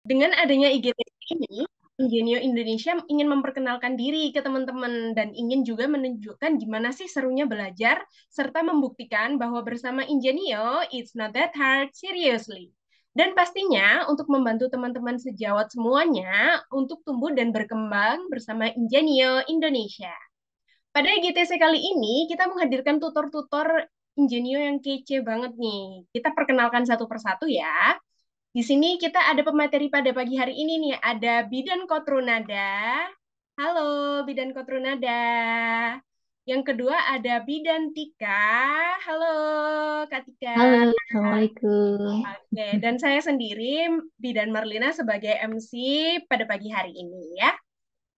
Dengan adanya IGTC ini, Ingenio Indonesia ingin memperkenalkan diri ke teman-teman dan ingin juga menunjukkan gimana sih serunya belajar, serta membuktikan bahwa bersama Ingenio, it's not that hard, seriously. Dan pastinya untuk membantu teman-teman sejawat semuanya untuk tumbuh dan berkembang bersama Ingenio Indonesia. Pada IGTC kali ini, kita menghadirkan tutor-tutor Ingenio yang kece banget nih. Kita perkenalkan satu persatu ya. Di sini kita ada pemateri pada pagi hari ini nih. Ada Bidan Kotrunada. Halo Bidan Kotrunada. Yang kedua ada Bidan Tika. Halo Kak Tika. Halo, Assalamualaikum. Oke, dan saya sendiri Bidan Marlina sebagai MC pada pagi hari ini ya.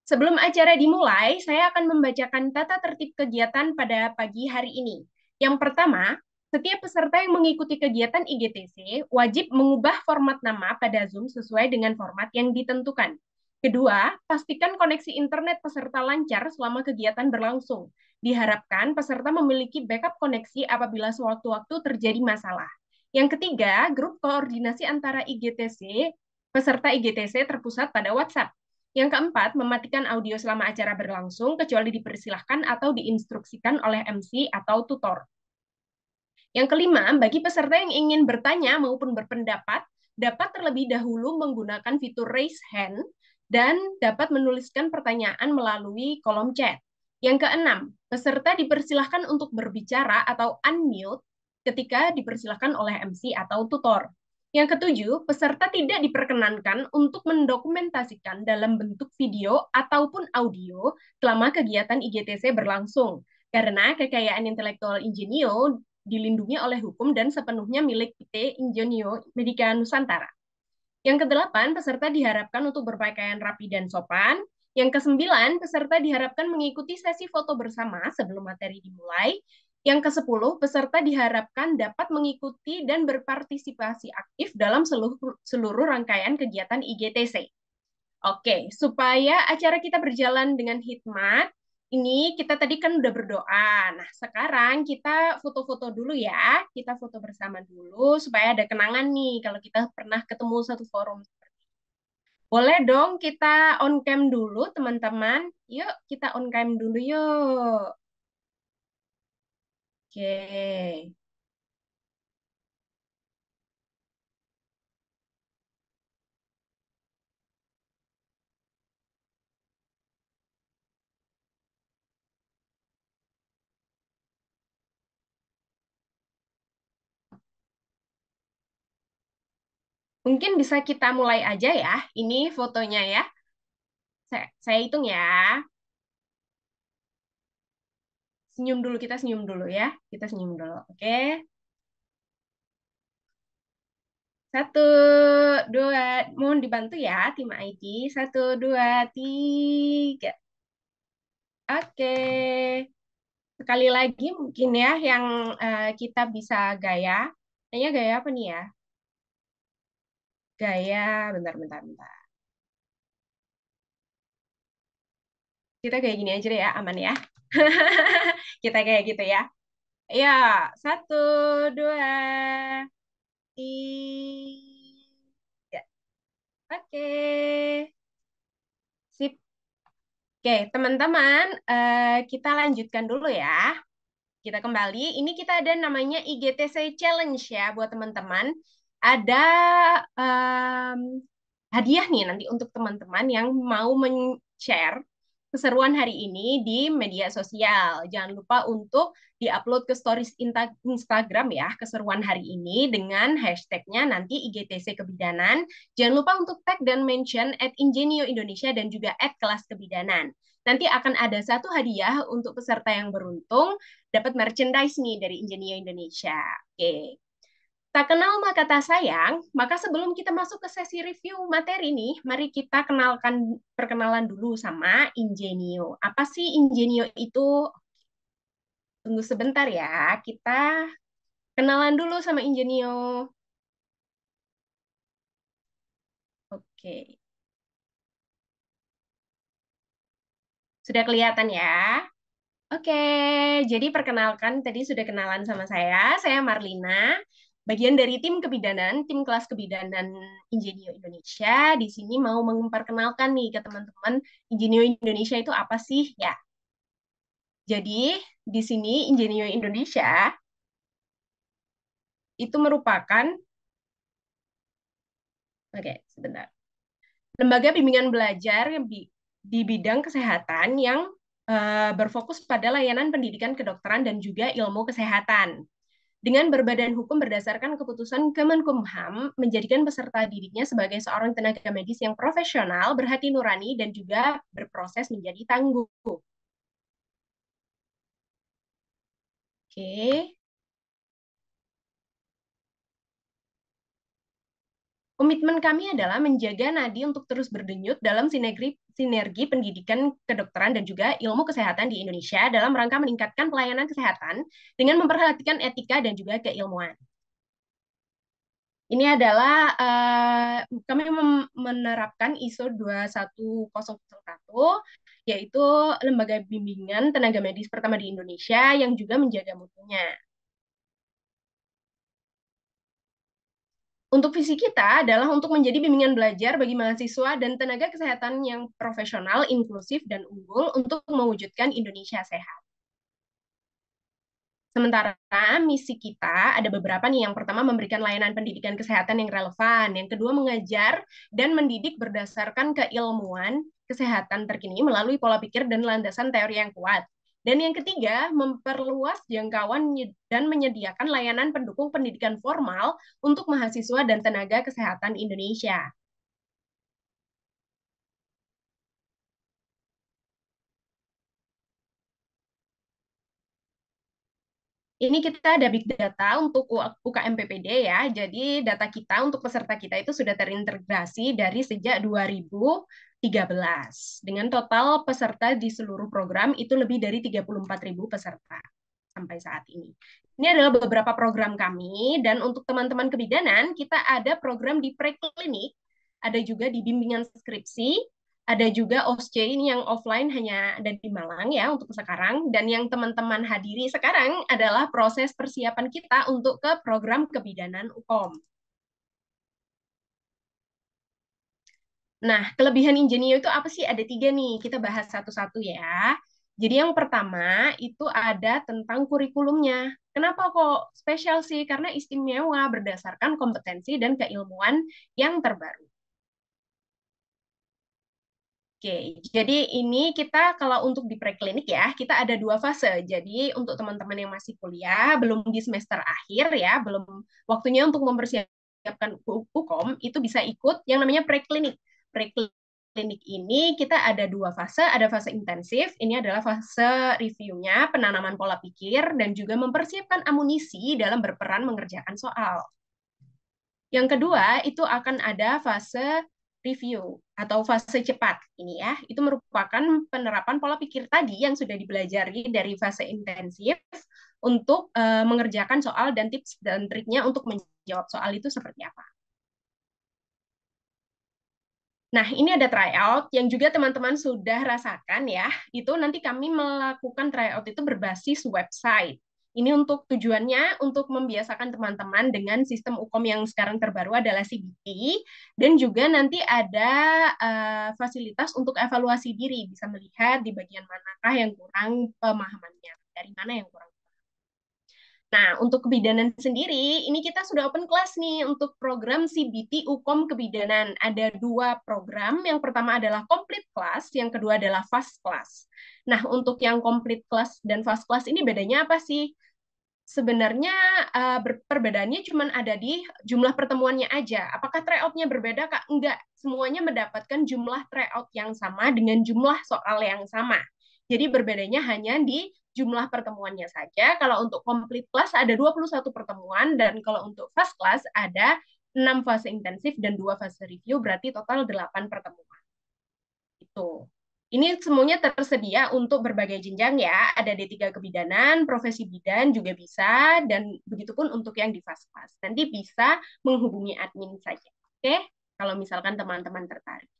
Sebelum acara dimulai, saya akan membacakan tata tertib kegiatan pada pagi hari ini. Yang pertama, setiap peserta yang mengikuti kegiatan IGTC wajib mengubah format nama pada Zoom sesuai dengan format yang ditentukan. Kedua, pastikan koneksi internet peserta lancar selama kegiatan berlangsung. Diharapkan peserta memiliki backup koneksi apabila sewaktu-waktu terjadi masalah. Yang ketiga, grup koordinasi antara IGTC, peserta IGTC terpusat pada WhatsApp. Yang keempat, mematikan audio selama acara berlangsung, kecuali dipersilahkan atau diinstruksikan oleh MC atau tutor. Yang kelima, bagi peserta yang ingin bertanya maupun berpendapat, dapat terlebih dahulu menggunakan fitur raise hand dan dapat menuliskan pertanyaan melalui kolom chat. Yang keenam, peserta dipersilahkan untuk berbicara atau unmute ketika dipersilahkan oleh MC atau tutor. Yang ketujuh, peserta tidak diperkenankan untuk mendokumentasikan dalam bentuk video ataupun audio selama kegiatan IGTC berlangsung, karena kekayaan intelektual Ingenio dilindungi oleh hukum dan sepenuhnya milik PT Ingenio Medica Nusantara. Yang kedelapan, peserta diharapkan untuk berpakaian rapi dan sopan. Yang kesembilan, peserta diharapkan mengikuti sesi foto bersama sebelum materi dimulai. Yang kesepuluh, peserta diharapkan dapat mengikuti dan berpartisipasi aktif dalam seluruh rangkaian kegiatan IGTC. Oke, supaya acara kita berjalan dengan hikmat, ini kita tadi kan udah berdoa. Nah, sekarang kita foto-foto dulu ya. Kita foto bersama dulu supaya ada kenangan nih kalau kita pernah ketemu satu forum. Boleh dong kita on cam dulu, teman-teman. Yuk, kita on cam dulu yuk. Oke. Mungkin bisa kita mulai aja ya. Ini fotonya ya. Saya hitung ya. Senyum dulu, kita senyum dulu ya. Kita senyum dulu. Oke. Satu, dua, mohon dibantu ya tim IT. Satu, dua, tiga. Oke. Sekali lagi mungkin ya yang kita bisa gaya. Kayaknya gaya apa nih ya? Gaya, bentar, bentar, bentar. Kita kayak gini aja deh ya, aman ya. Kita kayak gitu ya. Ya, satu, dua, tiga. Oke. Sip. Oke, teman-teman, kita lanjutkan dulu ya. Kita kembali. Ini kita ada namanya IGTC Challenge ya buat teman-teman. Ada em, hadiah nih nanti untuk teman-teman yang mau men-share keseruan hari ini di media sosial. Jangan lupa untuk diupload ke stories Instagram ya keseruan hari ini dengan hashtagnya nanti IGTC Kebidanan. Jangan lupa untuk tag dan mention @ingenio Indonesia dan juga @kelas kebidanan. Nanti akan ada satu hadiah untuk peserta yang beruntung dapat merchandise nih dari Ingenio Indonesia. Oke. Tak kenal maka tak sayang, maka sebelum kita masuk ke sesi review materi nih, mari kita perkenalan dulu sama Ingenio. Apa sih Ingenio itu? Tunggu sebentar ya, kita kenalan dulu sama Ingenio. Oke, sudah kelihatan ya? Oke, jadi perkenalkan tadi sudah kenalan sama saya Marlina. bagian dari tim kebidanan, tim kelas kebidanan Ingenio Indonesia. Di sini mau memperkenalkan nih ke teman-teman Ingenio Indonesia itu apa sih ya. Jadi di sini Ingenio Indonesia itu merupakan, oke, sebentar, lembaga bimbingan belajar yang di bidang kesehatan yang berfokus pada layanan pendidikan kedokteran dan juga ilmu kesehatan. Dengan berbadan hukum berdasarkan keputusan Kemenkumham, menjadikan peserta didiknya sebagai seorang tenaga medis yang profesional, berhati nurani, dan juga berproses menjadi tangguh. Oke. Komitmen kami adalah menjaga nadi untuk terus berdenyut dalam sinergi pendidikan kedokteran dan juga ilmu kesehatan di Indonesia dalam rangka meningkatkan pelayanan kesehatan dengan memperhatikan etika dan juga keilmuan. Ini adalah kami menerapkan ISO 21001, yaitu lembaga bimbingan tenaga medis pertama di Indonesia yang juga menjaga mutunya. Untuk visi kita adalah untuk menjadi bimbingan belajar bagi mahasiswa dan tenaga kesehatan yang profesional, inklusif, dan unggul untuk mewujudkan Indonesia sehat. Sementara misi kita ada beberapa nih. Yang pertama, memberikan layanan pendidikan kesehatan yang relevan. Yang kedua, mengajar dan mendidik berdasarkan keilmuan kesehatan terkini melalui pola pikir dan landasan teori yang kuat. Dan yang ketiga, memperluas jangkauan dan menyediakan layanan pendukung pendidikan formal untuk mahasiswa dan tenaga kesehatan Indonesia. Ini kita ada big data untuk UKM PPD ya. Jadi data kita untuk peserta kita itu sudah terintegrasi dari sejak 2013. Dengan total peserta di seluruh program itu lebih dari 34.000 peserta sampai saat ini. Ini adalah beberapa program kami, dan untuk teman-teman kebidanan, kita ada program di preklinik, ada juga di bimbingan skripsi, ada juga OSCE ini yang offline hanya ada di Malang ya untuk sekarang, dan yang teman-teman hadiri sekarang adalah proses persiapan kita untuk ke program kebidanan UKOM. Nah, kelebihan Ingenio itu apa sih? Ada tiga nih, kita bahas satu-satu ya. Jadi yang pertama itu ada tentang kurikulumnya. Kenapa kok spesial sih? Karena istimewa berdasarkan kompetensi dan keilmuan yang terbaru. Oke, jadi ini kita kalau untuk di preklinik ya, kita ada dua fase. Jadi untuk teman-teman yang masih kuliah, belum di semester akhir ya, belum waktunya untuk mempersiapkan UKOM, itu bisa ikut yang namanya preklinik. Preklinik ini kita ada dua fase, ada fase intensif, ini adalah fase reviewnya, penanaman pola pikir, dan juga mempersiapkan amunisi dalam berperan mengerjakan soal. Yang kedua, itu akan ada fase review atau fase cepat ini ya. Itu merupakan penerapan pola pikir tadi yang sudah dipelajari dari fase intensif untuk mengerjakan soal dan tips dan triknya untuk menjawab soal itu seperti apa. Nah, ini ada tryout yang juga teman-teman sudah rasakan ya. Itu nanti kami melakukan tryout itu berbasis website. Ini untuk tujuannya untuk membiasakan teman-teman dengan sistem UKOM yang sekarang terbaru adalah CBT, dan juga nanti ada fasilitas untuk evaluasi diri, bisa melihat di bagian manakah yang kurang pemahamannya, dari mana yang kurang. Nah, untuk kebidanan sendiri, ini kita sudah open class nih untuk program CBT UKOM Kebidanan. Ada dua program, yang pertama adalah complete class, yang kedua adalah fast class. Nah, untuk yang complete class dan fast class ini bedanya apa sih? Sebenarnya perbedaannya cuma ada di jumlah pertemuannya aja. Apakah tryout-nya berbeda, Kak? Enggak. Semuanya mendapatkan jumlah tryout yang sama dengan jumlah soal yang sama. Jadi berbedanya hanya di jumlah pertemuannya saja. Kalau untuk complete class ada 21 pertemuan, dan kalau untuk fast class ada 6 fase intensif dan 2 fase review, berarti total 8 pertemuan. Itu. Ini semuanya tersedia untuk berbagai jenjang ya. Ada D3 kebidanan, profesi bidan juga bisa, dan begitupun untuk yang di fast class. Nanti bisa menghubungi admin saja. Oke? Kalau misalkan teman-teman tertarik.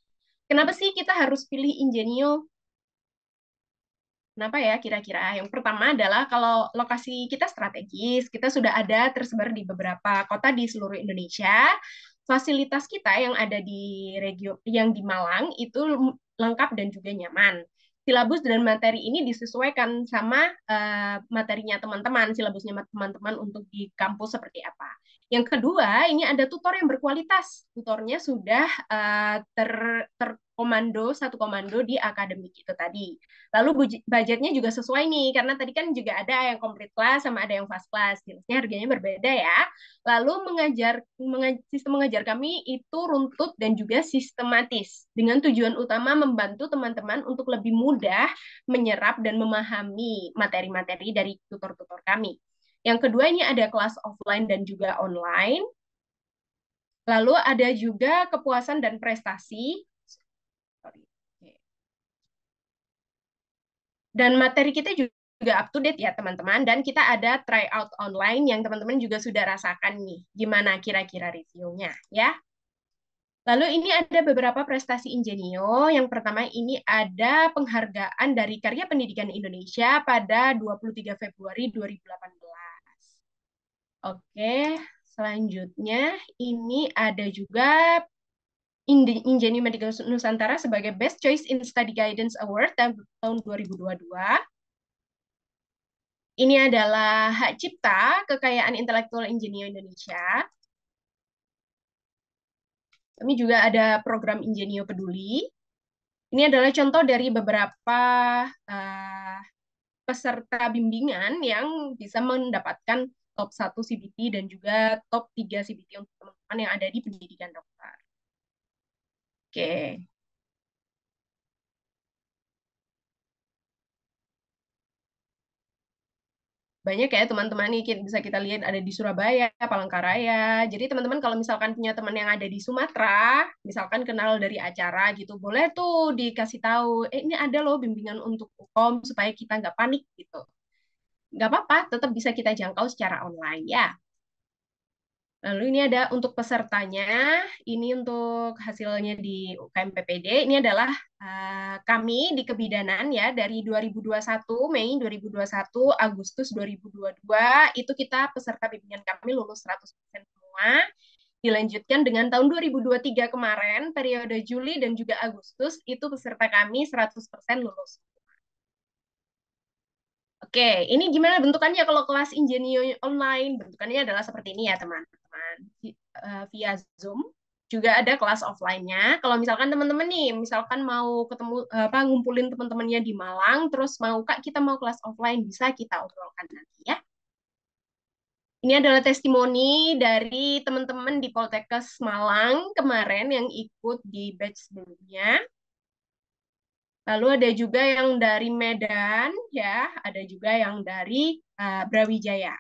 Kenapa sih kita harus pilih Ingenio? Kenapa ya kira-kira? Yang pertama adalah kalau lokasi kita strategis, kita sudah ada tersebar di beberapa kota di seluruh Indonesia. Fasilitas kita yang ada di regio yang di Malang itu lengkap dan juga nyaman. Silabus dan materi ini disesuaikan sama materinya teman-teman, silabusnya teman-teman untuk di kampus seperti apa. Yang kedua, ini ada tutor yang berkualitas. Tutornya sudah terkomando, satu komando di akademik itu tadi. Lalu budgetnya juga sesuai nih, karena tadi kan juga ada yang complete class sama ada yang fast class. Jelasnya harganya berbeda ya. Lalu sistem mengajar kami itu runtut dan juga sistematis, dengan tujuan utama membantu teman-teman untuk lebih mudah menyerap dan memahami materi-materi dari tutor-tutor kami. Yang kedua ini ada kelas offline dan juga online. Lalu ada juga kepuasan dan prestasi. Sorry. Dan materi kita juga up to date ya teman-teman. Dan kita ada tryout online yang teman-teman juga sudah rasakan nih. Gimana kira-kira reviewnya ya. Lalu ini ada beberapa prestasi Ingenio. Yang pertama ini ada penghargaan dari Karya Pendidikan Indonesia pada 23 Februari 2018. Oke, selanjutnya ini ada juga Ingenio Medical Nusantara sebagai Best Choice in Study Guidance Award tahun 2022. Ini adalah hak cipta kekayaan intelektual Ingenio Indonesia. Kami juga ada program Ingenio Peduli. Ini adalah contoh dari beberapa uh, peserta bimbingan yang bisa mendapatkan top 1 CBT dan juga top 3 CBT untuk teman-teman yang ada di pendidikan dokter. Oke. Banyak ya teman-teman nih bisa kita lihat ada di Surabaya, Palangkaraya. Jadi teman-teman kalau misalkan punya teman yang ada di Sumatera, misalkan kenal dari acara gitu, boleh tuh dikasih tahu, ini ada loh bimbingan untuk UKOM supaya kita nggak panik gitu. Nggak apa-apa, tetap bisa kita jangkau secara online ya. Lalu ini ada untuk pesertanya, ini untuk hasilnya di UKM PPD, ini adalah kami di kebidanan ya dari 2021 Mei 2021 Agustus 2022 itu kita peserta bimbingan kami lulus 100% semua. Dilanjutkan dengan tahun 2023 kemarin periode Juli dan juga Agustus itu peserta kami 100% lulus. Oke, ini gimana bentukannya kalau kelas Ingenio online? Bentukannya adalah seperti ini ya, teman-teman. Via Zoom. Juga ada kelas offline-nya. Kalau misalkan teman-teman nih, misalkan mau ketemu apa ngumpulin teman-temannya di Malang, terus mau Kak kita mau kelas offline, bisa kita obrolkan nanti ya. Ini adalah testimoni dari teman-teman di Poltekkes Malang kemarin yang ikut di batch sebelumnya. Lalu ada juga yang dari Medan, ya, ada juga yang dari Brawijaya.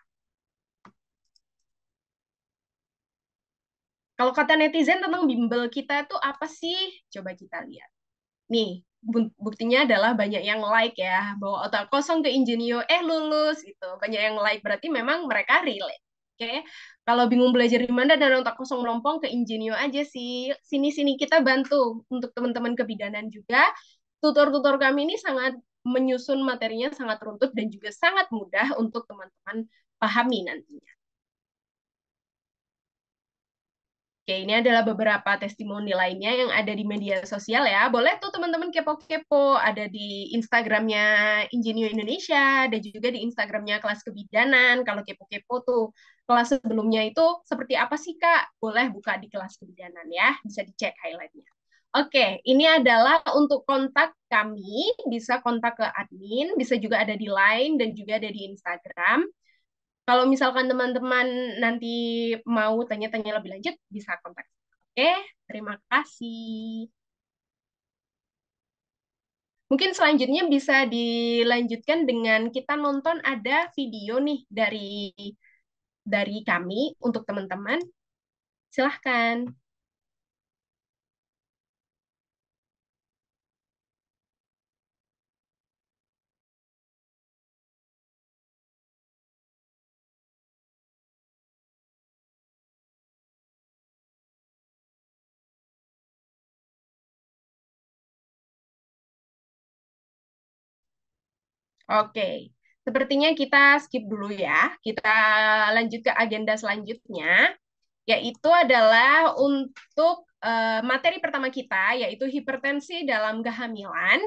Kalau kata netizen tentang bimbel kita tuh apa sih? Coba kita lihat. Nih, buktinya adalah banyak yang like ya, bahwa otak kosong ke Ingenio, lulus gitu. Banyak yang like, berarti memang mereka relate. Oke, kalau bingung belajar di mana dan otak kosong melompong ke Ingenio aja sih. Sini-sini kita bantu untuk teman-teman kebidanan juga. Tutor-tutor kami ini sangat menyusun materinya sangat runtut dan juga sangat mudah untuk teman-teman pahami nantinya. Oke, ini adalah beberapa testimoni lainnya yang ada di media sosial ya. Boleh tuh teman-teman kepo-kepo. Ada di Instagramnya Ingenio Indonesia, ada juga di Instagramnya kelas kebidanan. Kalau kepo-kepo tuh kelas sebelumnya itu seperti apa sih Kak? Boleh buka di kelas kebidanan ya. Bisa dicek highlightnya. Oke, ini adalah untuk kontak kami. Bisa kontak ke admin, bisa juga ada di Line dan juga ada di Instagram. Kalau misalkan teman-teman nanti mau tanya-tanya lebih lanjut, bisa kontak. Oke, terima kasih. Mungkin selanjutnya bisa dilanjutkan dengan kita nonton ada video nih dari kami untuk teman-teman. Silahkan. Oke, sepertinya kita skip dulu ya. Kita lanjut ke agenda selanjutnya, yaitu adalah untuk materi pertama kita, yaitu hipertensi dalam kehamilan.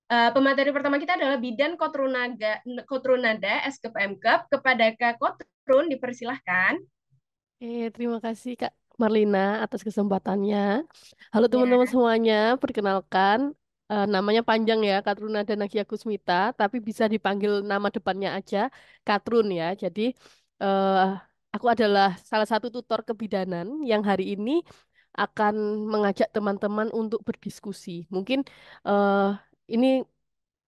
Pemateri pertama kita adalah Bidan Kotrunada SKPMKEP. Kepada Kak Kotrun, dipersilahkan. Terima kasih Kak Marlina atas kesempatannya. Halo Ya, teman-teman semuanya, perkenalkan namanya panjang ya, Katruna Danagia Kusmita, tapi bisa dipanggil nama depannya aja Katrun ya. Jadi eh, aku adalah salah satu tutor kebidanan yang hari ini akan mengajak teman-teman untuk berdiskusi. Mungkin eh, ini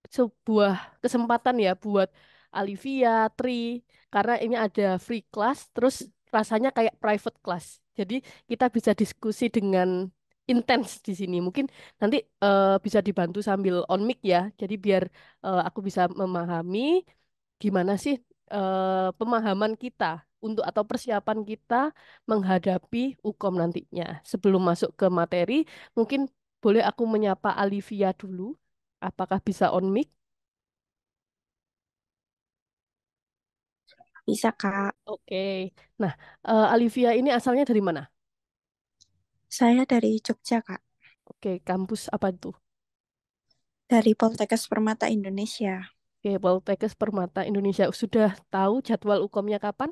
sebuah kesempatan ya buat Alivia, Tri, karena ini ada free class, terus rasanya kayak private class. Jadi kita bisa diskusi dengan intens di sini. Mungkin nanti bisa dibantu sambil on mic ya. Jadi biar aku bisa memahami gimana sih pemahaman kita untuk atau persiapan kita menghadapi UKOM nantinya. Sebelum masuk ke materi, mungkin boleh aku menyapa Alivia dulu. Apakah bisa on mic? Bisa, Kak. Oke. Nah, Alivia ini asalnya dari mana? Saya dari Jogja, Kak. Oke, kampus apa itu? Dari Poltekkes Permata Indonesia. Oke, Poltekkes Permata Indonesia. Sudah tahu jadwal UKOM-nya kapan?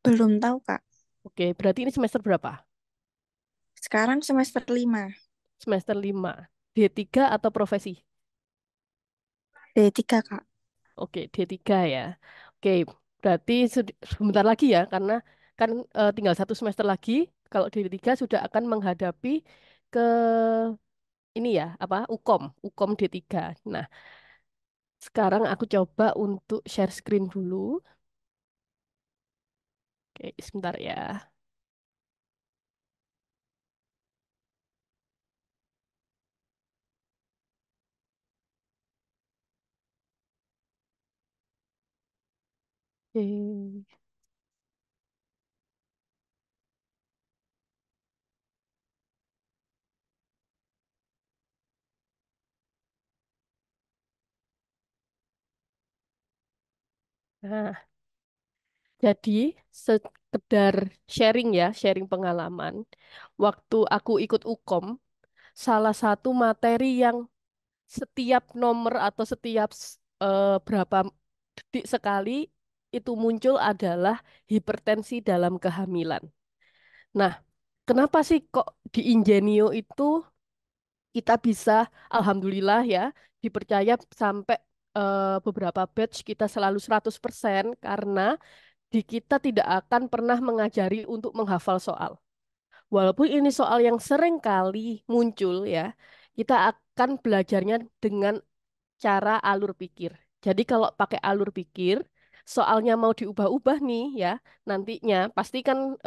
Belum tahu, Kak. Oke, berarti ini semester berapa? Sekarang semester 5. Semester 5. D3 atau profesi? D3, Kak. Oke, D3 ya. Oke, berarti sebentar lagi ya, karena kan tinggal satu semester lagi. Kalau D3 sudah akan menghadapi ke ini ya, apa? UKOM D3. Nah, sekarang aku coba untuk share screen dulu. Oke, sebentar ya. Oke. Nah, jadi sekedar sharing ya, sharing pengalaman. Waktu aku ikut UKOM, salah satu materi yang setiap nomor atau setiap berapa detik sekali itu muncul adalah hipertensi dalam kehamilan. Nah, kenapa sih kok di Ingenio itu kita bisa, alhamdulillah ya, dipercaya sampai beberapa batch kita selalu 100% karena di kita tidak akan pernah mengajari untuk menghafal soal. Walaupun ini soal yang sering kali muncul ya, kita akan belajarnya dengan cara alur pikir. Jadi kalau pakai alur pikir, soalnya mau diubah-ubah nih ya, nantinya pasti kan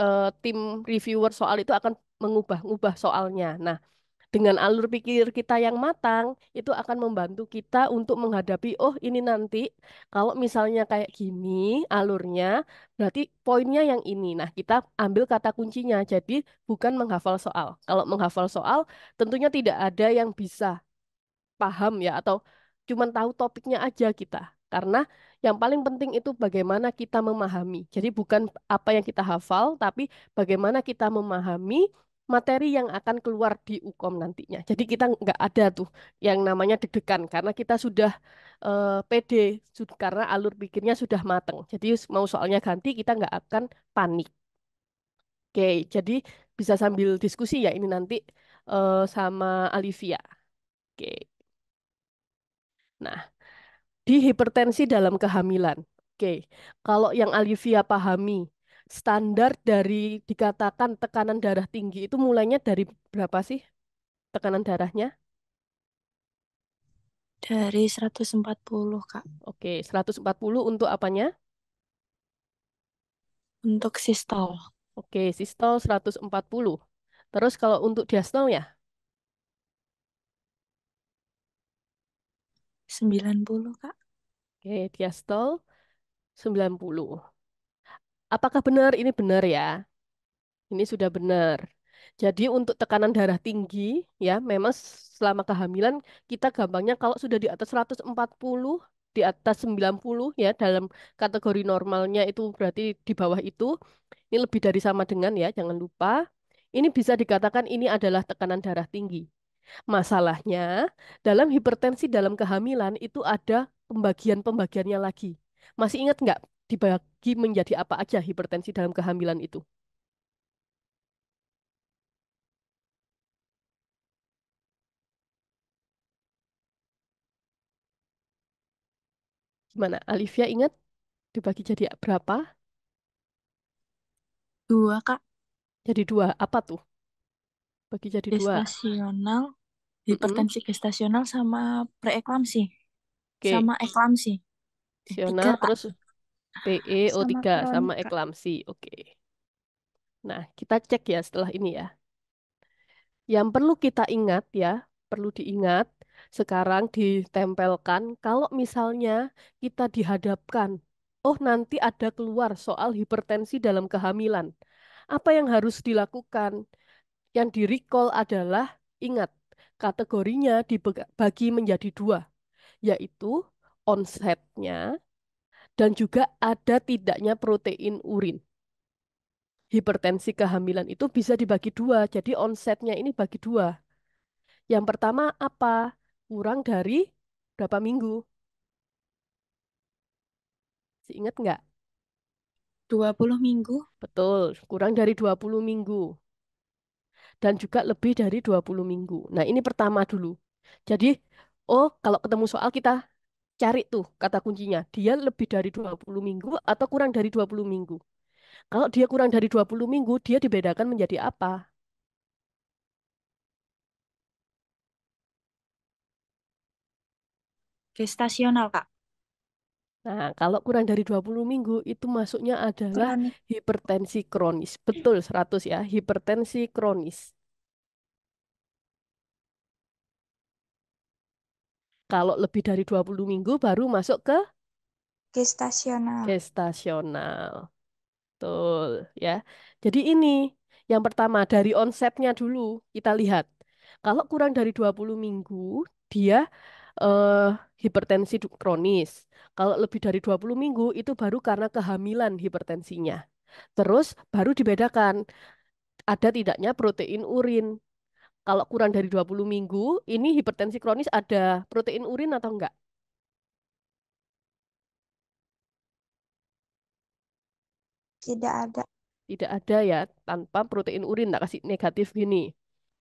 tim reviewer soal itu akan mengubah-ubah soalnya. Nah, dengan alur pikir kita yang matang, itu akan membantu kita untuk menghadapi, oh ini nanti kalau misalnya kayak gini alurnya, berarti poinnya yang ini. Nah, kita ambil kata kuncinya. Jadi bukan menghafal soal. Kalau menghafal soal, tentunya tidak ada yang bisa paham ya atau cuman tahu topiknya aja kita. Karena yang paling penting itu bagaimana kita memahami. Jadi bukan apa yang kita hafal, tapi bagaimana kita memahami materi yang akan keluar di UKOM nantinya. Jadi kita nggak ada tuh yang namanya deg-degan karena kita sudah pede karena alur pikirnya sudah mateng. Jadi mau soalnya ganti kita nggak akan panik. Oke, jadi bisa sambil diskusi ya ini nanti sama Alivia. Oke. Nah, di hipertensi dalam kehamilan. Oke, kalau yang Alivia pahami, standar dari dikatakan tekanan darah tinggi itu mulainya dari berapa sih tekanan darahnya? Dari 140, Kak. Oke, 140 untuk apanya? Untuk sistol. Oke, sistol 140. Terus kalau untuk diastolnya? 90, Kak. Oke, diastol 90. Apakah benar? Ini benar ya. Ini sudah benar. Jadi untuk tekanan darah tinggi ya memang selama kehamilan kita gampangnya kalau sudah di atas 140, di atas 90 ya dalam kategori normalnya itu berarti di bawah itu, ini lebih dari sama dengan ya, jangan lupa. Ini bisa dikatakan ini adalah tekanan darah tinggi. Masalahnya dalam hipertensi dalam kehamilan itu ada pembagian-pembagiannya lagi. Masih ingat nggak dibagi menjadi apa aja hipertensi dalam kehamilan itu? Gimana? Alivia ingat dibagi jadi berapa? Dua, Kak. Jadi dua. Apa tuh? Bagi jadi dua. Gestasional, Mm-mm. hipertensi gestasional sama preeklamsi. Oke. Sama eklamsi. Tiga, Nasional Kak. terus PeO Sama tiga sama kronik, Kak. eklamsi. Oke. Nah, kita cek ya setelah ini ya. Yang perlu kita ingat ya, perlu diingat, sekarang ditempelkan kalau misalnya kita dihadapkan, oh nanti ada keluar soal hipertensi dalam kehamilan. Apa yang harus dilakukan? Yang di-recall adalah, ingat, kategorinya dibagi menjadi dua, yaitu onsetnya dan juga ada tidaknya protein urin. Hipertensi kehamilan itu bisa dibagi dua, jadi onsetnya ini bagi dua. Yang pertama apa? Kurang dari berapa minggu? Masih ingat nggak? 20 minggu. Betul, kurang dari 20 minggu. Dan juga lebih dari 20 minggu. Nah, ini pertama dulu. Jadi, oh kalau ketemu soal kita cari tuh kata kuncinya. Dia lebih dari 20 minggu atau kurang dari 20 minggu. Kalau dia kurang dari 20 minggu, dia dibedakan menjadi apa? Gestasional, Kak. Nah, kalau kurang dari 20 minggu, itu masuknya adalah Kronik. hipertensi kronis. Betul, 100 ya, hipertensi kronis. Kalau lebih dari 20 minggu, baru masuk ke Gestasional. gestasional. Betul, ya. Jadi ini, yang pertama, dari onsetnya dulu, kita lihat. Kalau kurang dari 20 minggu, dia eh, hipertensi kronis. Kalau lebih dari 20 minggu itu baru karena kehamilan hipertensinya. Terus baru dibedakan ada tidaknya protein urin. Kalau kurang dari 20 minggu, ini hipertensi kronis ada protein urin atau enggak? Tidak ada. Tidak ada ya, tanpa protein urin. Tak kasih negatif gini.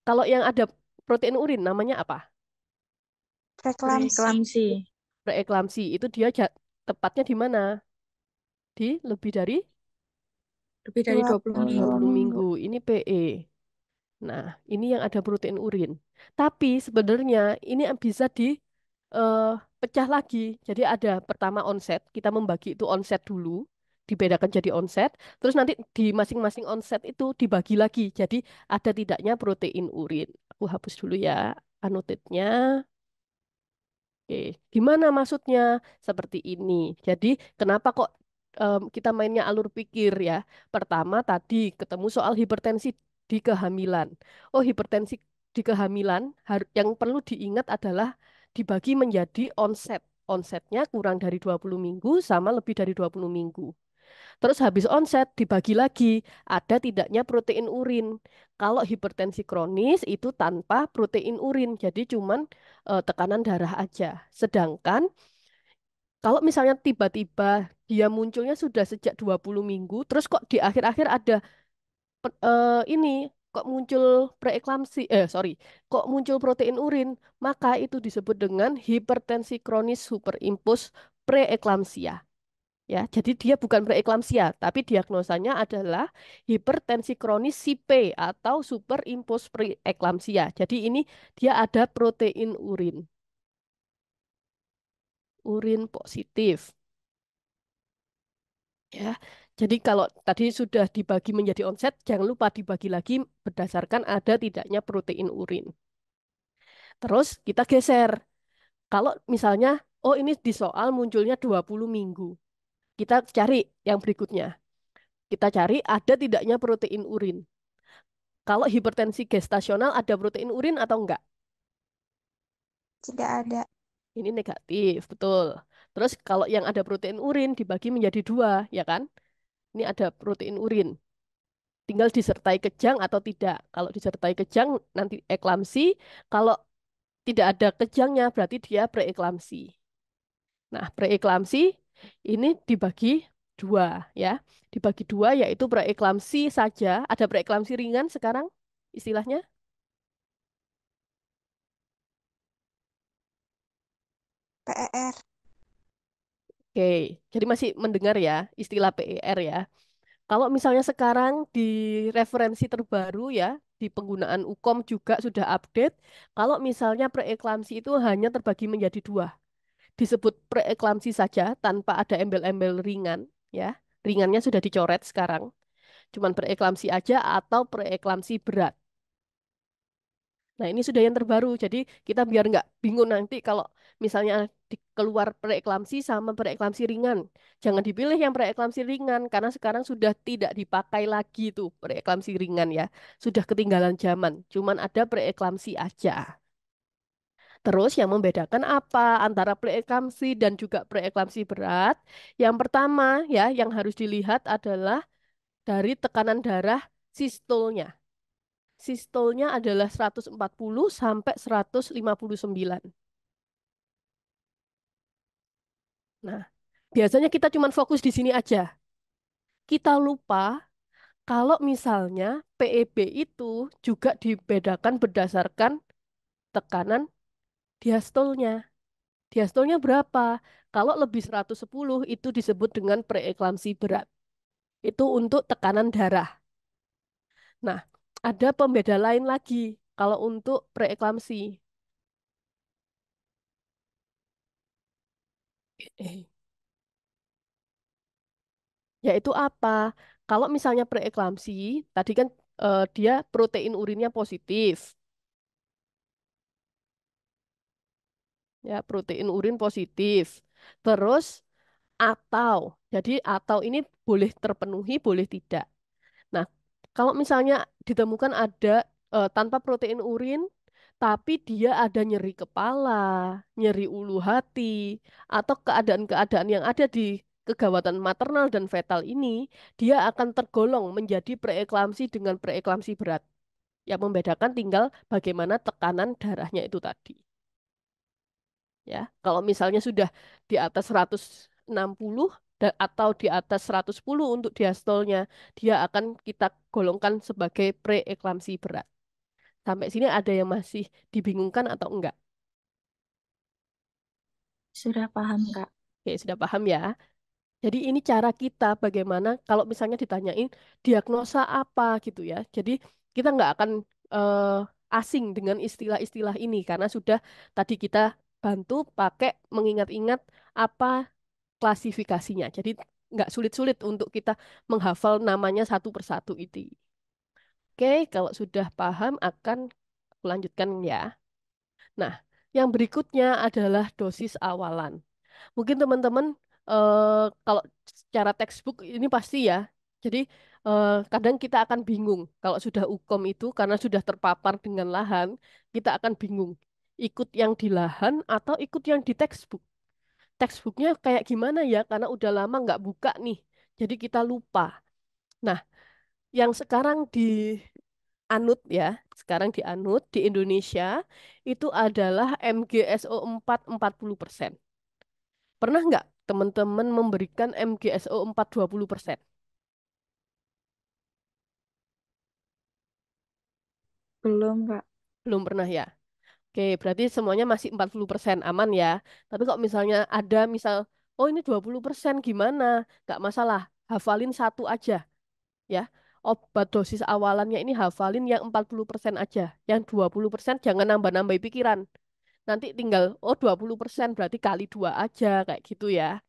Kalau yang ada protein urin namanya apa? Preeklamsi. Preeklamsi. Preeklamsi. Itu dia tepatnya di mana? Di lebih dari Lebih dari 20 minggu. 20 minggu. Ini PE. Nah, ini yang ada protein urin. Tapi sebenarnya ini bisa eh, pecah lagi. Jadi ada pertama onset, kita membagi itu onset dulu, dibedakan jadi onset. Terus nanti di masing-masing onset itu dibagi lagi. Jadi ada tidaknya protein urin. Aku hapus dulu ya annotate-nya. Oke, gimana maksudnya? Seperti ini. Jadi, kenapa kok kita mainnya alur pikir ya? Pertama tadi ketemu soal hipertensi di kehamilan. Oh, hipertensi di kehamilan yang perlu diingat adalah dibagi menjadi onset. Onsetnya kurang dari 20 minggu sama lebih dari 20 minggu. Terus habis onset dibagi lagi, ada tidaknya protein urin. Kalau hipertensi kronis itu tanpa protein urin, jadi cuman tekanan darah aja. Sedangkan kalau misalnya tiba-tiba dia munculnya sudah sejak 20 minggu, terus kok di akhir-akhir ada ini kok muncul preeklamsi, sorry, kok muncul protein urin, maka itu disebut dengan hipertensi kronis superimpus preeklamsia. Ya, jadi dia bukan preeklamsia, tapi diagnosanya adalah hipertensi kronis SIP atau superimpos preeklamsia. Jadi ini dia ada protein urin, urin positif. Ya, jadi kalau tadi sudah dibagi menjadi onset, jangan lupa dibagi lagi berdasarkan ada tidaknya protein urin. Terus kita geser. Kalau misalnya, oh ini di soal munculnya 20 minggu. Kita cari yang berikutnya. Kita cari ada tidaknya protein urin. Kalau hipertensi gestasional ada protein urin atau enggak? Tidak ada. Ini negatif, betul. Terus kalau yang ada protein urin dibagi menjadi dua, ya kan? Ini ada protein urin. Tinggal disertai kejang atau tidak. Kalau disertai kejang nanti eklamsi. Kalau tidak ada kejangnya berarti dia preeklamsi. Nah, preeklamsi ini dibagi dua ya. Dibagi dua yaitu preeklamsi saja. Ada preeklamsi ringan sekarang istilahnya. PER. Oke, jadi masih mendengar ya istilah PER ya. Kalau misalnya sekarang di referensi terbaru ya, di penggunaan UKOM juga sudah update. Kalau misalnya preeklamsi itu hanya terbagi menjadi dua. Disebut preeklamsi saja tanpa ada embel-embel ringan ya. Ringannya sudah dicoret sekarang. Cuman preeklamsi aja atau preeklamsi berat. Nah, ini sudah yang terbaru. Jadi kita biar nggak bingung nanti kalau misalnya keluar preeklamsi sama preeklamsi ringan. Jangan dipilih yang preeklamsi ringan karena sekarang sudah tidak dipakai lagi tuh preeklamsi ringan ya. Sudah ketinggalan zaman. Cuman ada preeklamsi aja. Terus yang membedakan apa antara preeklamsi dan juga preeklamsi berat? Yang pertama ya, yang harus dilihat adalah dari tekanan darah sistolnya. Sistolnya adalah 140 sampai 159. Nah, biasanya kita cuma fokus di sini aja. Kita lupa kalau misalnya PEB itu juga dibedakan berdasarkan tekanan diastolnya. Diastolnya berapa? Kalau lebih 110 itu disebut dengan preeklamsi berat. Itu untuk tekanan darah. Nah, ada pembeda lain lagi kalau untuk preeklamsi. Yaitu apa? Kalau misalnya preeklamsi, tadi kan dia protein urinnya positif, ya protein urin positif. Terus atau, jadi atau ini boleh terpenuhi, boleh tidak. Nah, kalau misalnya ditemukan ada tanpa protein urin, tapi dia ada nyeri kepala, nyeri ulu hati, atau keadaan-keadaan yang ada di kegawatan maternal dan fetal ini, dia akan tergolong menjadi preeklamsi dengan preeklamsi berat. Yang membedakan tinggal bagaimana tekanan darahnya itu tadi. Ya, kalau misalnya sudah di atas 160 atau di atas 110 untuk diastolnya, dia akan kita golongkan sebagai preeklamsi berat. Sampai sini ada yang masih dibingungkan atau enggak? Sudah paham, Kak. Oke, sudah paham ya. Jadi ini cara kita bagaimana kalau misalnya ditanyain diagnosa apa gitu ya. Jadi kita nggak akan asing dengan istilah-istilah ini karena sudah tadi kita bantu pakai mengingat-ingat apa klasifikasinya. Jadi nggak sulit-sulit untuk kita menghafal namanya satu persatu itu. Oke, kalau sudah paham akan aku lanjutkan ya. Nah, yang berikutnya adalah dosis awalan. Mungkin teman-teman kalau secara textbook ini pasti ya. Jadi kadang kita akan bingung kalau sudah UKOM itu karena sudah terpapar dengan lahan, kita akan bingung ikut yang di lahan atau ikut yang di textbook. Textbooknya kayak gimana ya? Karena udah lama nggak buka nih, jadi kita lupa. Nah, yang sekarang dianut ya, sekarang dianut di Indonesia itu adalah MGSO 4 40%. Pernah nggak teman-teman memberikan MGSO 4 20%? Belum, Kak. Belum pernah ya? Oke, berarti semuanya masih 40% aman ya. Tapi kok misalnya ada oh ini 20% gimana? Nggak masalah, hafalin satu aja ya. Obat dosis awalannya ini hafalin yang 40% aja. Yang 20% jangan nambah-nambah pikiran. Nanti tinggal, oh 20% berarti kali dua aja, kayak gitu ya.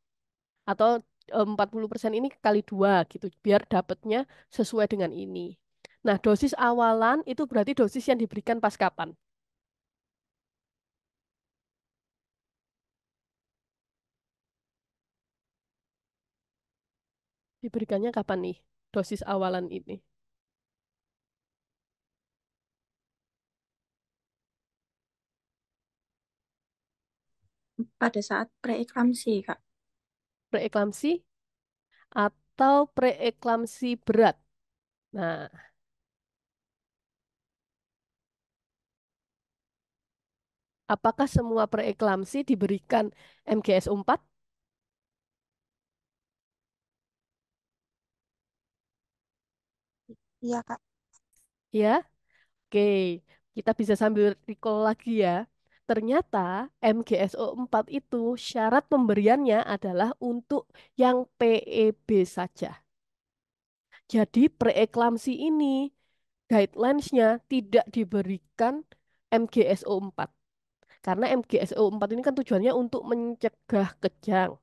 Atau 40% ini kali dua gitu, biar dapatnya sesuai dengan ini. Nah, dosis awalan itu berarti dosis yang diberikan pas kapan? Diberikannya kapan nih? Dosis awalan ini. pada saat preeklamsi, Kak. Preeklamsi atau preeklamsi berat. Nah, apakah semua preeklamsi diberikan MGSO 4? Iya, Kak. Ya, oke. Kita bisa sambil recall lagi ya. Ternyata MGSO 4 itu syarat pemberiannya adalah untuk yang PEB saja. Jadi preeklamsi ini guidelines-nya tidak diberikan MGSO 4. Karena MGSO 4 ini kan tujuannya untuk mencegah kejang.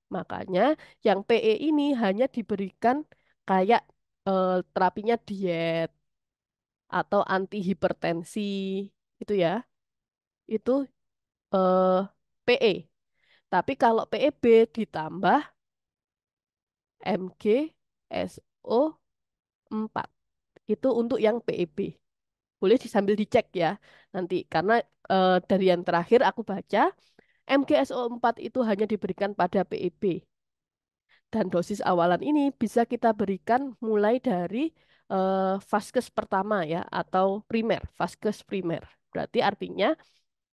Makanya yang PE ini hanya diberikan kayak terapinya diet atau anti hipertensi itu ya. Itu eh, PE. Tapi kalau PEB ditambah MGSO 4 itu untuk yang PEB. Boleh sambil dicek ya nanti karena dari yang terakhir aku baca MGSO 4 itu hanya diberikan pada PEB. Dan dosis awalan ini bisa kita berikan mulai dari vaskes pertama ya atau primer, vaskes primer. Berarti artinya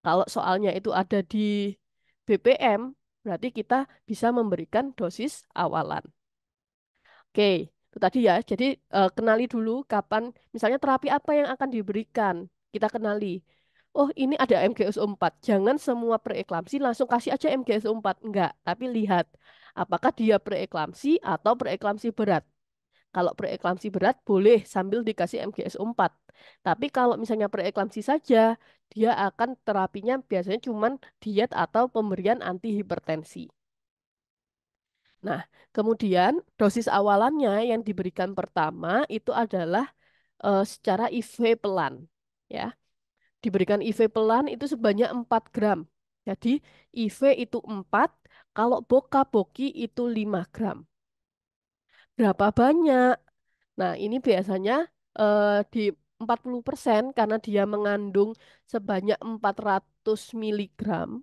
kalau soalnya itu ada di BPM, berarti kita bisa memberikan dosis awalan. Oke, itu tadi ya. Jadi kenali dulu kapan, misalnya terapi apa yang akan diberikan. Kita kenali. Oh, ini ada MGSO 4. Jangan semua preeklamsi langsung kasih aja MGSO 4. Enggak, tapi lihat apakah dia preeklamsi atau preeklamsi berat. Kalau preeklamsi berat boleh sambil dikasih MGSO 4. Tapi kalau misalnya preeklamsi saja, dia akan terapinya biasanya cuman diet atau pemberian anti hipertensi. Nah, kemudian dosis awalannya yang diberikan pertama itu adalah secara IV pelan, ya. Diberikan IV pelan itu sebanyak 4 gram. Jadi IV itu 4, kalau boka-boki itu 5 gram. Berapa banyak? Nah, ini biasanya di 40% karena dia mengandung sebanyak 400 miligram,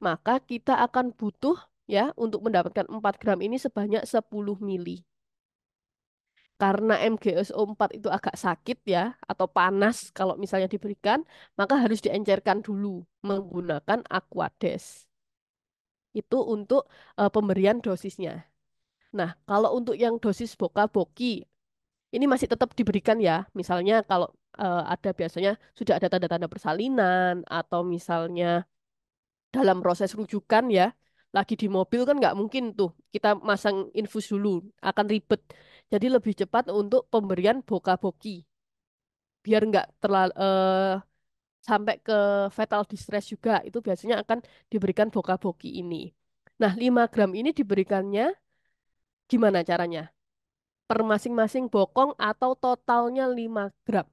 maka kita akan butuh ya untuk mendapatkan 4 gram ini sebanyak 10 mili. Karena MgSO 4 itu agak sakit ya atau panas kalau misalnya diberikan, maka harus diencerkan dulu menggunakan Aquades. Itu untuk pemberian dosisnya. Nah, kalau untuk yang dosis boka-boki, ini masih tetap diberikan ya. Misalnya kalau ada biasanya sudah ada tanda-tanda persalinan atau misalnya dalam proses rujukan ya, lagi di mobil kan nggak mungkin tuh kita masang infus dulu, akan ribet. Jadi lebih cepat untuk pemberian boka-boki, biar nggak terlalu sampai ke fatal distress juga. Itu biasanya akan diberikan boka-boki ini. Nah, 5 gram ini diberikannya gimana caranya? Per masing-masing bokong atau totalnya 5 gram.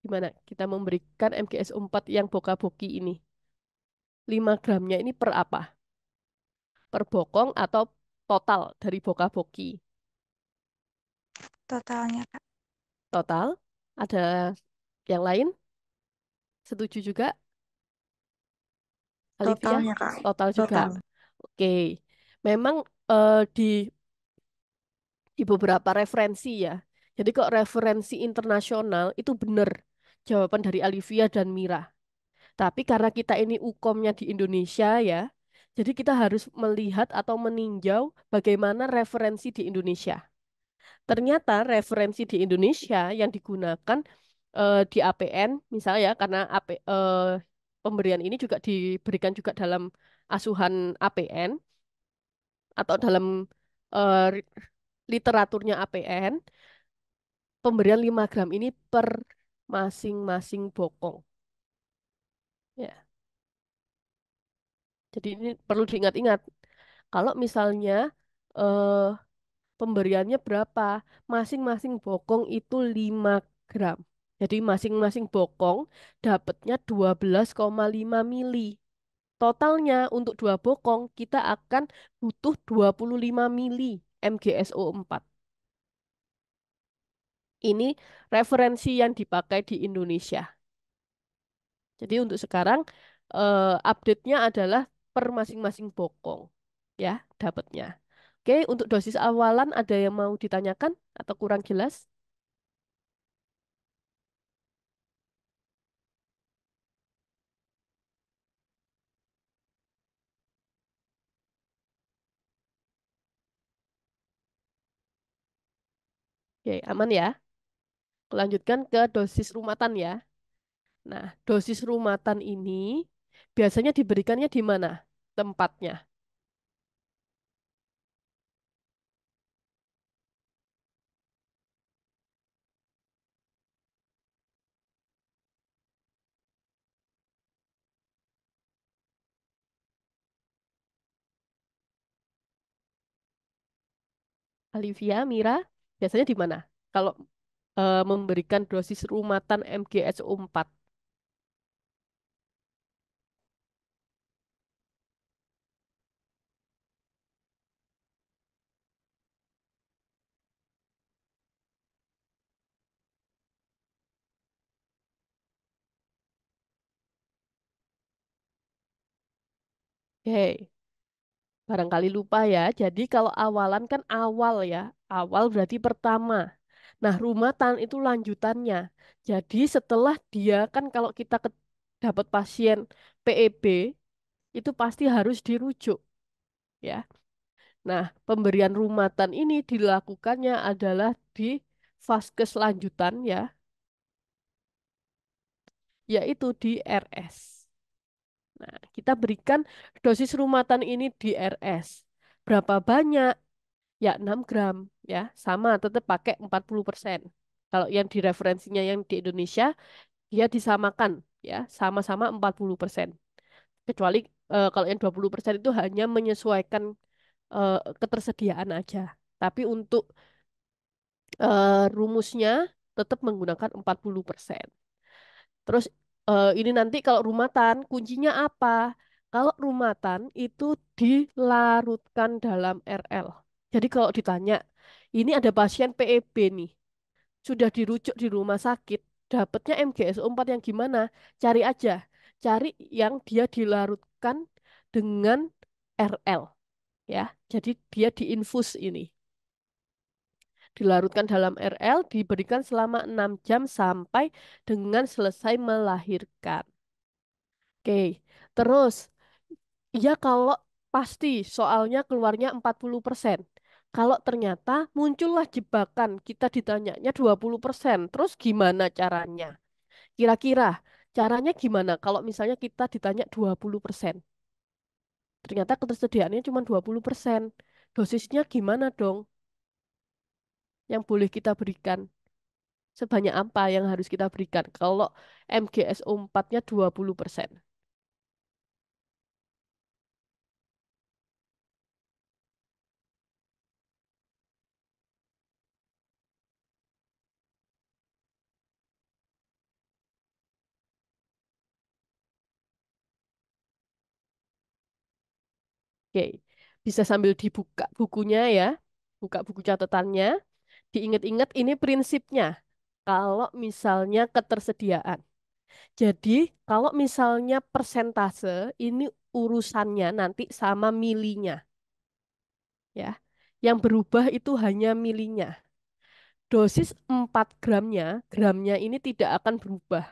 Gimana kita memberikan MGSO 4 yang boka-boki ini? 5 gramnya ini per apa? Per bokong atau total dari boka-boki? Totalnya, Kak. Total? Ada yang lain? Setuju juga, Olivia? Totalnya, Kak. Total juga. Total. Oke. Memang di beberapa referensi ya. Jadi kok referensi internasional itu benar jawaban dari Olivia dan Mira. Tapi karena kita ini UKOM-nya di Indonesia ya, jadi kita harus melihat atau meninjau bagaimana referensi di Indonesia. Ternyata referensi di Indonesia yang digunakan di APN, misalnya ya, karena pemberian ini juga diberikan juga dalam asuhan APN atau dalam eh, literaturnya APN, pemberian 5 gram ini per masing-masing bokong. Ya, jadi ini perlu diingat-ingat. Kalau misalnya eh, pemberiannya berapa? Masing-masing bokong itu 5 gram. Jadi masing-masing bokong dapatnya 12,5 mili. Totalnya untuk dua bokong kita akan butuh 25 mili MgSO4. Ini referensi yang dipakai di Indonesia. Jadi untuk sekarang update-nya adalah per masing-masing bokong ya dapatnya. Oke, untuk dosis awalan ada yang mau ditanyakan atau kurang jelas? Oke, aman ya. Lanjutkan ke dosis rumatan ya. Nah, dosis rumatan ini biasanya diberikannya di mana tempatnya? Olivia, Mira, biasanya di mana? Kalau memberikan dosis rumatan MgSO4. Oke, barangkali lupa ya. Jadi kalau awalan kan awal ya. Awal berarti pertama. Nah, rumatan itu lanjutannya. Jadi setelah dia kan kalau kita dapat pasien PEB itu pasti harus dirujuk ya. Nah, pemberian rumatan ini dilakukannya adalah di vaskes lanjutan ya, yaitu di RS. Nah, kita berikan dosis rumatan ini di RS. Berapa banyak? Ya 6 gram ya, sama tetap pakai 40%. Kalau yang di referensinya yang di Indonesia, dia disamakan ya, sama-sama 40%. Kecuali kalau yang 20% itu hanya menyesuaikan ketersediaan aja. Tapi untuk rumusnya tetap menggunakan 40%. Terus ini nanti kalau rumatan, kuncinya apa? Kalau rumatan itu dilarutkan dalam RL. Jadi kalau ditanya, ini ada pasien PEB nih, sudah dirujuk di rumah sakit, dapatnya MgSO4 yang gimana? Cari aja, cari yang dia dilarutkan dengan RL ya. Jadi dia diinfus ini. Dilarutkan dalam RL, diberikan selama 6 jam sampai dengan selesai melahirkan. Oke, terus ya kalau pasti soalnya keluarnya 40%. Kalau ternyata muncullah jebakan, kita ditanyanya 20%, terus gimana caranya? Kira-kira caranya gimana kalau misalnya kita ditanya 20%? Ternyata ketersediaannya cuma 20%. Dosisnya gimana dong yang boleh kita berikan? Sebanyak apa yang harus kita berikan kalau MgSO4-nya 20%? Oke, bisa sambil dibuka bukunya ya, buka buku catatannya, diingat-ingat ini prinsipnya. Kalau misalnya ketersediaan. Jadi, kalau misalnya persentase, ini urusannya nanti sama milinya ya. Yang berubah itu hanya milinya. Dosis 4 gramnya, gramnya ini tidak akan berubah.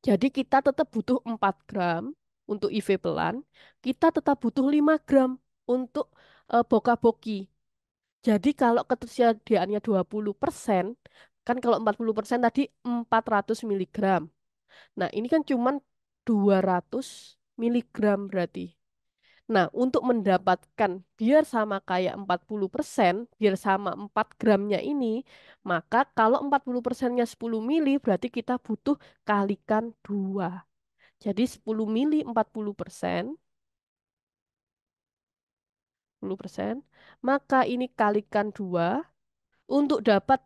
Jadi kita tetap butuh 4 gram untuk IV pelan, kita tetap butuh 5 gram untuk boka-boki. Jadi kalau ketersediaannya 20%, kan kalau 40% tadi 400 miligram. Nah, ini kan cuman 200 miligram berarti. Nah, untuk mendapatkan biar sama kayak 40%, biar sama 4 gramnya ini, maka kalau 40%-nya 10 mili, berarti kita butuh kalikan 2. Jadi 10 mili 40%, 10%, maka ini kalikan 2 untuk dapat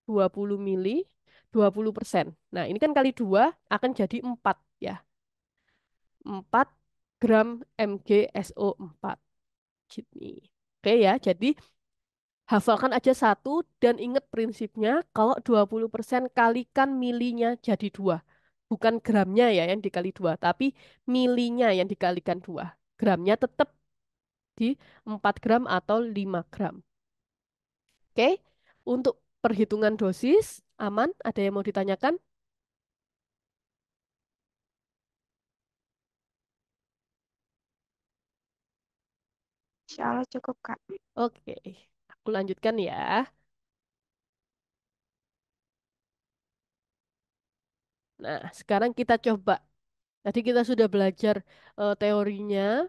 20 mili, 20%. Nah, ini kan kali 2 akan jadi 4 ya. 4 gram MgSO4. Gini. Oke ya, jadi hafalkan aja satu dan ingat prinsipnya kalau 20% kalikan milinya jadi 2. Bukan gramnya ya yang dikali 2, tapi milinya yang dikalikan 2. Gramnya tetap di 4 gram atau 5 gram. Oke, untuk perhitungan dosis aman, ada yang mau ditanyakan? Insya Allah cukup, Kak. Oke, aku lanjutkan ya. Nah, sekarang kita coba. Tadi kita sudah belajar teorinya.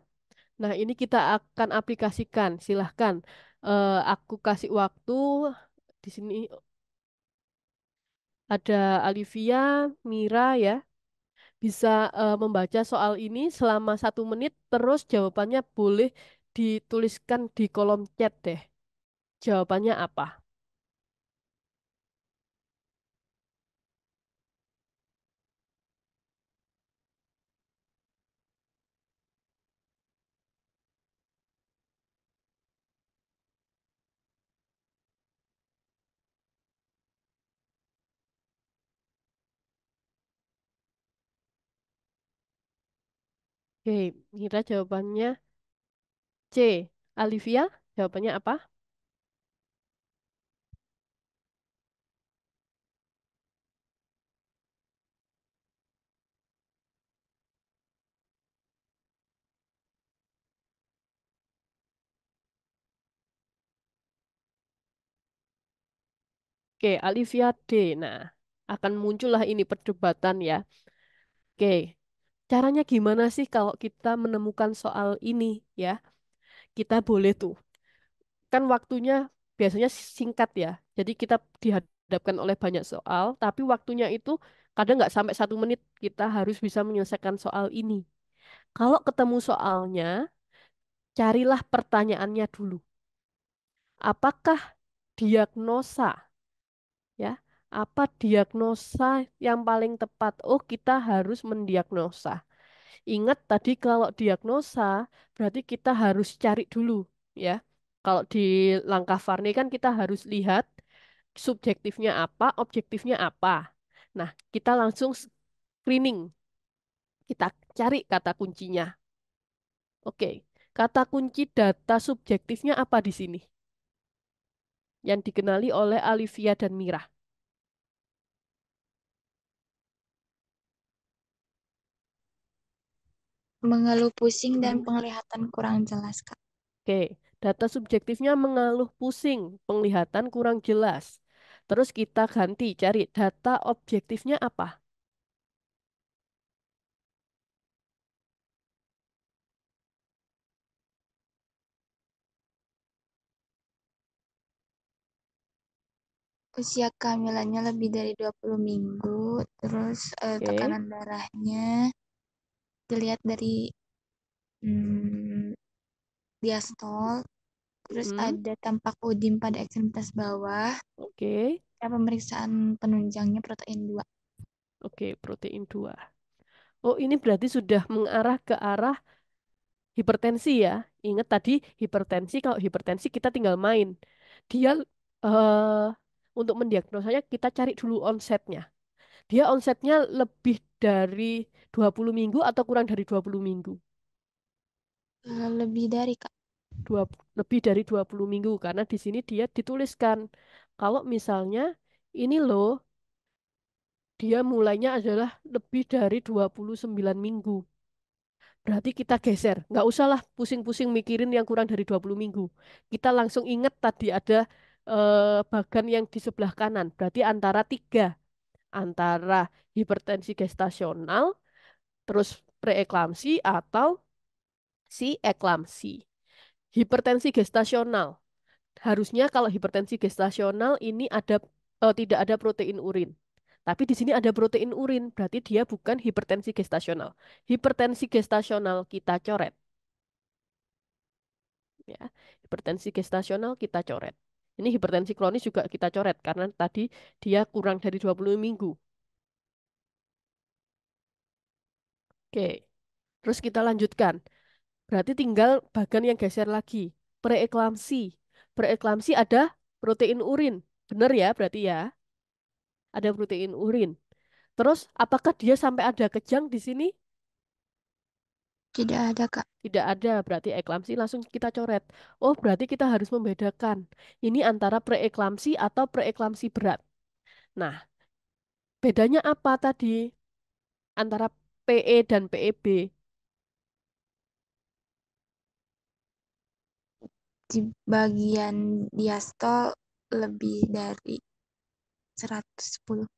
Nah, ini kita akan aplikasikan. Silahkan, aku kasih waktu. Di sini ada Alivia, Mira ya. Bisa membaca soal ini selama 1 menit. Terus jawabannya boleh dituliskan di kolom chat deh. Jawabannya apa? Oke, Mira jawabannya C. Alivia, jawabannya apa? Oke, Alivia D. Nah, akan muncullah ini perdebatan ya. Oke, caranya gimana sih kalau kita menemukan soal ini ya? Kita boleh tuh. Kan waktunya biasanya singkat ya. Jadi kita dihadapkan oleh banyak soal, tapi waktunya itu kadang nggak sampai 1 menit. Kita harus bisa menyelesaikan soal ini. Kalau ketemu soalnya, carilah pertanyaannya dulu. Apakah diagnosa ya? Apa diagnosa yang paling tepat? Oh, kita harus mendiagnosa. Ingat tadi kalau diagnosa berarti kita harus cari dulu ya. Kalau di langkah Varney kan kita harus lihat subjektifnya apa, objektifnya apa. Nah, kita langsung screening. Kita cari kata kuncinya. Oke, kata kunci data subjektifnya apa di sini? Yang dikenali oleh Alivia dan Mira. Mengeluh pusing dan penglihatan kurang jelas, Kak. Oke, data subjektifnya mengeluh pusing, penglihatan kurang jelas. Terus kita ganti cari data objektifnya apa? Usia kehamilannya lebih dari 20 minggu, terus Oke, tekanan darahnya dilihat dari hmm, diastol, terus mm, ada tampak udim pada ekstremitas bawah, oke, pemeriksaan penunjangnya protein 2. oke, protein 2. Oh, ini berarti sudah mengarah ke arah hipertensi ya. Ingat tadi hipertensi, kalau hipertensi kita tinggal main. Dia untuk mendiagnosanya kita cari dulu onsetnya. Dia onsetnya lebih dari 20 minggu atau kurang dari 20 minggu? Lebih dari, Kak. Dua, lebih dari 20 minggu karena di sini dia dituliskan kalau misalnya ini loh dia mulainya adalah lebih dari 29 minggu. Berarti kita geser. Nggak usahlah pusing-pusing mikirin yang kurang dari 20 minggu. Kita langsung ingat tadi ada bagan yang di sebelah kanan. Berarti antara 3. Antara hipertensi gestasional, terus preeklamsi atau si eklamsi. Hipertensi gestasional. Harusnya kalau hipertensi gestasional ini ada tidak ada protein urin. Tapi di sini ada protein urin, berarti dia bukan hipertensi gestasional. Hipertensi gestasional kita coret ya. Hipertensi gestasional kita coret. Ini hipertensi kronis juga kita coret karena tadi dia kurang dari 20 minggu. Oke, terus kita lanjutkan. Berarti tinggal bagian yang geser lagi. Preeklamsi. Preeklamsi ada protein urin. Benar ya berarti ya? Ada protein urin. Terus apakah dia sampai ada kejang di sini? Tidak ada, Kak. Tidak ada, berarti eklamsi langsung kita coret. Oh, berarti kita harus membedakan. Ini antara preeklamsi atau preeklamsi berat. Nah, bedanya apa tadi antara PE dan PEB? Di bagian diastol lebih dari 110.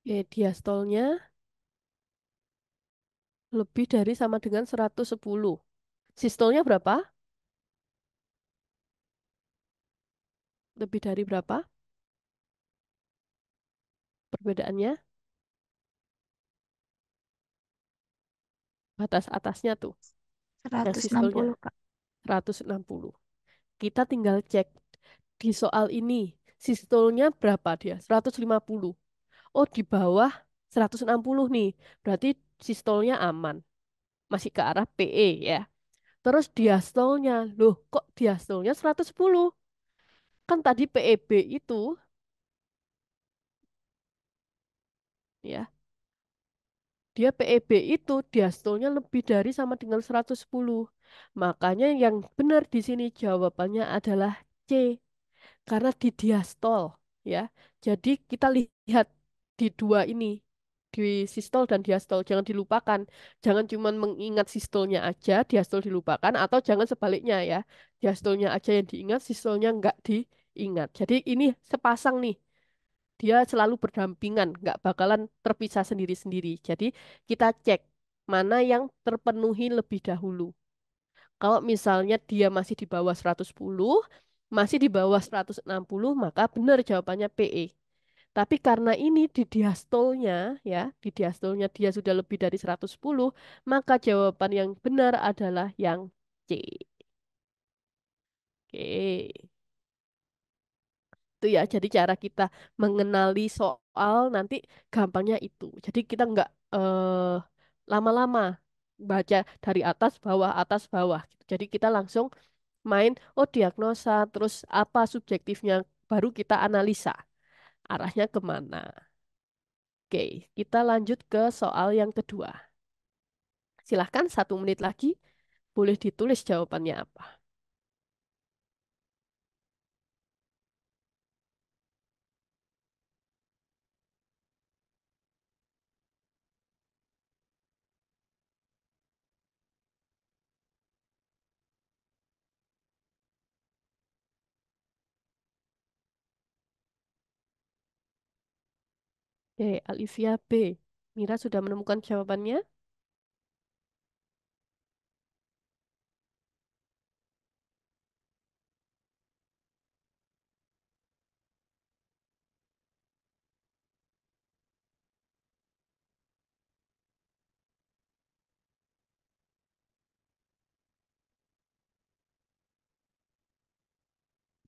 Diastolnya lebih dari sama dengan 110. Sistolnya berapa? Lebih dari berapa? Perbedaannya? Batas atasnya tuh, yang sistolnya 160, Kak. 160. Kita tinggal cek di soal ini. Sistolnya berapa dia? 150. Oh, di bawah 160 nih. Berarti sistolnya aman. Masih ke arah PE ya. Terus diastolnya. Loh, kok diastolnya 110? Kan tadi PEB itu ya, dia PEB itu diastolnya lebih dari sama dengan 110. Makanya yang benar di sini jawabannya adalah C. Karena di diastol ya. Jadi kita lihat di dua ini, di sistol dan diastol jangan dilupakan. Jangan cuma mengingat sistolnya aja, diastol dilupakan, atau jangan sebaliknya ya. Diastolnya aja yang diingat, sistolnya nggak diingat. Jadi ini sepasang nih. Dia selalu berdampingan, nggak bakalan terpisah sendiri-sendiri. Jadi kita cek mana yang terpenuhi lebih dahulu. Kalau misalnya dia masih di bawah 110, masih di bawah 160, maka benar jawabannya PE. Tapi karena ini di diastolnya, ya, di diastolnya dia sudah lebih dari 110, maka jawaban yang benar adalah yang C. Oke. Itu ya, jadi cara kita mengenali soal nanti gampangnya itu. Jadi kita nggak lama-lama baca dari atas bawah. Gitu. Jadi kita langsung main, oh diagnosa, terus apa subjektifnya, baru kita analisa arahnya kemana. Oke, kita lanjut ke soal yang kedua. Silahkan 1 menit lagi, boleh ditulis jawabannya apa. Oke, Alivia B. Mira sudah menemukan jawabannya?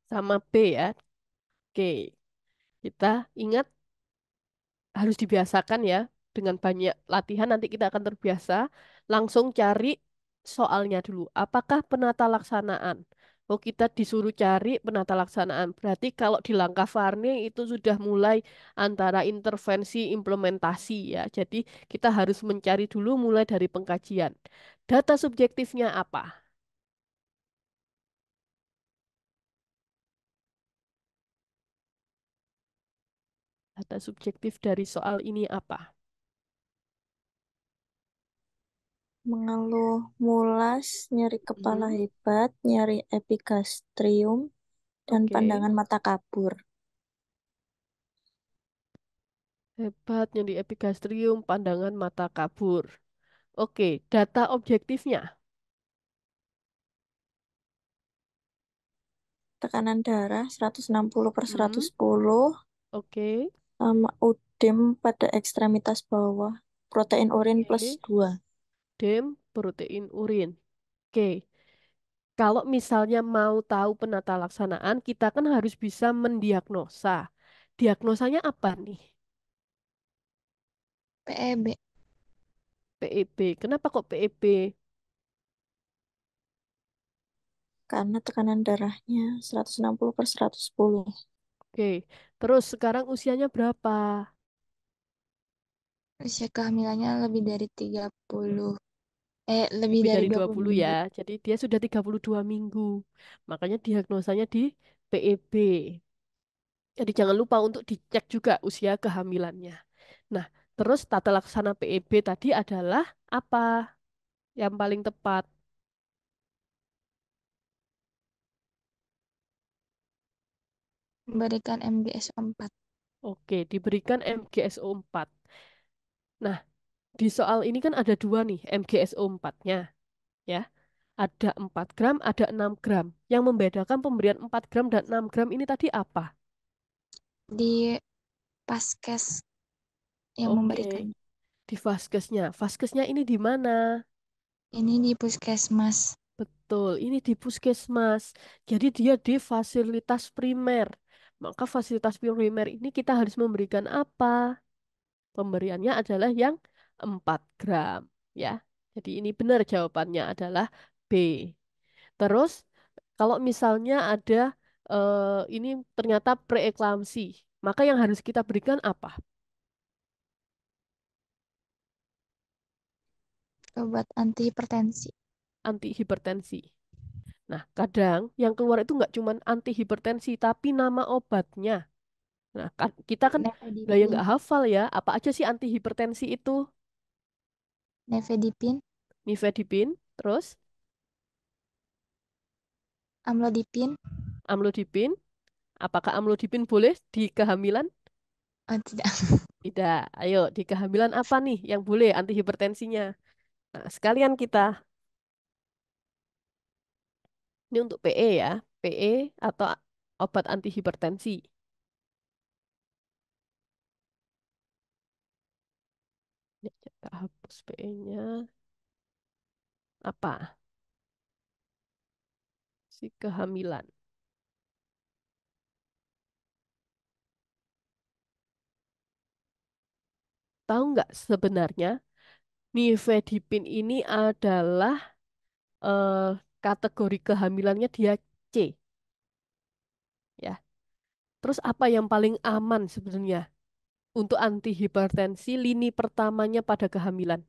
Sama B ya. Oke, kita ingat harus dibiasakan ya. Dengan banyak latihan nanti kita akan terbiasa. Langsung cari soalnya dulu. Apakah penata laksanaan? Oh, kita disuruh cari penata laksanaan. Berarti kalau di langkah Varney itu sudah mulai antara intervensi implementasi ya. Jadi kita harus mencari dulu mulai dari pengkajian. Data subjektifnya apa? Data subjektif dari soal ini apa? Mengeluh mulas, nyeri kepala Hmm, hebat, nyeri epigastrium, dan oke. pandangan mata kabur. Hebatnya di epigastrium, pandangan mata kabur. Oke, data objektifnya. Tekanan darah 160 per Hmm, 110, oke, sama udem pada ekstremitas bawah. Protein urin plus oke. 2. Dem, protein urin. Oke, Kalau misalnya mau tahu penata laksanaan, kita kan harus bisa mendiagnosa. Diagnosanya apa nih? PEB. PEB. Kenapa kok PEB? Karena tekanan darahnya 160 per 110. Oke. Terus sekarang usianya berapa? Usia kehamilannya lebih dari 30. Lebih Lebih dari dari dua dua puluh puluh minggu. ya. Jadi dia sudah 32 minggu. Makanya diagnosanya di PEB. Jadi jangan lupa untuk dicek juga usia kehamilannya. Nah, terus tata laksana PEB tadi adalah apa yang paling tepat? Memberikan MGSO 4. Oke, diberikan MGSO 4. Nah, di soal ini kan ada dua nih MGSO 4-nya ya. Ada 4 gram, ada 6 gram. Yang membedakan pemberian 4 gram dan 6 gram ini tadi apa? Di Paskes yang memberikan. Oke, di vaskesnya. Vaskesnya ini di mana? Ini di puskesmas. Betul, ini di puskesmas. Jadi dia di fasilitas primer. Maka fasilitas primer ini kita harus memberikan apa? Pemberiannya adalah yang 4 gram. Ya, jadi ini benar jawabannya adalah B. Terus, kalau misalnya ada ini ternyata preeklamsi, maka yang harus kita berikan apa? Obat antihipertensi. Antihipertensi. Nah, kadang yang keluar itu nggak cuma antihipertensi, tapi nama obatnya. Nah, kita kan gaya Nefedipin. nggak hafal ya, apa aja sih antihipertensi itu? Nefedipin. Nifedipin, terus Amlodipin. amlodipin. Apakah amlodipin boleh di kehamilan? Oh, tidak. Tidak. Ayo, di kehamilan apa nih yang boleh antihipertensinya? Nah, sekalian kita. Ini untuk PE ya. PE atau obat antihipertensi. Ini kita hapus PE-nya. Apa? Si kehamilan. Tahu nggak sebenarnya nifedipin ini adalah eh, kategori kehamilannya dia C ya. Terus apa yang paling aman sebenarnya untuk antihipertensi lini pertamanya pada kehamilan?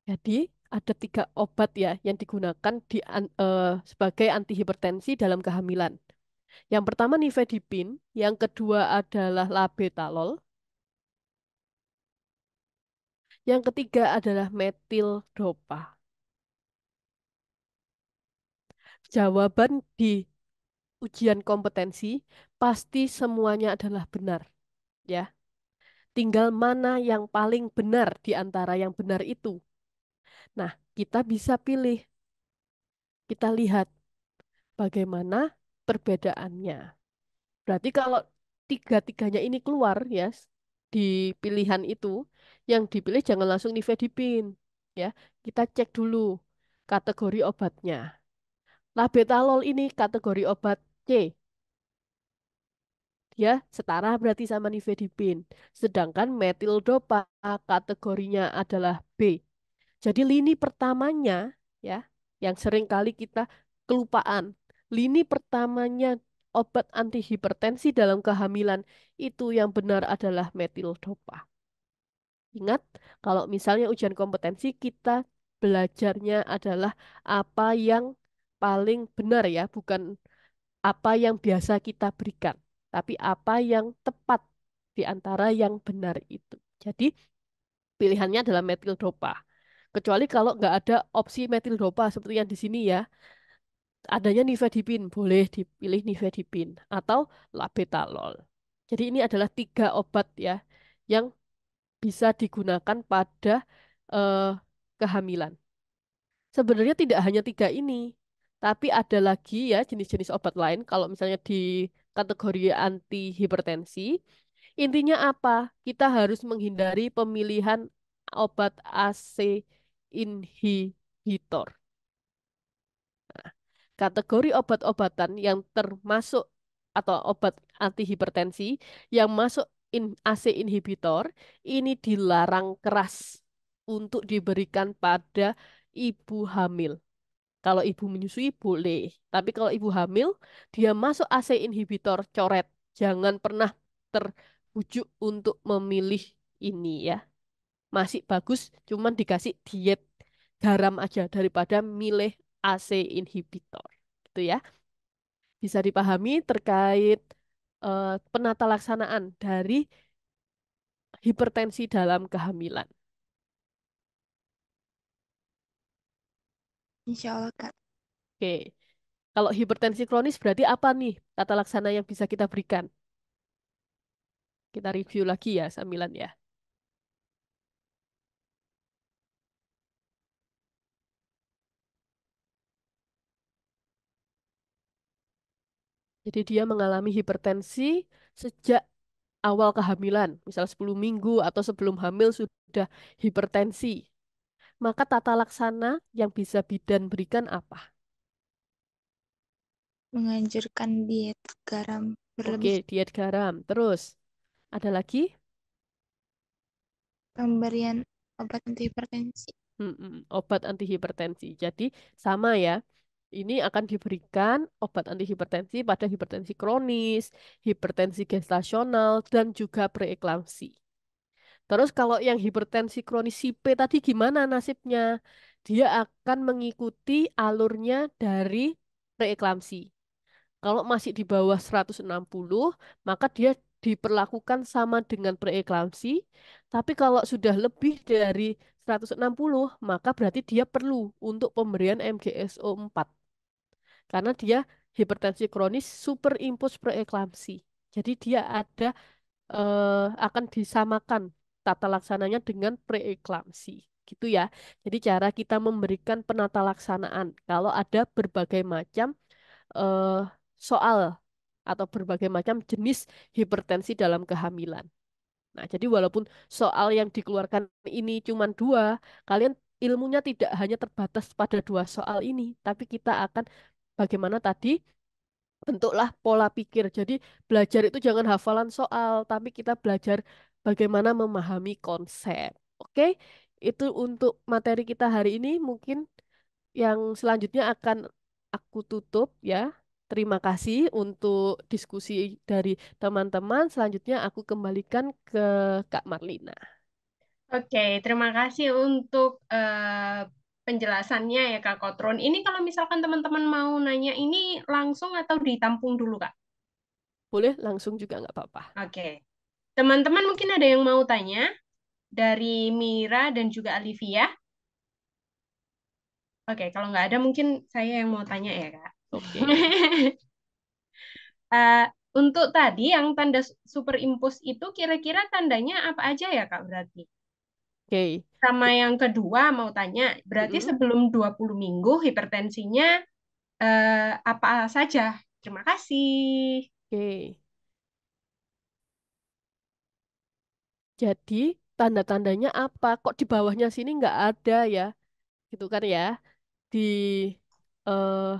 Jadi ada 3 obat ya yang digunakan sebagai antihipertensi dalam kehamilan. Yang pertama nifedipin, yang kedua adalah labetalol, yang ketiga adalah metildopa. Jawaban di ujian kompetensi pasti semuanya adalah benar ya. Tinggal mana yang paling benar di antara yang benar itu. Nah, kita bisa pilih, kita lihat bagaimana perbedaannya. Berarti kalau tiga-tiganya ini keluar ya di pilihan itu, yang dipilih jangan langsung nifedipin ya. Kita cek dulu kategori obatnya. Labetalol ini kategori obat C, dia setara berarti sama nifedipin. Sedangkan metildopa kategorinya adalah B. Jadi lini pertamanya ya, yang sering kali kita kelupaan. Lini pertamanya obat antihipertensi dalam kehamilan itu yang benar adalah metildopa. Ingat, kalau misalnya ujian kompetensi kita belajarnya adalah apa yang paling benar ya, bukan apa yang biasa kita berikan, tapi apa yang tepat di antara yang benar itu. Jadi pilihannya adalah metildopa. Kecuali kalau nggak ada opsi metildopa seperti yang di sini ya, adanya nifedipin, boleh dipilih nifedipin atau labetalol. Jadi ini adalah 3 obat ya yang bisa digunakan pada eh, kehamilan. Sebenarnya tidak hanya 3 ini. Tapi ada lagi ya jenis-jenis obat lain kalau misalnya di kategori anti hipertensi. Intinya apa? Kita harus menghindari pemilihan obat AC inhibitor. Kategori obat-obatan yang termasuk atau obat anti hipertensi yang masuk AC inhibitor ini dilarang keras untuk diberikan pada ibu hamil. Kalau ibu menyusui boleh, tapi kalau ibu hamil dia masuk AC inhibitor coret. Jangan pernah terbujuk untuk memilih ini ya. Masih bagus cuman dikasih diet garam aja daripada milih AC inhibitor. Gitu ya. Bisa dipahami terkait penata laksanaan dari hipertensi dalam kehamilan. Insya Allah, Kak. Oke. Kalau hipertensi kronis berarti apa nih tata laksana yang bisa kita berikan? Kita review lagi ya sambilan ya. Jadi dia mengalami hipertensi sejak awal kehamilan, misal 10 minggu atau sebelum hamil sudah hipertensi. Maka tata laksana yang bisa bidan berikan apa? Menganjurkan diet garam Oke, berlebih, diet garam. Terus, ada lagi? pemberian obat anti hipertensi. Obat anti hipertensi. Jadi sama ya. Ini akan diberikan obat anti hipertensi pada hipertensi kronis, hipertensi gestasional, dan juga preeklamsi. Terus kalau yang hipertensi kronis CP tadi gimana nasibnya? Dia akan mengikuti alurnya dari preeklamsi. Kalau masih di bawah 160, maka dia diperlakukan sama dengan preeklamsi. Tapi kalau sudah lebih dari 160, maka berarti dia perlu untuk pemberian MGSO 4. Karena dia hipertensi kronis superimpus preeklamsi. Jadi dia ada akan disamakan tata laksananya dengan preeklamsi. Gitu ya. Jadi cara kita memberikan penata laksanaan kalau ada berbagai macam eh, soal atau berbagai macam jenis hipertensi dalam kehamilan. Nah, jadi walaupun soal yang dikeluarkan ini cuma dua, kalian ilmunya tidak hanya terbatas pada dua soal ini, tapi kita akan bagaimana tadi bentuklah pola pikir. Jadi belajar itu jangan hafalan soal, tapi kita belajar bagaimana memahami konsep. Oke, itu untuk materi kita hari ini. Mungkin yang selanjutnya akan aku tutup ya. Terima kasih untuk diskusi dari teman-teman. Selanjutnya aku kembalikan ke Kak Marlina. Oke, terima kasih untuk penjelasannya ya Kak Kotron. Ini kalau misalkan teman-teman mau nanya ini langsung atau ditampung dulu Kak? Boleh langsung juga nggak apa-apa. Oke. Teman-teman mungkin ada yang mau tanya dari Mira dan juga Olivia. Oke, kalau nggak ada mungkin saya yang mau tanya ya Kak. Oke. Eh, untuk tadi yang tanda superimpos itu kira-kira tandanya apa aja ya Kak berarti? Oke. Sama yang kedua mau tanya, berarti Mm-mm. sebelum 20 minggu hipertensinya apa saja? Terima kasih. Oke. Jadi tanda-tandanya apa? Kok di bawahnya sini nggak ada ya? Gitu kan ya? Di eh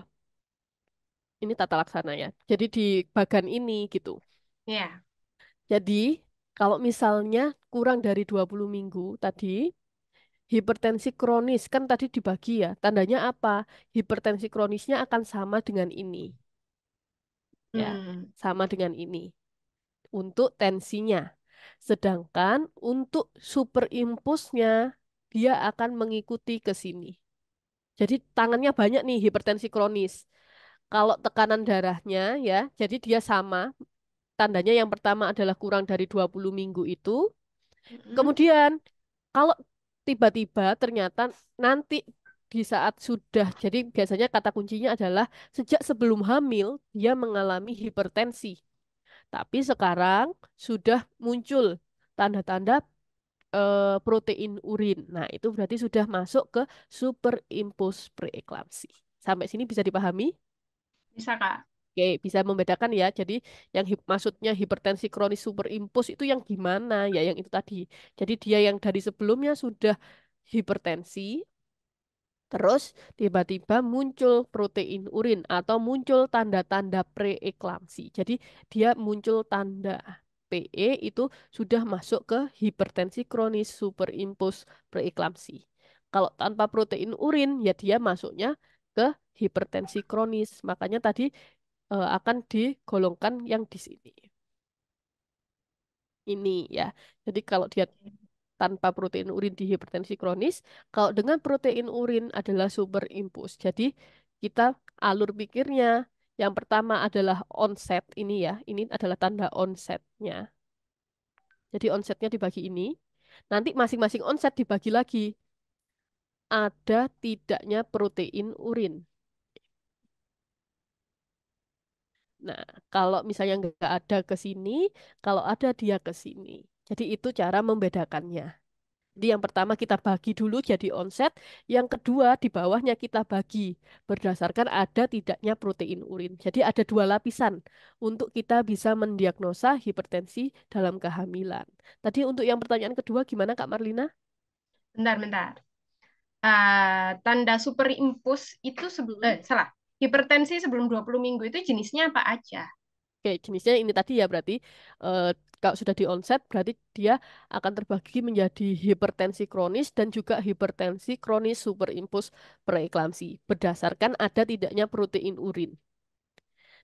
ini tata laksana ya. Jadi di bagan ini gitu. Ya. Jadi kalau misalnya kurang dari 20 minggu tadi, hipertensi kronis kan tadi dibagi ya. Tandanya apa? Hipertensi kronisnya akan sama dengan ini ya. Hmm. Sama dengan ini untuk tensinya. Sedangkan untuk superimpusnya dia akan mengikuti ke sini. Jadi tangannya banyak nih hipertensi kronis. Kalau tekanan darahnya ya, jadi dia sama. Tandanya yang pertama adalah kurang dari 20 minggu itu. Mm-mm. Kemudian kalau tiba-tiba ternyata nanti di saat sudah, jadi biasanya kata kuncinya adalah sejak sebelum hamil dia mengalami hipertensi. Tapi sekarang sudah muncul tanda-tanda protein urin. Nah, itu berarti sudah masuk ke superimpus preeklamsi. Sampai sini bisa dipahami? Bisa, Kak. Oke, bisa membedakan ya. Jadi yang maksudnya hipertensi kronis superimpos itu yang gimana? Ya yang itu tadi. Jadi dia yang dari sebelumnya sudah hipertensi, terus tiba-tiba muncul protein urin atau muncul tanda-tanda preeklamsi. Jadi dia muncul tanda PE itu sudah masuk ke hipertensi kronis superimpos preeklamsi. Kalau tanpa protein urin ya dia masuknya ke hipertensi kronis. Makanya tadi akan digolongkan yang di sini. Ini ya. Jadi kalau dia tanpa protein urin di hipertensi kronis, kalau dengan protein urin adalah superimpos. Jadi kita alur pikirnya yang pertama adalah onset ini ya. Ini adalah tanda onsetnya. Jadi onsetnya dibagi ini. Nanti masing-masing onset dibagi lagi. Ada tidaknya protein urin. Nah, kalau misalnya nggak ada ke sini, kalau ada dia ke sini. Jadi itu cara membedakannya. Jadi yang pertama kita bagi dulu jadi onset, yang kedua di bawahnya kita bagi berdasarkan ada tidaknya protein urin. Jadi ada dua lapisan untuk kita bisa mendiagnosa hipertensi dalam kehamilan. Tadi untuk yang pertanyaan kedua gimana Kak Marlina? Bentar. Tanda superimpos itu salah. Hipertensi sebelum 20 minggu itu jenisnya apa aja? Oke, jenisnya ini tadi ya berarti eh, kalau sudah di onset berarti dia akan terbagi menjadi hipertensi kronis dan juga hipertensi kronis superimpos preeklamsi berdasarkan ada tidaknya protein urin.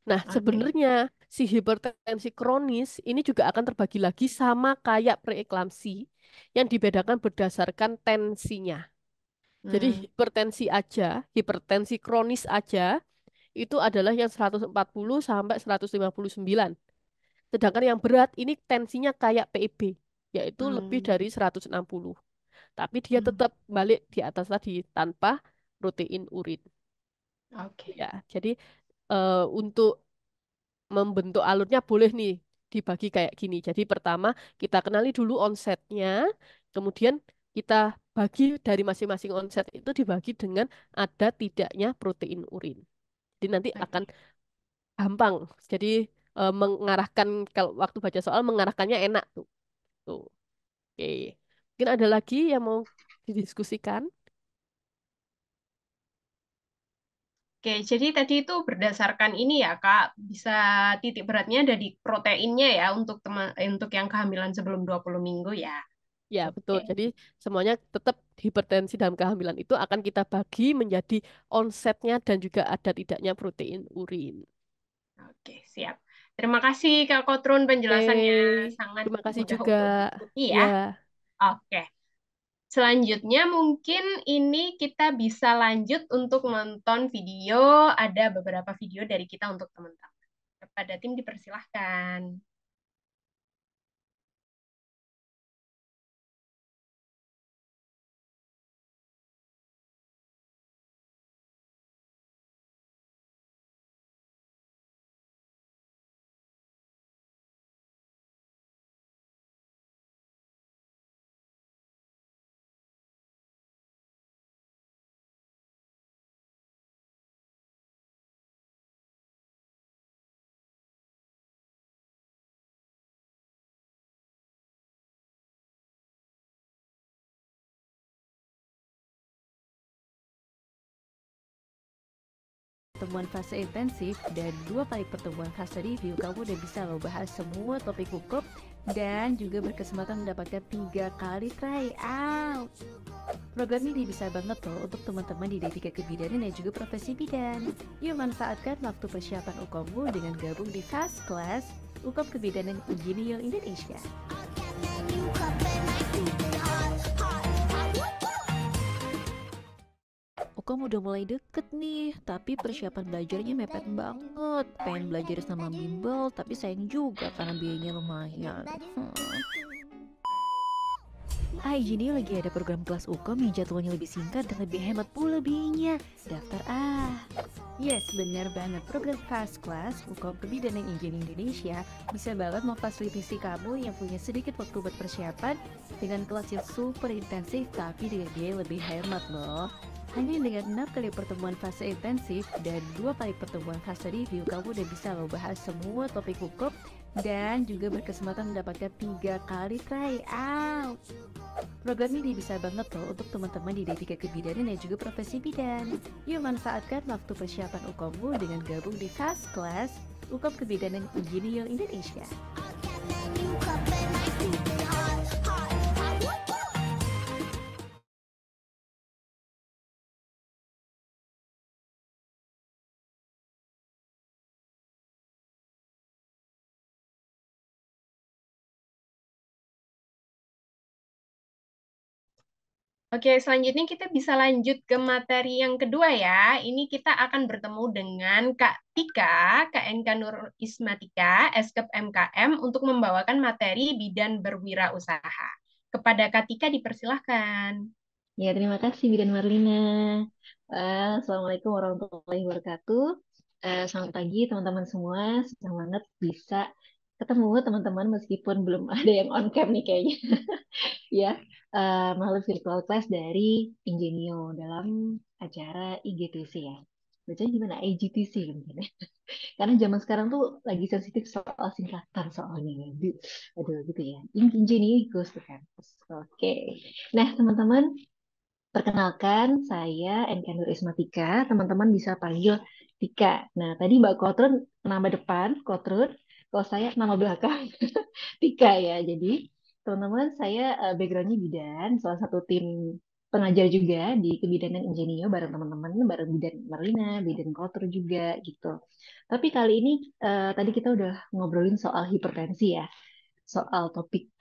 Nah, Oke. sebenarnya si hipertensi kronis ini juga akan terbagi lagi sama kayak preeklamsi yang dibedakan berdasarkan tensinya. Jadi Hmm, hipertensi kronis aja itu adalah yang 140 sampai 159. Sedangkan yang berat ini tensinya kayak PIB, yaitu lebih hmm, dari 160. Tapi dia hmm. tetap balik di atas tadi tanpa protein urin. Oke. Ya, jadi untuk membentuk alurnya boleh nih dibagi kayak gini. Jadi pertama kita kenali dulu onsetnya, kemudian kita bagi dari masing-masing onset itu dibagi dengan ada tidaknya protein urin. Jadi nanti akan Oke. gampang. Jadi mengarahkan kalau waktu baca soal mengarahkannya enak tuh. Tuh. Oke. Mungkin ada lagi yang mau didiskusikan? Oke, jadi tadi itu berdasarkan ini ya, Kak, bisa titik beratnya dari proteinnya ya untuk yang kehamilan sebelum 20 minggu ya. Ya, Oke. betul. Jadi semuanya tetap hipertensi dalam kehamilan itu akan kita bagi menjadi onsetnya dan juga ada tidaknya protein urin. Oke, siap. Terima kasih Kak Kotrun, penjelasannya Oke. sangat Terima kasih mudah juga. untuk diikuti ya. Ya, Oke. Selanjutnya mungkin ini kita bisa lanjut untuk nonton video. Ada beberapa video dari kita untuk teman-teman. Kepada tim dipersilahkan. Pertemuan fase intensif dan 2 kali pertemuan fase review, kamu udah bisa loh bahas semua topik hukum dan juga berkesempatan mendapatkan 3 kali try out. Program ini bisa banget loh untuk teman-teman di D3 Kebidanan dan juga profesi bidan. Yuk manfaatkan waktu persiapan UKOMmu dengan gabung di Fast Class UKOM Kebidanan Engineer Indonesia. UKOM udah mulai deket nih, tapi persiapan belajarnya mepet banget. Pengen belajar sama bimbel, tapi sayang juga karena biayanya lumayan. Ini lagi ada program kelas UKOM yang jadwalnya lebih singkat dan lebih hemat pula biayanya. Daftar ah! Yes, benar banget. Program Fast Class UKOM Kebidanan Engineering Indonesia bisa banget memfasilitasi kamu yang punya sedikit waktu buat persiapan dengan kelas yang super intensif tapi dengan biaya lebih hemat loh. Hanya dengan 6 kali pertemuan fase intensif dan 2 kali pertemuan fase review, kamu udah bisa loh bahas semua topik hukum dan juga berkesempatan mendapatkan 3 kali tryout. Program ini bisa banget loh untuk teman-teman di D3 Kebidanan dan juga profesi bidan. Yuk manfaatkan waktu persiapan UKOMmu dengan gabung di Fast Class UKOM Kebidanan Injinier Indonesia. Oke, selanjutnya kita bisa lanjut ke materi yang kedua ya. Ini kita akan bertemu dengan Kak Tika, KNK Nur Ismatika, Eskep MKM, untuk membawakan materi bidan berwirausaha. Kepada Kak Tika dipersilahkan. Ya, terima kasih Bidan Marlina. Assalamualaikum warahmatullahi wabarakatuh. Selamat pagi teman-teman semua. Senang banget bisa ketemu teman-teman meskipun belum ada yang on cam nih kayaknya. Ya, melalui virtual class dari Ingenio dalam acara IGTC ya. Bacanya gimana? IGTC mungkin ya. Karena zaman sekarang tuh lagi sensitif soal singkatan soalnya. Aduh gitu ya. Ingenio goes to campus. Oke. Nah, teman-teman, perkenalkan, saya Enka Nur Ismatika. Teman-teman bisa panggil Tika. Nah, tadi Mbak Kotrun nama depan, Kotrun. Kalau saya nama belakang, Tika ya. Jadi, teman-teman, saya backgroundnya bidan, salah satu tim pengajar juga di Kebidanan Ingenio bareng teman-teman, bareng Bidan Marlina, Bidan Kotrun juga gitu. Tapi kali ini, tadi kita udah ngobrolin soal hipertensi ya, soal topik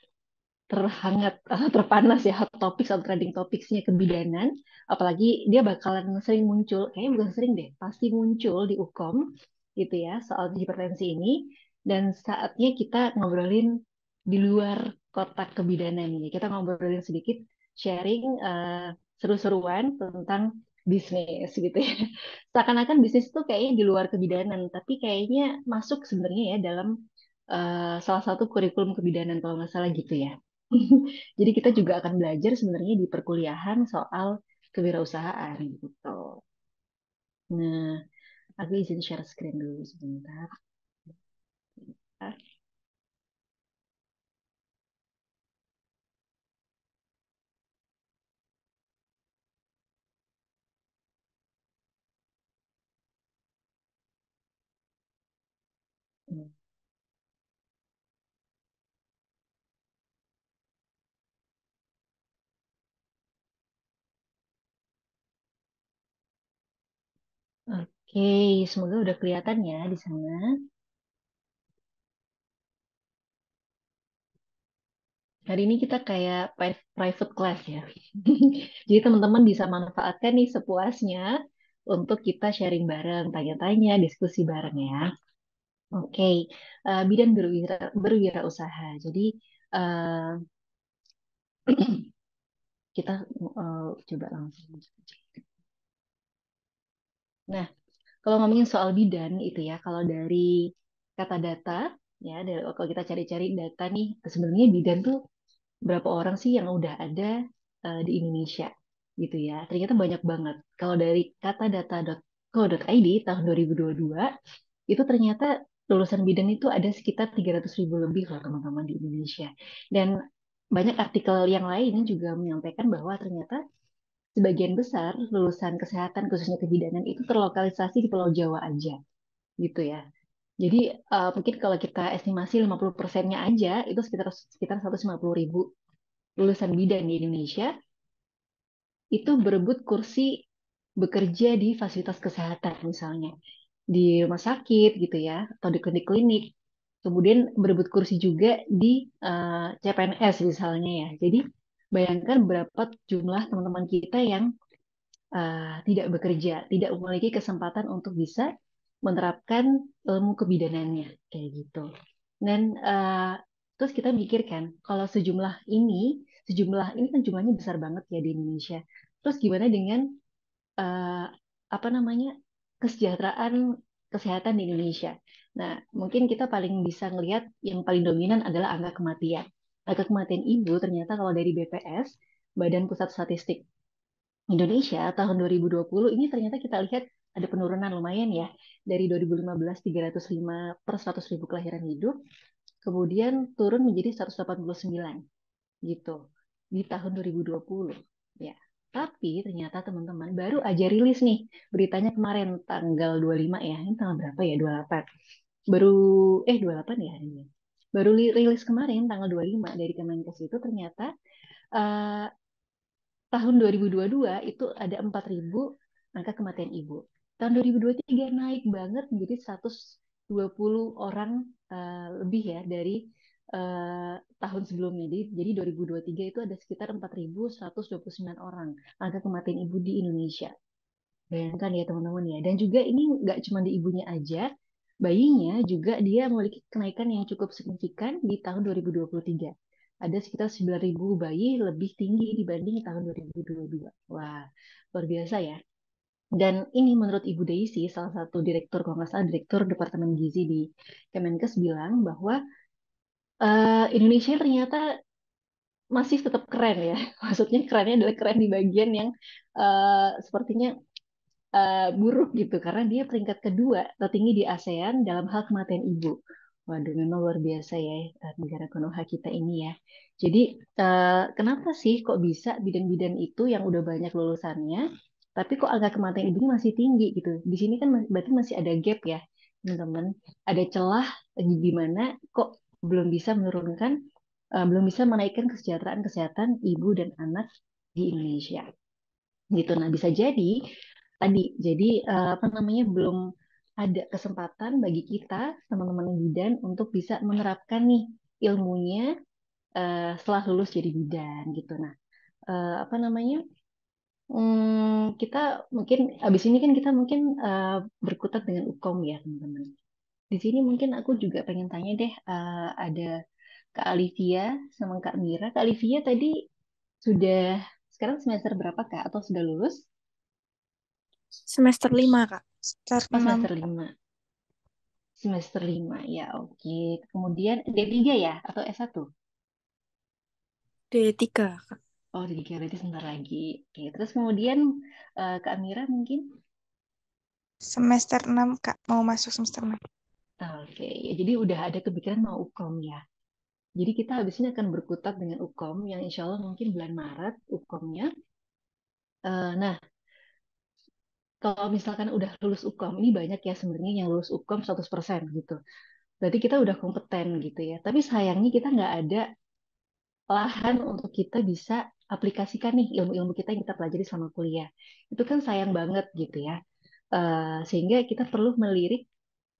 terhangat atau terpanas ya, hot topics atau trending topicsnya kebidanan, apalagi dia bakalan sering muncul, kayaknya bukan sering deh, pasti muncul di UKOM gitu ya, soal hipertensi ini. Dan saatnya kita ngobrolin di luar kotak kebidanan ini, kita ngobrolin sedikit, sharing seru-seruan tentang bisnis gitu ya. Seakan-akan bisnis itu kayaknya di luar kebidanan, tapi kayaknya masuk sebenarnya ya dalam salah satu kurikulum kebidanan kalau nggak salah gitu ya. Jadi kita juga akan belajar sebenarnya di perkuliahan soal kewirausahaan gitu. Nah, aku izin share screen dulu sebentar. Oke, semoga udah kelihatan ya di sana. Hari ini kita kayak private class ya. Jadi teman-teman bisa manfaatkan nih sepuasnya untuk kita sharing bareng, tanya-tanya, diskusi bareng ya. Oke, bidan berwirausaha. Jadi eh, kita coba langsung. Nah, kalau ngomongin soal bidan itu ya, kalau dari kata data ya, kalau kita cari-cari data nih, sebenarnya bidan tuh berapa orang sih yang udah ada di Indonesia gitu ya. Ternyata banyak banget. Kalau dari katadata.co.id tahun 2022 itu ternyata lulusan bidan itu ada sekitar 300.000 lebih loh teman-teman di Indonesia. Dan banyak artikel yang lain juga menyampaikan bahwa ternyata sebagian besar lulusan kesehatan khususnya kebidanan itu terlokalisasi di Pulau Jawa aja gitu ya. Jadi mungkin kalau kita estimasi 50%-nya aja itu sekitar sekitar 150.000 lulusan bidan di Indonesia itu berebut kursi bekerja di fasilitas kesehatan misalnya di rumah sakit gitu ya atau di klinik-klinik. Kemudian berebut kursi juga di CPNS misalnya ya. Jadi bayangkan berapa jumlah teman-teman kita yang tidak bekerja, tidak memiliki kesempatan untuk bisa menerapkan ilmu kebidanannya kayak gitu. Dan terus kita mikirkan kalau sejumlah ini kan jumlahnya besar banget ya di Indonesia. Terus gimana dengan eh, apa namanya kesejahteraan kesehatan di Indonesia? Nah, mungkin kita paling bisa ngelihat yang paling dominan adalah angka kematian. Angka kematian ibu ternyata kalau dari BPS, Badan Pusat Statistik Indonesia tahun 2020 ini ternyata kita lihat ada penurunan lumayan ya. Dari 2015 305 per 100.000 kelahiran hidup, kemudian turun menjadi 189 gitu di tahun 2020 ya. Tapi ternyata teman-teman baru aja rilis nih beritanya kemarin tanggal 25 ya. Ini tanggal berapa ya? 28. Baru 28 ya ini. Baru rilis kemarin tanggal 25 dari Kemenkes itu ternyata eh, tahun 2022 itu ada 4.000 angka kematian ibu. Tahun 2023 naik banget menjadi 120 orang lebih ya dari tahun sebelumnya. Jadi 2023 itu ada sekitar 4.129 orang angka kematian ibu di Indonesia. Bayangkan ya teman-teman ya. Dan juga ini nggak cuma di ibunya aja, bayinya juga dia memiliki kenaikan yang cukup signifikan di tahun 2023. Ada sekitar 9.000 bayi lebih tinggi dibanding tahun 2022. Wah, luar biasa ya. Dan ini menurut Ibu Daisy, salah satu direktur, kalau nggak salah, direktur Departemen Gizi di Kemenkes bilang bahwa Indonesia ternyata masih tetap keren ya. Maksudnya kerennya adalah keren di bagian yang sepertinya buruk gitu karena dia peringkat kedua tertinggi di ASEAN dalam hal kematian ibu. Waduh, memang luar biasa ya negara Konoha kita ini ya. Jadi kenapa sih kok bisa bidan-bidan itu yang udah banyak lulusannya, tapi kok angka kematian ibunya masih tinggi gitu? Di sini kan berarti masih ada gap ya, teman-teman. Ada celah di mana kok belum bisa menurunkan, belum bisa menaikkan kesejahteraan kesehatan ibu dan anak di Indonesia gitu. Nah, bisa jadi tadi, jadi apa namanya belum ada kesempatan bagi kita teman-teman bidan untuk bisa menerapkan nih ilmunya setelah lulus jadi bidan gitu. Nah, apa namanya? Kita mungkin abis ini kan kita mungkin berkutat dengan Ukom ya teman-teman. Di sini mungkin aku juga pengen tanya deh, ada Kak Alivia sama Kak Mira. Kak Alivia tadi sudah sekarang semester berapa Kak? Atau sudah lulus? Semester 5, Kak. Semester Oh, 6. semester 5. Semester 5 ya, oke. Kemudian D3 ya atau S1? D3, Kak. Oh, D3 berarti sebentar lagi. Oke, terus kemudian Kak Amira mungkin? Semester 6, Kak. Mau masuk semester 6. Oke, ya, jadi udah ada kepikiran mau Ukom ya. Jadi kita habis ini akan berkutat dengan Ukom yang insya Allah mungkin bulan Maret Ukomnya. Nah, kalau misalkan udah lulus Ukom, ini banyak ya sebenarnya yang lulus Ukom 100% gitu. Berarti kita udah kompeten gitu ya. Tapi sayangnya kita nggak ada lahan untuk kita bisa aplikasikan nih ilmu-ilmu kita yang kita pelajari selama kuliah. Itu kan sayang banget gitu ya. Sehingga kita perlu melirik,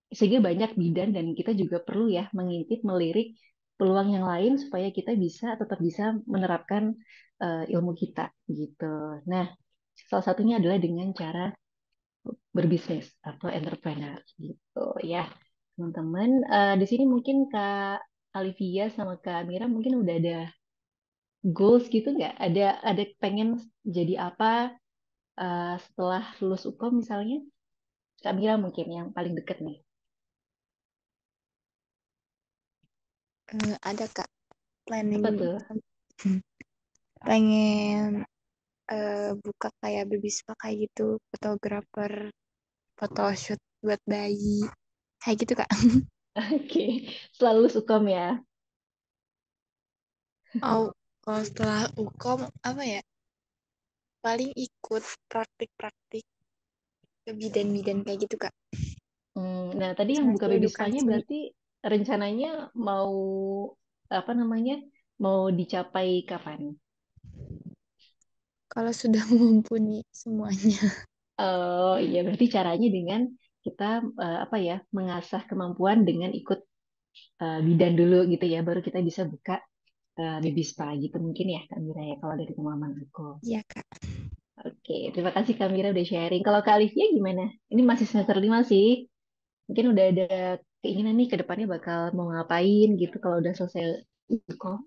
sehingga banyak bidan dan kita juga perlu ya mengintip, melirik peluang yang lain supaya kita bisa tetap bisa menerapkan ilmu kita gitu. Nah, salah satunya adalah dengan cara berbisnis atau entrepreneur gitu ya. Teman-teman, di sini mungkin Kak Alivia sama Kak Mira mungkin udah ada goals gitu nggak? Ada pengen jadi apa setelah lulus UKOM misalnya? Kak Mira mungkin yang paling deket nih. Ada, Kak. Apa Planning. tuh? Pengen buka kayak baby spa kayak gitu. Fotografer, photoshoot buat bayi. Kayak gitu, Kak. Oke, setelah lulus UKOM ya. Oh, kalau setelah UKOM, apa ya? Paling ikut praktik-praktik ke bidan-bidan kayak gitu, Kak. Nah, tadi yang buka Ngasih baby spa-nya edukasi. berarti rencananya mau apa namanya? Mau dicapai kapan? Kalau sudah mumpuni semuanya. Oh iya, berarti caranya dengan kita apa ya, mengasah kemampuan dengan ikut bidan dulu gitu ya, baru kita bisa buka baby spa gitu mungkin ya Kak Mira ya kalau dari pengalaman aku. Iya, Kak. Oke, terima kasih Kak Mira udah sharing. Kalau Kak Alivia gimana? Ini masih semester 5 sih. Mungkin udah ada keinginan nih ke depannya bakal mau ngapain gitu kalau udah selesai UKOM.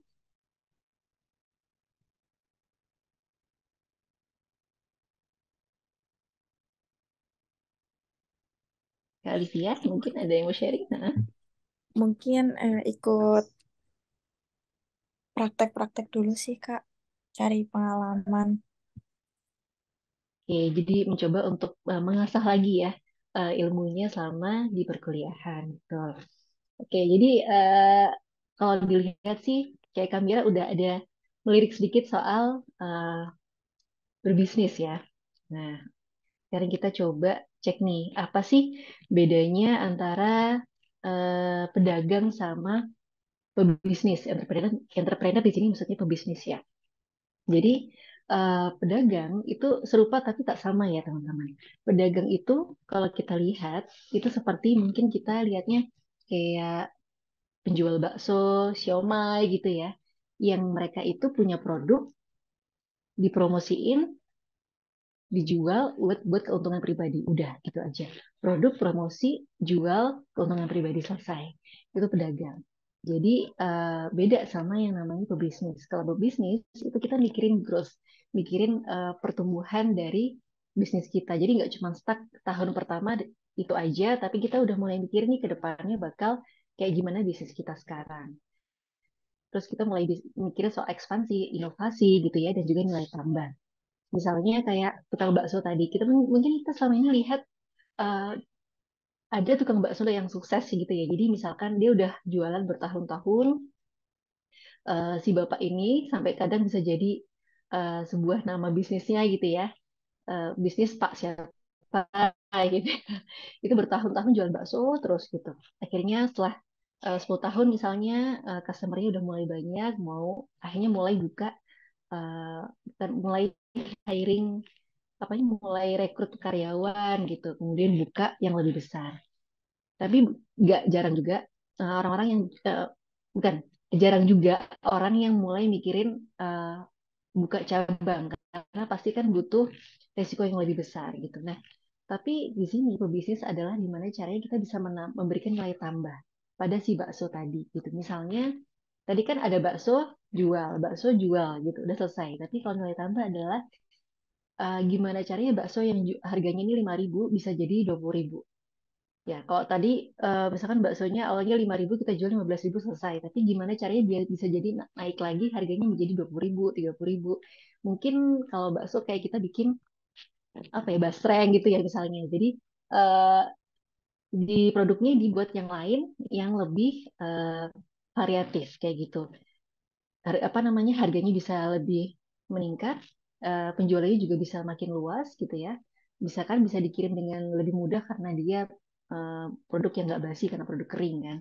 Kak Alivia mungkin ada yang mau sharing? Nah. Mungkin ikut praktek-praktek dulu sih, Kak. Cari pengalaman. Oke, jadi mencoba untuk mengasah lagi ya ilmunya selama di perkuliahan. Gitu. Oke, jadi kalau dilihat sih kayak Kamira udah ada melirik sedikit soal berbisnis ya. Nah, sekarang kita coba cek nih, apa sih bedanya antara pedagang sama pebisnis? Entrepreneur, entrepreneur di sini maksudnya pebisnis ya. Jadi pedagang itu serupa tapi tak sama ya teman-teman. Pedagang itu kalau kita lihat itu seperti mungkin kita lihatnya kayak penjual bakso, siomay gitu ya. Yang mereka itu punya produk dipromosiin dijual buat keuntungan pribadi. Udah gitu aja. Produk, promosi, jual, keuntungan pribadi selesai. Itu pedagang. Jadi beda sama yang namanya pebisnis. Kalau pebisnis itu kita mikirin growth, mikirin pertumbuhan dari bisnis kita. Jadi nggak cuma stuck tahun pertama itu aja, tapi kita udah mulai mikir nih ke depannya bakal kayak gimana bisnis kita sekarang. Terus kita mulai mikirin soal ekspansi, inovasi gitu ya, dan juga nilai tambah. Misalnya kayak tukang bakso tadi, kita mungkin kita selama ini lihat uh, ada tukang bakso yang sukses gitu ya. Jadi misalkan dia udah jualan bertahun-tahun, si bapak ini sampai kadang bisa jadi sebuah nama bisnisnya gitu ya. Bisnis Pak siapa gitu. Itu bertahun-tahun jualan bakso terus gitu. Akhirnya setelah 10 tahun misalnya customer-nya udah mulai banyak, akhirnya mulai buka mulai hiring apa mulai rekrut karyawan gitu, kemudian buka yang lebih besar. Tapi nggak jarang juga orang-orang yang bukan jarang juga orang yang mulai mikirin buka cabang karena pasti kan butuh resiko yang lebih besar gitu. Nah, tapi di sini pebisnis adalah gimana caranya kita bisa memberikan nilai tambah pada si bakso tadi gitu. Misalnya tadi kan ada bakso jual gitu, udah selesai. Tapi kalau nilai tambah adalah gimana caranya bakso yang harganya ini 5.000 bisa jadi 20.000. Ya, kalau tadi misalkan baksonya awalnya 5.000 kita jual 15.000 selesai. Tapi gimana caranya biar bisa jadi naik lagi harganya menjadi 20.000, 30.000. Mungkin kalau bakso kayak kita bikin apa ya basreng gitu ya misalnya. Jadi eh, di produknya dibuat yang lain yang lebih variatif kayak gitu. Apa namanya harganya bisa lebih meningkat, penjualannya juga bisa makin luas gitu ya. Bisa kan bisa dikirim dengan lebih mudah karena dia produk yang nggak basi karena produk kering kan.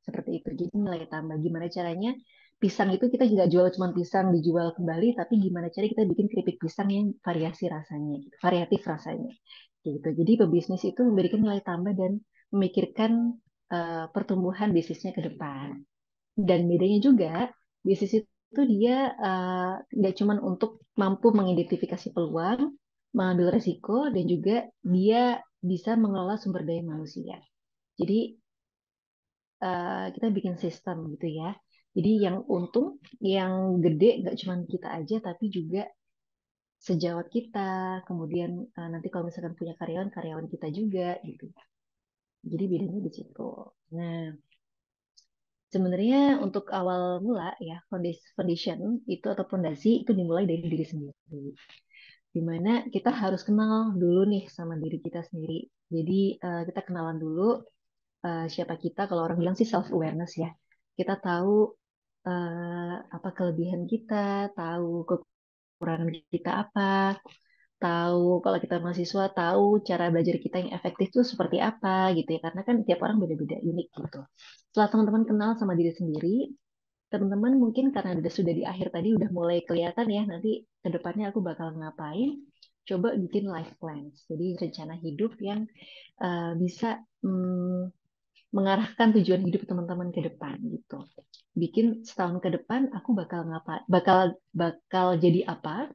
Seperti itu. Jadi nilai tambah. Gimana caranya pisang itu kita juga jual cuma pisang dijual kembali, tapi gimana cara kita bikin keripik pisang yang variasi rasanya, gitu, variatif rasanya. Gitu. Jadi pebisnis itu memberikan nilai tambah dan memikirkan pertumbuhan bisnisnya ke depan. Dan bedanya juga, bisnis itu dia nggak cuma untuk mampu mengidentifikasi peluang, mengambil resiko, dan juga dia bisa mengelola sumber daya manusia. Jadi kita bikin sistem gitu ya. Jadi yang untung, yang gede nggak cuma kita aja, tapi juga sejawat kita. Kemudian nanti kalau misalkan punya karyawan, karyawan kita juga gitu. Jadi bedanya di situ. Nah, sebenarnya untuk awal mula ya foundation itu atau fondasi itu dimulai dari diri sendiri. Dimana kita harus kenal dulu nih sama diri kita sendiri. Jadi kita kenalan dulu siapa kita. Kalau orang bilang sih self awareness ya. Kita tahu apa kelebihan kita, tahu kekurangan kita apa, tahu kalau kita mahasiswa tahu cara belajar kita yang efektif itu seperti apa gitu ya. Karena kan tiap orang beda-beda unik gitu. Setelah teman-teman kenal sama diri sendiri, teman-teman mungkin karena sudah di akhir tadi udah mulai kelihatan ya nanti ke depannya aku bakal ngapain. Coba bikin life plans. Jadi rencana hidup yang bisa mengarahkan tujuan hidup teman-teman ke depan gitu. Bikin setahun ke depan aku bakal bakal jadi apa,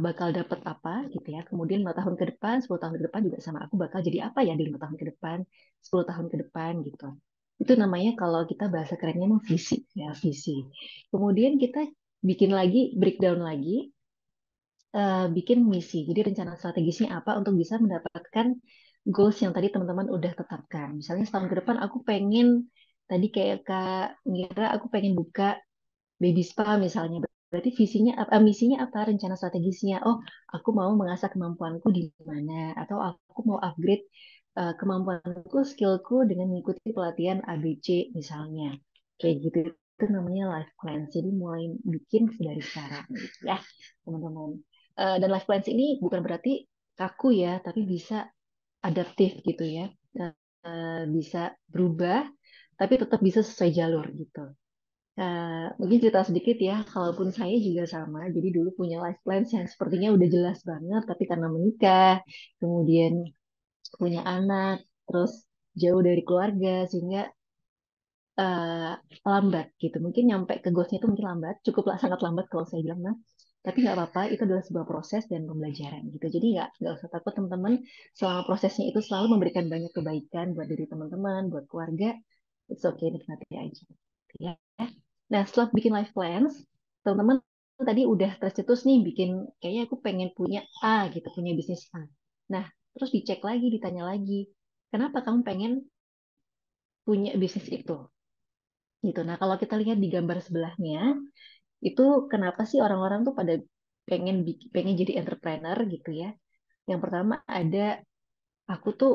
bakal dapat apa gitu ya. Kemudian 5 tahun ke depan, 10 tahun ke depan juga sama aku bakal jadi apa ya di 5 tahun ke depan, 10 tahun ke depan gitu. Itu namanya kalau kita bahasa kerennya emang visi ya, visi. Kemudian kita bikin lagi, breakdown lagi, bikin misi. Jadi rencana strategisnya apa untuk bisa mendapatkan goals yang tadi teman-teman udah tetapkan. Misalnya setahun ke depan aku pengen, tadi kayak Kak Mira, aku pengen buka baby spa misalnya. berarti visinya apa, misinya apa, rencana strategisnya. Oh, aku mau mengasah kemampuanku di mana, atau aku mau upgrade kemampuanku, skillku dengan mengikuti pelatihan ABC misalnya. Kayak gitu. Itu namanya life plans. Jadi mulai bikin dari sekarang gitu ya, teman-teman. Dan life plans ini bukan berarti kaku ya, tapi bisa adaptif gitu ya. Bisa berubah, tapi tetap bisa sesuai jalur gitu. Mungkin cerita sedikit ya, kalaupun saya juga sama, jadi dulu punya life plans yang sepertinya udah jelas banget, tapi karena menikah, kemudian punya anak, terus jauh dari keluarga, sehingga eh, lambat gitu. Mungkin nyampe ke goalsnya itu mungkin lambat, cukup sangat lambat kalau saya bilang, nah. Tapi nggak apa-apa, itu adalah sebuah proses dan pembelajaran gitu. Jadi nggak usah takut teman-teman, selama prosesnya itu selalu memberikan banyak kebaikan buat diri teman-teman, buat keluarga, it's okay, nikmati aja. Ya. Nah, setelah bikin life plans, teman-teman tadi udah tercetus nih bikin, kayaknya aku pengen punya A gitu, punya bisnis A. Nah, terus dicek lagi, ditanya lagi, kenapa kamu pengen punya bisnis itu? Gitu. Nah, kalau kita lihat di gambar sebelahnya, itu kenapa sih orang-orang tuh pada pengen jadi entrepreneur gitu ya? Yang pertama ada, aku tuh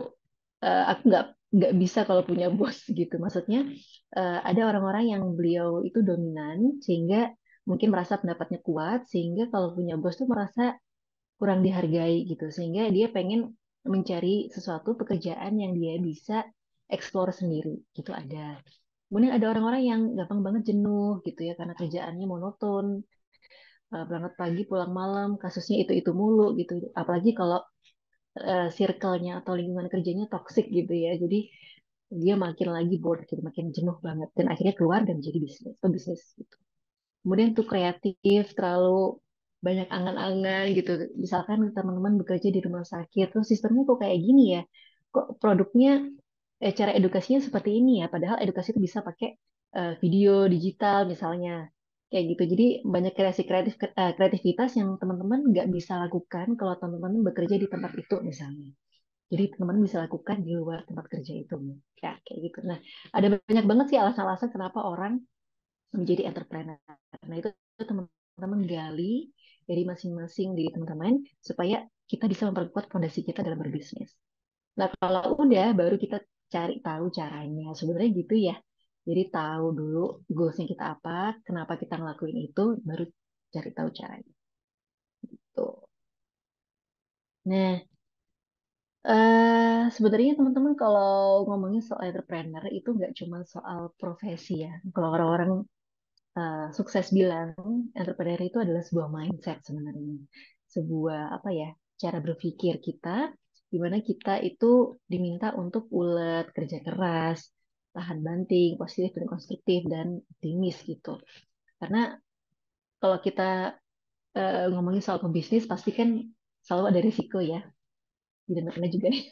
aku nggak bisa kalau punya bos gitu. Maksudnya ada orang-orang yang beliau itu dominan sehingga mungkin merasa pendapatnya kuat, sehingga kalau punya bos tuh merasa kurang dihargai gitu, sehingga dia pengen mencari sesuatu pekerjaan yang dia bisa explore sendiri gitu ada. Kemudian ada orang-orang yang gampang banget jenuh gitu ya karena kerjaannya monoton, berangkat pagi pulang malam, kasusnya itu mulu gitu. Apalagi kalau circle-nya atau lingkungan kerjanya toxic gitu ya. Jadi dia makin lagi bored gitu, makin jenuh banget dan akhirnya keluar dan jadi bisnis gitu. Kemudian tuh kreatif, terlalu banyak angan-angan gitu. Misalkan teman-teman bekerja di rumah sakit, terus sistemnya kok kayak gini ya? Kok produknya, cara edukasinya seperti ini ya? Padahal edukasi itu bisa pakai video digital misalnya. Kayak gitu. Jadi banyak kreativitas yang teman-teman nggak bisa lakukan kalau teman-teman bekerja di tempat itu misalnya. Jadi teman-teman bisa lakukan di luar tempat kerja itu. Ya, kayak gitu. Nah, ada banyak banget sih alasan-alasan kenapa orang menjadi entrepreneur. Nah, itu teman-teman gali dari masing-masing diri teman-teman supaya kita bisa memperkuat fondasi kita dalam berbisnis. Nah, kalau udah baru kita cari tahu caranya. Sebenarnya gitu ya. Jadi tahu dulu goalsnya kita apa, kenapa kita ngelakuin itu, baru cari tahu caranya. Tuh. Nah, sebenarnya teman-teman kalau ngomongin soal entrepreneur itu nggak cuma soal profesi ya. Kalau orang-orang sukses bilang entrepreneur itu adalah sebuah mindset sebenarnya, sebuah apa ya, cara berpikir kita, di mana kita itu diminta untuk ulet, kerja keras, tahan banting, positif dan konstruktif dan optimis gitu. Karena kalau kita ngomongin soal pebisnis pasti kan selalu ada risiko ya. Di Marlina juga nih.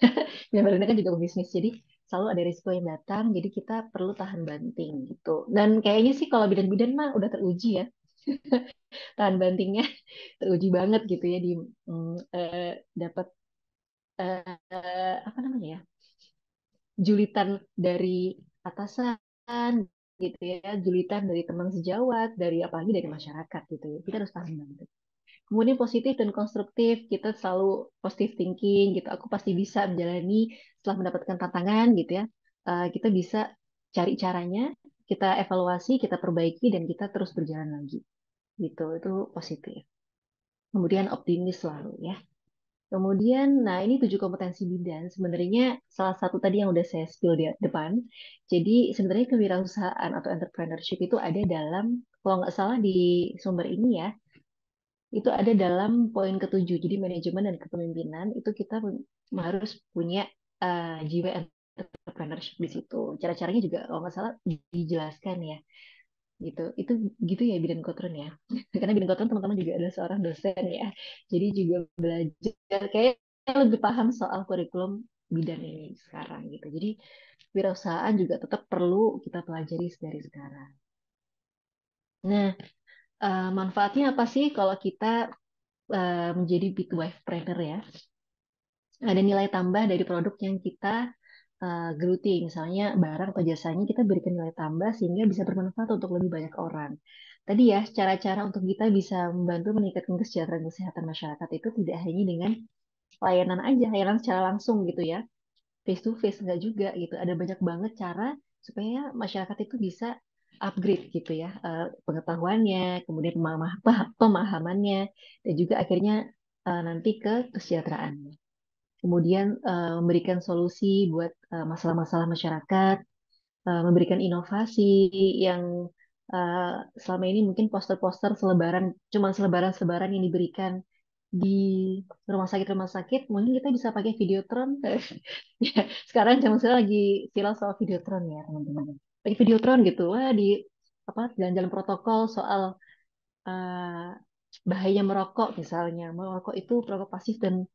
Di Marlina kan juga pebisnis, jadi selalu ada risiko yang datang, jadi kita perlu tahan banting gitu. Dan kayaknya sih kalau bidan-bidan mah udah teruji ya, tahan bantingnya teruji banget gitu ya di dapat apa namanya ya, julitan dari atasan gitu ya, julitan dari teman sejawat, dari apalagi dari masyarakat gitu ya. Kita harus tahan banting. Kemudian positif dan konstruktif, kita selalu positive thinking gitu. Aku pasti bisa menjalani setelah mendapatkan tantangan gitu ya. Kita bisa cari caranya, kita evaluasi, kita perbaiki, dan kita terus berjalan lagi gitu. Itu positif. Kemudian optimis selalu ya. Kemudian, nah ini 7 kompetensi bidan. Sebenarnya salah satu tadi yang udah saya spill di depan. Jadi sebenarnya kewirausahaan atau entrepreneurship itu ada dalam, kalau nggak salah di sumber ini ya, itu ada dalam poin ke-7. Jadi manajemen dan kepemimpinan itu kita harus punya jiwa entrepreneurship di situ. Cara-caranya juga kalau nggak salah dijelaskan ya. Gitu. Itu gitu ya Bidan Kotron ya. Karena Bidan Kotron teman-teman juga adalah seorang dosen ya. Jadi juga belajar kayak lebih paham soal kurikulum bidan ini sekarang gitu. Jadi wirausahaan juga tetap perlu kita pelajari dari sekarang. Nah, manfaatnya apa sih kalau kita menjadi midwife trainer ya? Ada nilai tambah dari produk yang kita geruti, misalnya barang atau jasanya kita berikan nilai tambah sehingga bisa bermanfaat untuk lebih banyak orang. Tadi ya, cara-cara untuk kita bisa membantu meningkatkan kesejahteraan kesehatan masyarakat itu tidak hanya dengan layanan aja, layanan secara langsung gitu ya, face to face enggak juga gitu. Ada banyak banget cara supaya masyarakat itu bisa upgrade gitu ya, pengetahuannya, kemudian pemahamannya, dan juga akhirnya nanti ke kesejahteraannya. Kemudian memberikan solusi buat masalah-masalah masyarakat, memberikan inovasi yang uh, selama ini mungkin poster-poster selebaran, cuma selebaran-selebaran yang diberikan di rumah sakit, mungkin kita bisa pakai Videotron. Ya, sekarang zaman saya lagi viral soal Videotron ya teman-teman. Pakai Videotron gitu, wah di apa jalan-jalan protokol soal uh, bahaya merokok misalnya, merokok itu perokok pasif dan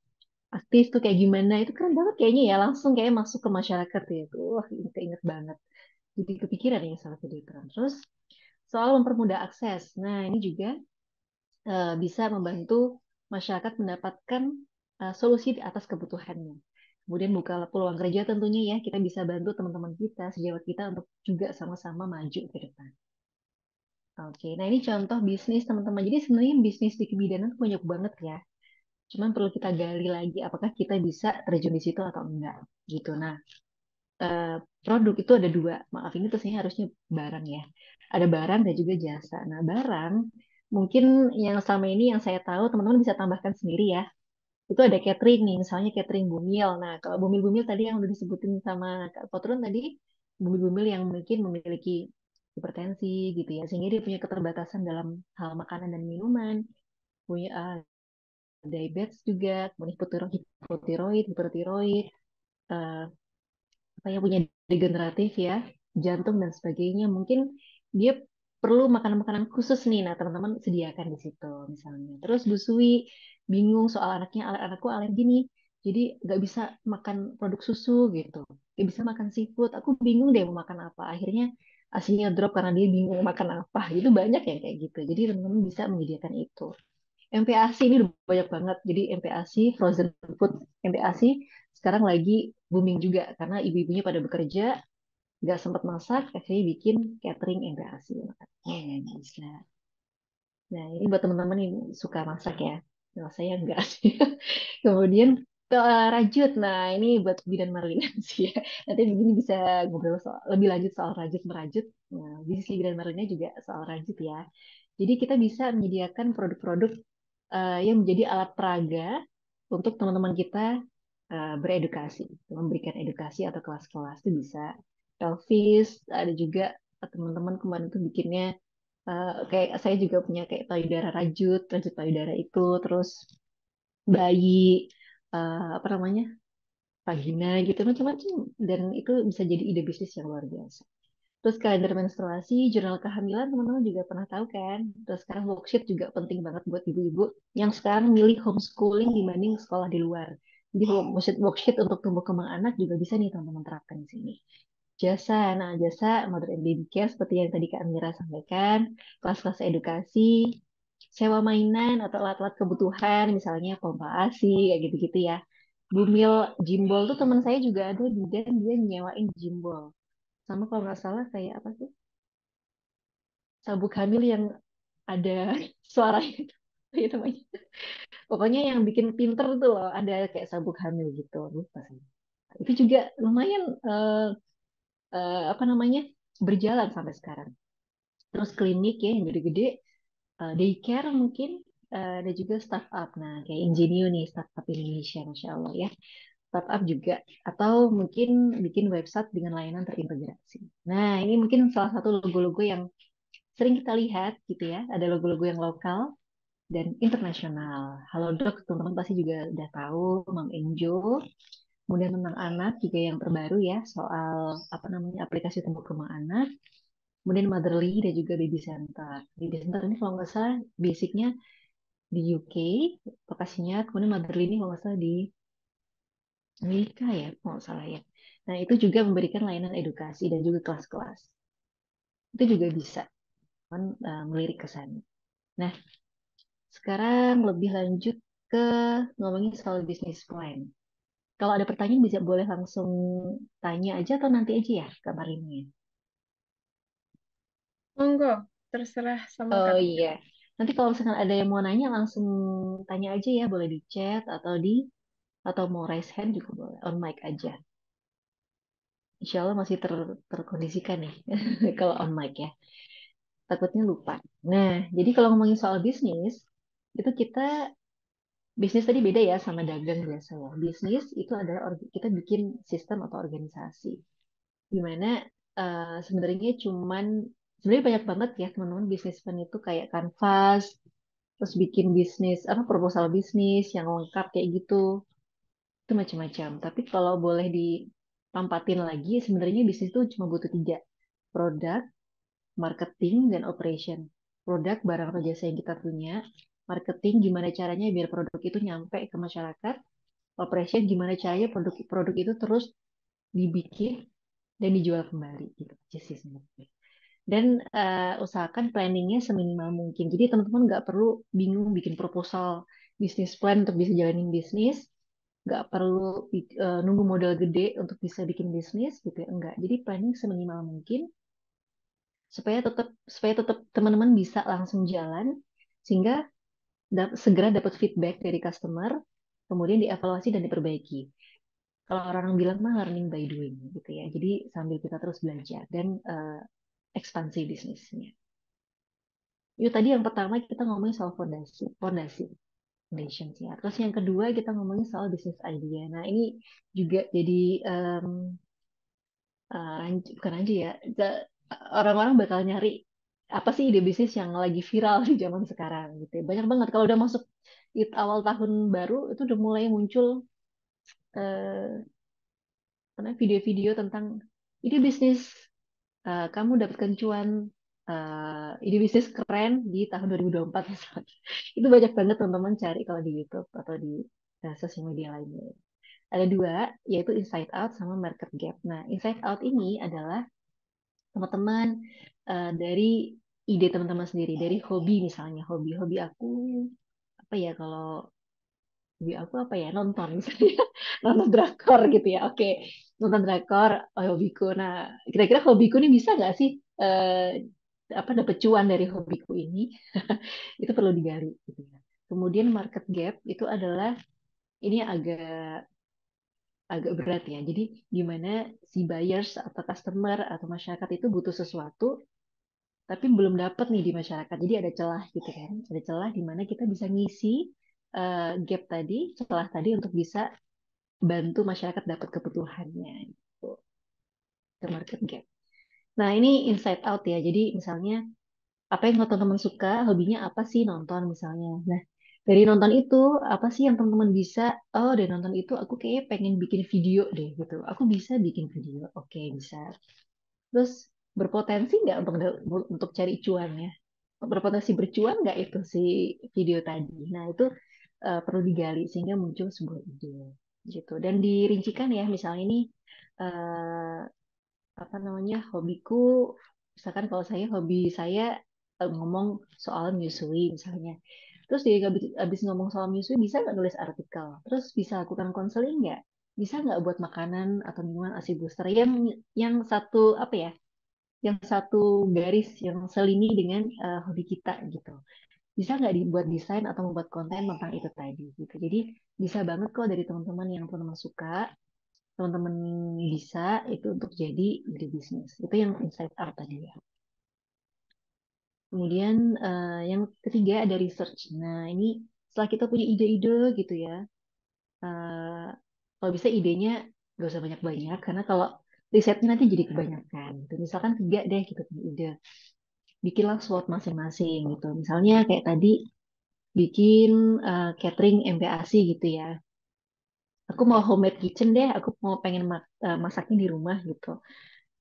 aktif tuh kayak gimana, itu keren banget kayaknya ya, langsung kayak masuk ke masyarakat ya tuh, wah ini keinget banget. Jadi kepikiran ya salah Videotron. Terus soal mempermudah akses, nah ini juga bisa membantu masyarakat mendapatkan solusi di atas kebutuhannya. Kemudian buka peluang kerja tentunya ya, kita bisa bantu teman-teman kita, sejawat kita untuk juga sama-sama maju ke depan. Oke, nah ini contoh bisnis teman-teman. Jadi sebenarnya bisnis di kebidanan tuh banyak banget ya. Cuman perlu kita gali lagi apakah kita bisa terjun di situ atau enggak gitu. Nah, eh, produk itu ada dua. Maaf ini tuh harusnya barang ya. Ada barang dan juga jasa. Nah, barang mungkin yang selama ini yang saya tahu teman-teman bisa tambahkan sendiri ya. Itu ada catering nih, misalnya catering Bumil. Nah, kalau Bumil-Bumil tadi yang udah disebutin sama Kak Potrun tadi, Bumil-Bumil yang mungkin memiliki hipertensi gitu ya, sehingga dia punya keterbatasan dalam hal makanan dan minuman, punya diabetes juga, kemudian hipotiroid, eh, apa ya punya degeneratif ya, jantung dan sebagainya. Mungkin dia perlu makanan-makanan khusus nih. Nah, teman-teman sediakan di situ misalnya. Terus Bu Sui bingung soal anaknya, anakku alergi nih. Jadi nggak bisa makan produk susu gitu. Nggak bisa makan seafood. Aku bingung deh mau makan apa. Akhirnya asinya drop karena dia bingung mau makan apa. Itu banyak yang kayak gitu. Jadi teman-teman bisa menyediakan itu. MPASI ini udah banyak banget. Jadi MPASI, frozen food MPASI sekarang lagi booming juga karena ibu-ibunya pada bekerja, nggak sempat masak, akhirnya bikin catering MPASI. Makanya bisa. Nah, ini buat teman-teman yang suka masak ya. Nah, saya enggak sih. Kemudian ke rajut. Nah, ini buat bidan Marlina sih ya. Nanti begini bisa ngobrol soal, lebih lanjut soal rajut merajut. Nah, bisnis bidan Marlina juga soal rajut ya. Jadi kita bisa menyediakan produk-produk yang menjadi alat peraga untuk teman-teman kita beredukasi, memberikan edukasi atau kelas-kelas itu bisa. Elvis, ada juga teman-teman kemarin tuh bikinnya kayak saya juga punya kayak payudara rajut, rajut payudara itu, terus bayi, apa namanya, vagina gitu macam-macam, dan itu bisa jadi ide bisnis yang luar biasa. Terus kalender menstruasi, jurnal kehamilan teman-teman juga pernah tahu kan. Terus sekarang worksheet juga penting banget buat ibu-ibu yang sekarang milih homeschooling dibanding sekolah di luar. Jadi worksheet untuk tumbuh kembang anak juga bisa nih teman-teman terapkan di sini. Jasa, nah jasa mother and baby care seperti yang tadi Kak Amira sampaikan, kelas-kelas edukasi, sewa mainan atau alat-alat kebutuhan, misalnya pompa ASI, kayak gitu-gitu ya. Bumil Jimbol tuh teman saya juga ada bidan dia nyewain Jimbol. Sama kalau nggak salah kayak apa sih? Sabuk hamil yang ada suaranya itu. Apa ya namanya? Pokoknya yang bikin pinter tuh loh, ada kayak sabuk hamil gitu. Lupa saya. Itu juga lumayan apa namanya? Berjalan sampai sekarang. Terus klinik ya yang gede-gede, daycare mungkin, ada juga startup. Nah, kayak Ingenio nih, startup Indonesia, Masya Allah ya. Startup juga. Atau mungkin bikin website dengan layanan terintegrasi. Nah, ini mungkin salah satu logo-logo yang sering kita lihat gitu ya. Ada logo-logo yang lokal dan internasional. Halodoc, teman-teman pasti juga udah tahu, Mam Enjo. Kemudian tentang anak juga yang terbaru ya, soal apa namanya aplikasi tumbuh kembang anak. Kemudian Motherly dan juga Baby Center. Baby Center ini kalau nggak salah basicnya di UK, lokasinya. Kemudian Motherly ini kalau nggak salah di Amerika ya, kalau nggak salah ya. Nah, itu juga memberikan layanan edukasi dan juga kelas-kelas. Itu juga bisa kan, melirik ke sana. Nah, sekarang lebih lanjut ke ngomongin soal bisnis plan. Kalau ada pertanyaan bisa boleh langsung tanya aja atau nanti aja ya Kak Marlina. Monggo, terserah sama Oh Kak. iya. Nanti kalau misalkan ada yang mau nanya langsung tanya aja ya, boleh di chat atau mau raise hand juga boleh, on mic aja. Insya Allah masih terkondisikan nih kalau on mic ya. Takutnya lupa. Nah, jadi kalau ngomongin soal bisnis, itu bisnis tadi beda ya sama dagang biasa ya. Bisnis itu adalah kita bikin sistem atau organisasi. Dimana sebenarnya banyak banget ya teman-teman bisnismen itu kayak Canvas, terus bikin bisnis apa proposal bisnis yang lengkap kayak gitu, itu macam-macam. Tapi kalau boleh ditampatin lagi, sebenarnya bisnis itu cuma butuh tiga: produk, marketing, dan operation. Produk, barang atau jasa yang kita punya. Marketing, gimana caranya biar produk itu nyampe ke masyarakat. Operation, gimana caranya produk itu terus dibikin dan dijual kembali. Gitu aja sih sebenarnya. Dan usahakan planningnya seminimal mungkin. Jadi teman-teman nggak perlu bingung bikin proposal bisnis plan untuk bisa jalanin bisnis. Nggak perlu nunggu modal gede untuk bisa bikin bisnis gitu ya. Enggak. Jadi planning seminimal mungkin supaya tetap teman-teman bisa langsung jalan sehingga segera dapat feedback dari customer, kemudian dievaluasi dan diperbaiki. Kalau orang bilang mah learning by doing gitu ya. Jadi sambil kita terus belajar dan ekspansi bisnisnya. Itu tadi yang pertama kita ngomongin soal fondasi foundation ya. Terus yang kedua kita ngomongin soal bisnis idea. Nah ini juga jadi bukan aja ya, orang-orang bakal nyari apa sih ide bisnis yang lagi viral di zaman sekarang gitu. Ya. Banyak banget kalau udah masuk di awal tahun baru itu udah mulai muncul eh, video-video tentang ide bisnis kamu dapatkan cuan ide bisnis keren di tahun 2024 misalnya. Itu banyak banget teman-teman cari kalau di YouTube atau di sosial media lainnya. Ada dua, yaitu Inside Out sama Market Gap. Nah, Inside Out ini adalah teman-teman dari ide teman-teman sendiri, dari hobi misalnya. Hobi aku apa ya kalau hobi aku apa ya nonton misalnya nonton drakor gitu ya. Oke, nonton drakor hobiku. Nah, kira-kira hobiku ini bisa nggak sih apa dapat cuan dari hobiku ini? Itu perlu digali gitu ya. Kemudian market gap itu adalah ini agak agak berat ya. Jadi gimana si buyers atau customer atau masyarakat itu butuh sesuatu tapi belum dapat nih di masyarakat. Jadi ada celah gitu kan. Ada celah di mana kita bisa ngisi gap tadi, celah tadi untuk bisa bantu masyarakat dapat kebutuhannya gitu. Ke market gap. Nah, ini inside out ya. Jadi misalnya apa yang teman-teman suka, hobinya apa sih nonton misalnya. Nah, dari nonton itu apa sih yang teman-teman bisa? Oh, dari nonton itu aku kayak pengen bikin video deh gitu. Aku bisa bikin video. Oke, bisa. Terus berpotensi nggak untuk cari cuan ya? Berpotensi bercuan nggak itu si video tadi? Nah, itu perlu digali sehingga muncul sebuah ide gitu. Dan dirincikan ya, misalnya ini eh, apa namanya hobiku, misalkan kalau hobi saya ngomong soal menyusui misalnya. Terus dia habis ngomong soal menyusui bisa nggak nulis artikel? Terus bisa lakukan konseling nggak? Bisa nggak buat makanan atau minuman ASI booster yang satu apa ya? Yang satu garis yang selini dengan hobi kita gitu. Bisa nggak dibuat desain atau membuat konten tentang itu tadi gitu. Jadi bisa banget kok dari teman-teman yang teman-teman suka, teman-teman bisa itu untuk jadi ide bisnis. Itu yang inside out tadi ya. Kemudian yang ketiga ada research. Nah ini setelah kita punya ide-ide gitu ya, eh, kalau bisa idenya gak usah banyak-banyak karena kalau risetnya nanti jadi kebanyakan. Gitu. Misalkan tiga deh kita punya ide, bikinlah SWOT masing-masing gitu. Misalnya kayak tadi bikin catering MPASI gitu ya. Aku mau homemade kitchen deh, aku mau pengen masaknya di rumah gitu.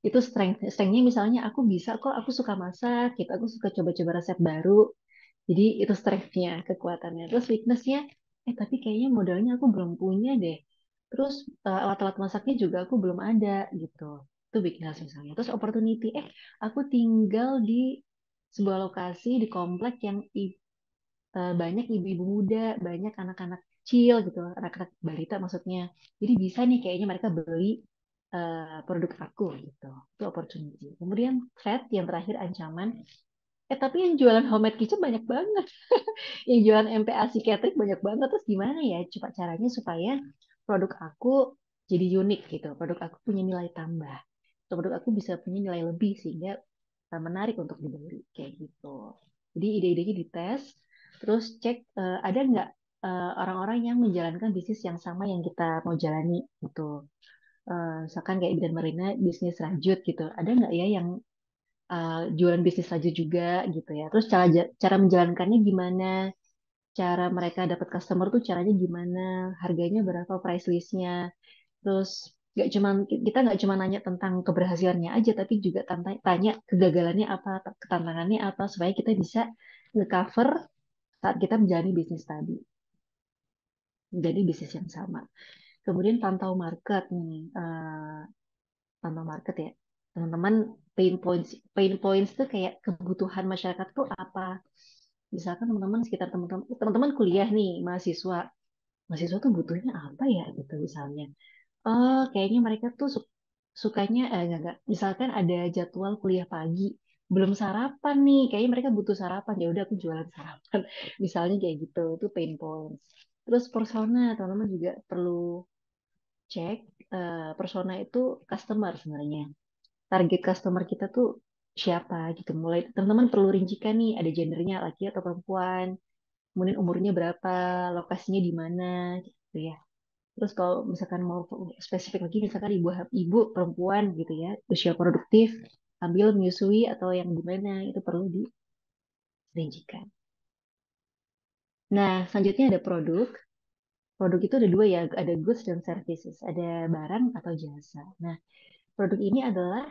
Itu strengthnya misalnya aku bisa kok, aku suka masak gitu, aku suka coba-coba resep baru. Jadi itu strengthnya, kekuatannya. Terus weaknessnya, tapi kayaknya modalnya aku belum punya deh. Terus alat-alat masaknya juga aku belum ada gitu. Itu weakness misalnya. Terus opportunity, aku tinggal di sebuah lokasi di komplek yang banyak ibu-ibu muda, banyak anak-anak kecil gitu, anak-anak balita maksudnya. Jadi bisa nih kayaknya mereka beli produk aku gitu. Itu opportunity. Kemudian threat yang terakhir ancaman. Tapi yang jualan homemade kitchen banyak banget. Yang jualan MPAC catering banyak banget. Terus gimana ya coba caranya supaya produk aku jadi unik gitu. Produk aku punya nilai tambah. Produk aku bisa punya nilai lebih sehingga menarik untuk dibeli kayak gitu. Jadi ide-idenya dites, terus cek ada nggak orang-orang yang menjalankan bisnis yang sama yang kita mau jalani gitu. Misalkan kayak Bidan Marina bisnis rajut gitu. Ada nggak ya yang jualan bisnis rajut juga gitu ya. Terus cara menjalankannya gimana? Cara mereka dapat customer tuh caranya gimana? Harganya berapa? Price listnya? Terus nggak cuman kita nggak cuma nanya tentang keberhasilannya aja, tapi juga tanya kegagalannya apa, ketantangannya apa, supaya kita bisa nge-cover saat kita menjalani bisnis tadi, menjadi bisnis yang sama. Kemudian pantau market nih, pantau market ya, teman-teman. Pain points tuh kayak kebutuhan masyarakat tuh apa? Misalkan teman-teman sekitar teman-teman kuliah nih, mahasiswa tuh butuhnya apa ya gitu misalnya. Oh, kayaknya mereka tuh sukanya enggak. Misalkan ada jadwal kuliah pagi, belum sarapan nih, kayaknya mereka butuh sarapan. Ya udah aku jualan sarapan. Misalnya kayak gitu, itu pain points. Terus persona, teman-teman juga perlu cek persona itu customer sebenarnya. Target customer kita tuh siapa gitu. Mulai teman-teman perlu rincikan nih, ada gendernya laki atau perempuan, kemudian umurnya berapa, lokasinya di mana gitu ya. Terus kalau misalkan mau spesifik lagi, misalkan ibu perempuan gitu ya, usia produktif, hamil, menyusui atau yang gimana, itu perlu dirincikan. Nah, selanjutnya ada produk. Produk itu ada dua ya, ada goods dan services, ada barang atau jasa. Nah, produk ini adalah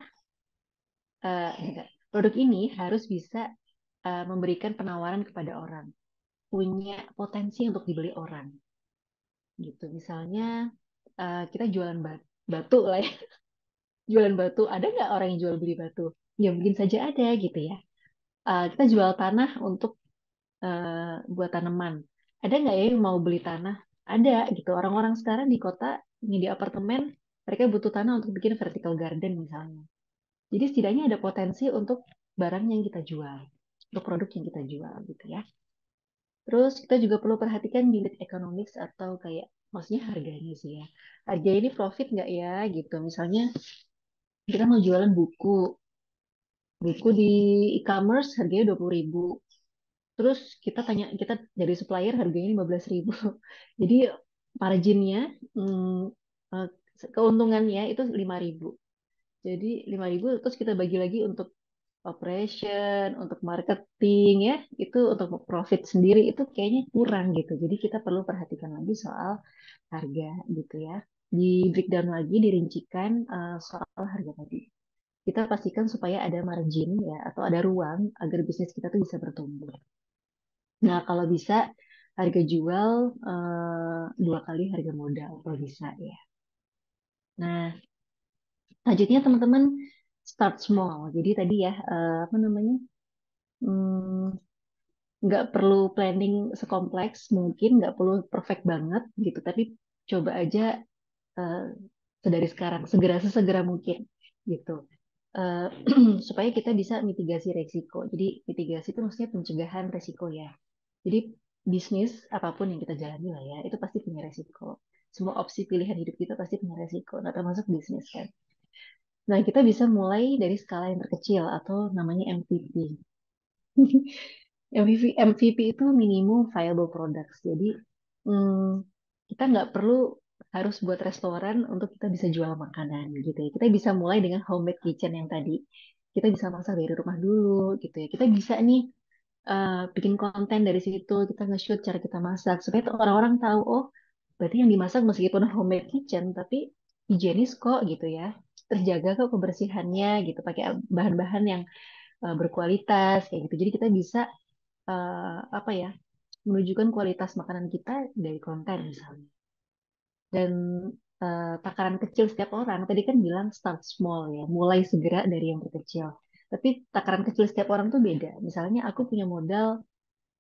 enggak, produk ini harus bisa memberikan penawaran kepada orang, punya potensi untuk dibeli orang, gitu. Misalnya kita jualan batu lah ya. Jualan batu, ada nggak orang yang jual beli batu? Ya mungkin saja ada gitu ya. Kita jual tanah untuk buat tanaman. Ada nggak ya yang mau beli tanah? Ada gitu. Orang-orang sekarang di kota, ini di apartemen, mereka butuh tanah untuk bikin vertical garden misalnya. Jadi setidaknya ada potensi untuk barang yang kita jual, untuk produk yang kita jual gitu ya. Terus kita juga perlu perhatikan unit economics atau kayak maksudnya harganya sih ya. Harga ini profit nggak ya gitu. Misalnya kita mau jualan buku di e-commerce harganya 20.000. Terus kita dari supplier harganya 15.000. Jadi marginnya, eh, keuntungannya itu 5.000. Jadi 5.000 terus kita bagi lagi untuk operation, untuk marketing ya, itu untuk profit sendiri itu kayaknya kurang gitu. Jadi kita perlu perhatikan lagi soal harga gitu ya. Di breakdown lagi, dirincikan soal harga tadi. Kita pastikan supaya ada margin ya atau ada ruang agar bisnis kita tuh bisa bertumbuh. Nah, kalau bisa harga jual 2 kali harga modal kalau bisa ya. Nah, selanjutnya teman-teman start small. Jadi tadi ya apa namanya, hmm, nggak perlu planning sekompleks mungkin, nggak perlu perfect banget gitu, tapi coba aja eh, sedari sekarang, sesegera mungkin gitu. Eh, supaya kita bisa mitigasi resiko. Jadi mitigasi itu maksudnya pencegahan resiko ya. Jadi bisnis apapun yang kita jalani lah ya, itu pasti punya resiko. Semua opsi pilihan hidup kita pasti punya resiko, nah termasuk bisnis kan. Nah, kita bisa mulai dari skala yang terkecil atau namanya MVP. MVP itu minimum viable products. Jadi kita nggak perlu harus buat restoran untuk kita bisa jual makanan gitu ya. Kita bisa mulai dengan homemade kitchen yang tadi. Kita bisa masak dari rumah dulu gitu ya. Kita bisa nih bikin konten dari situ. Kita nge-shoot cara kita masak supaya tuh orang-orang tahu, oh berarti yang dimasak meskipun homemade kitchen tapi higienis kok gitu ya. Terjaga kok kebersihannya gitu. Pakai bahan-bahan yang berkualitas kayak gitu. Jadi kita bisa apa ya, menunjukkan kualitas makanan kita dari konten misalnya. Dan takaran kecil setiap orang, tadi kan bilang start small ya, mulai segera dari yang terkecil. Tapi takaran kecil setiap orang tuh beda. Misalnya aku punya modal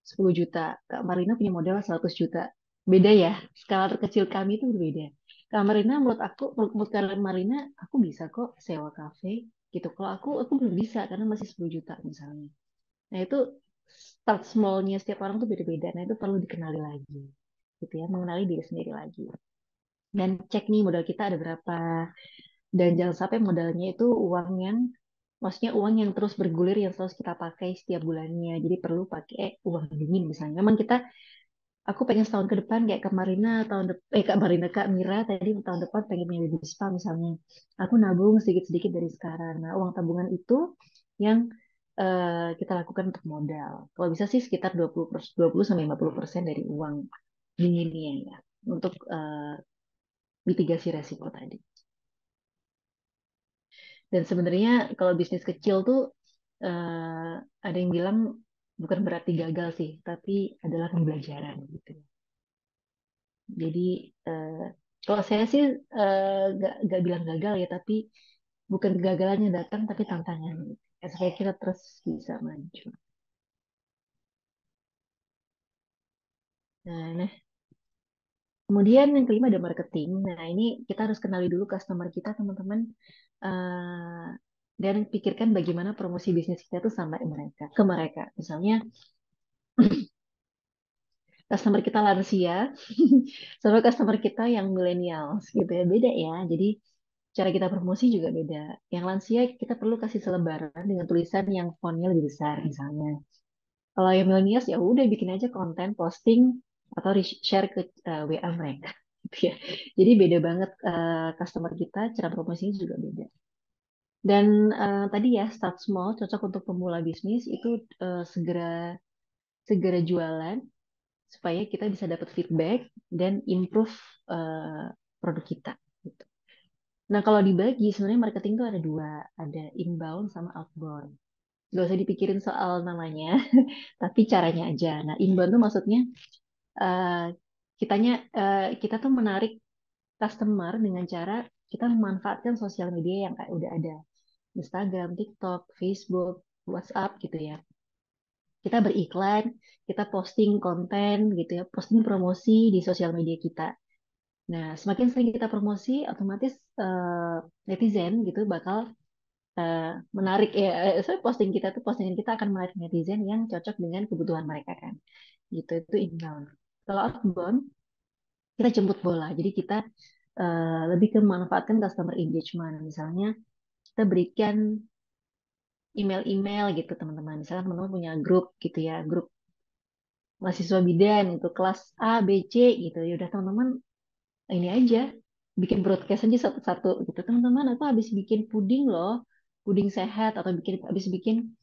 10 juta, Kak Marina punya modal 100 juta. beda ya, skala terkecil kami itu berbeda. Kalau Marina, menurut aku, menurut kalian Marina, aku bisa kok sewa kafe gitu. Kalau aku belum bisa karena masih 10 juta misalnya. Nah itu start small-nya setiap orang tuh beda-beda. Nah itu perlu dikenali lagi, gitu ya, mengenali diri sendiri lagi. Dan cek nih modal kita ada berapa. Dan jangan sampai modalnya itu uang yang, maksudnya uang yang terus bergulir yang terus kita pakai setiap bulannya. Jadi perlu pakai uang dingin misalnya. Memang kita, aku pengen setahun ke depan kayak Kak Marina Kak Marina, Kak Mira tadi tahun depan pengen punya baby spa misalnya. Aku nabung sedikit-sedikit dari sekarang. Nah, uang tabungan itu yang kita lakukan untuk modal. Kalau bisa sih sekitar 20 sampai 50% dari uang dinginnya ya untuk mitigasi resiko tadi. Dan sebenarnya kalau bisnis kecil tuh ada yang bilang bukan berarti gagal sih, tapi adalah pembelajaran gitu. Jadi eh, kalau saya sih nggak bilang gagal ya, tapi bukan kegagalan yang datang, tapi tantangan. Ya, supaya kita terus bisa maju. Nah, kemudian yang kelima ada marketing. Nah, ini kita harus kenali dulu customer kita, teman-teman. Eh, dan pikirkan bagaimana promosi bisnis kita tuh sampai ke mereka. Misalnya, customer kita lansia, sama customer kita yang millennials gitu ya. Beda ya. Jadi, cara kita promosi juga beda. Yang lansia kita perlu kasih selebaran dengan tulisan yang fontnya lebih besar misalnya. Kalau yang millennials ya udah bikin aja konten posting atau share ke WA mereka gitu ya. Jadi beda banget customer kita, cara promosinya juga beda. Dan tadi ya start small cocok untuk pemula bisnis itu segera segera jualan supaya kita bisa dapat feedback dan improve produk kita gitu. Nah, kalau dibagi sebenarnya marketing tuh ada dua, ada inbound sama outbound. Gak usah dipikirin soal namanya, tapi caranya aja. Nah, inbound tuh maksudnya eh, kita tuh menarik customer dengan cara kita memanfaatkan sosial media yang kayak udah ada, Instagram, TikTok, Facebook, WhatsApp gitu ya. Kita beriklan, kita posting konten gitu ya, posting promosi di sosial media kita. Nah, semakin sering kita promosi, otomatis netizen gitu bakal eh, menarik ya. Posting kita tuh postingan kita akan menarik netizen yang cocok dengan kebutuhan mereka kan. Gitu itu inbound. Kalau outbound kita jemput bola. Jadi kita lebih ke memanfaatkan customer engagement. Misalnya kita berikan email-email gitu teman-teman. Misalnya teman-teman punya grup gitu ya, grup mahasiswa bidan itu kelas A, B, C gitu. Ya udah teman-teman ini aja bikin broadcast aja satu-satu gitu. Teman-teman aku habis bikin puding loh, puding sehat atau habis bikin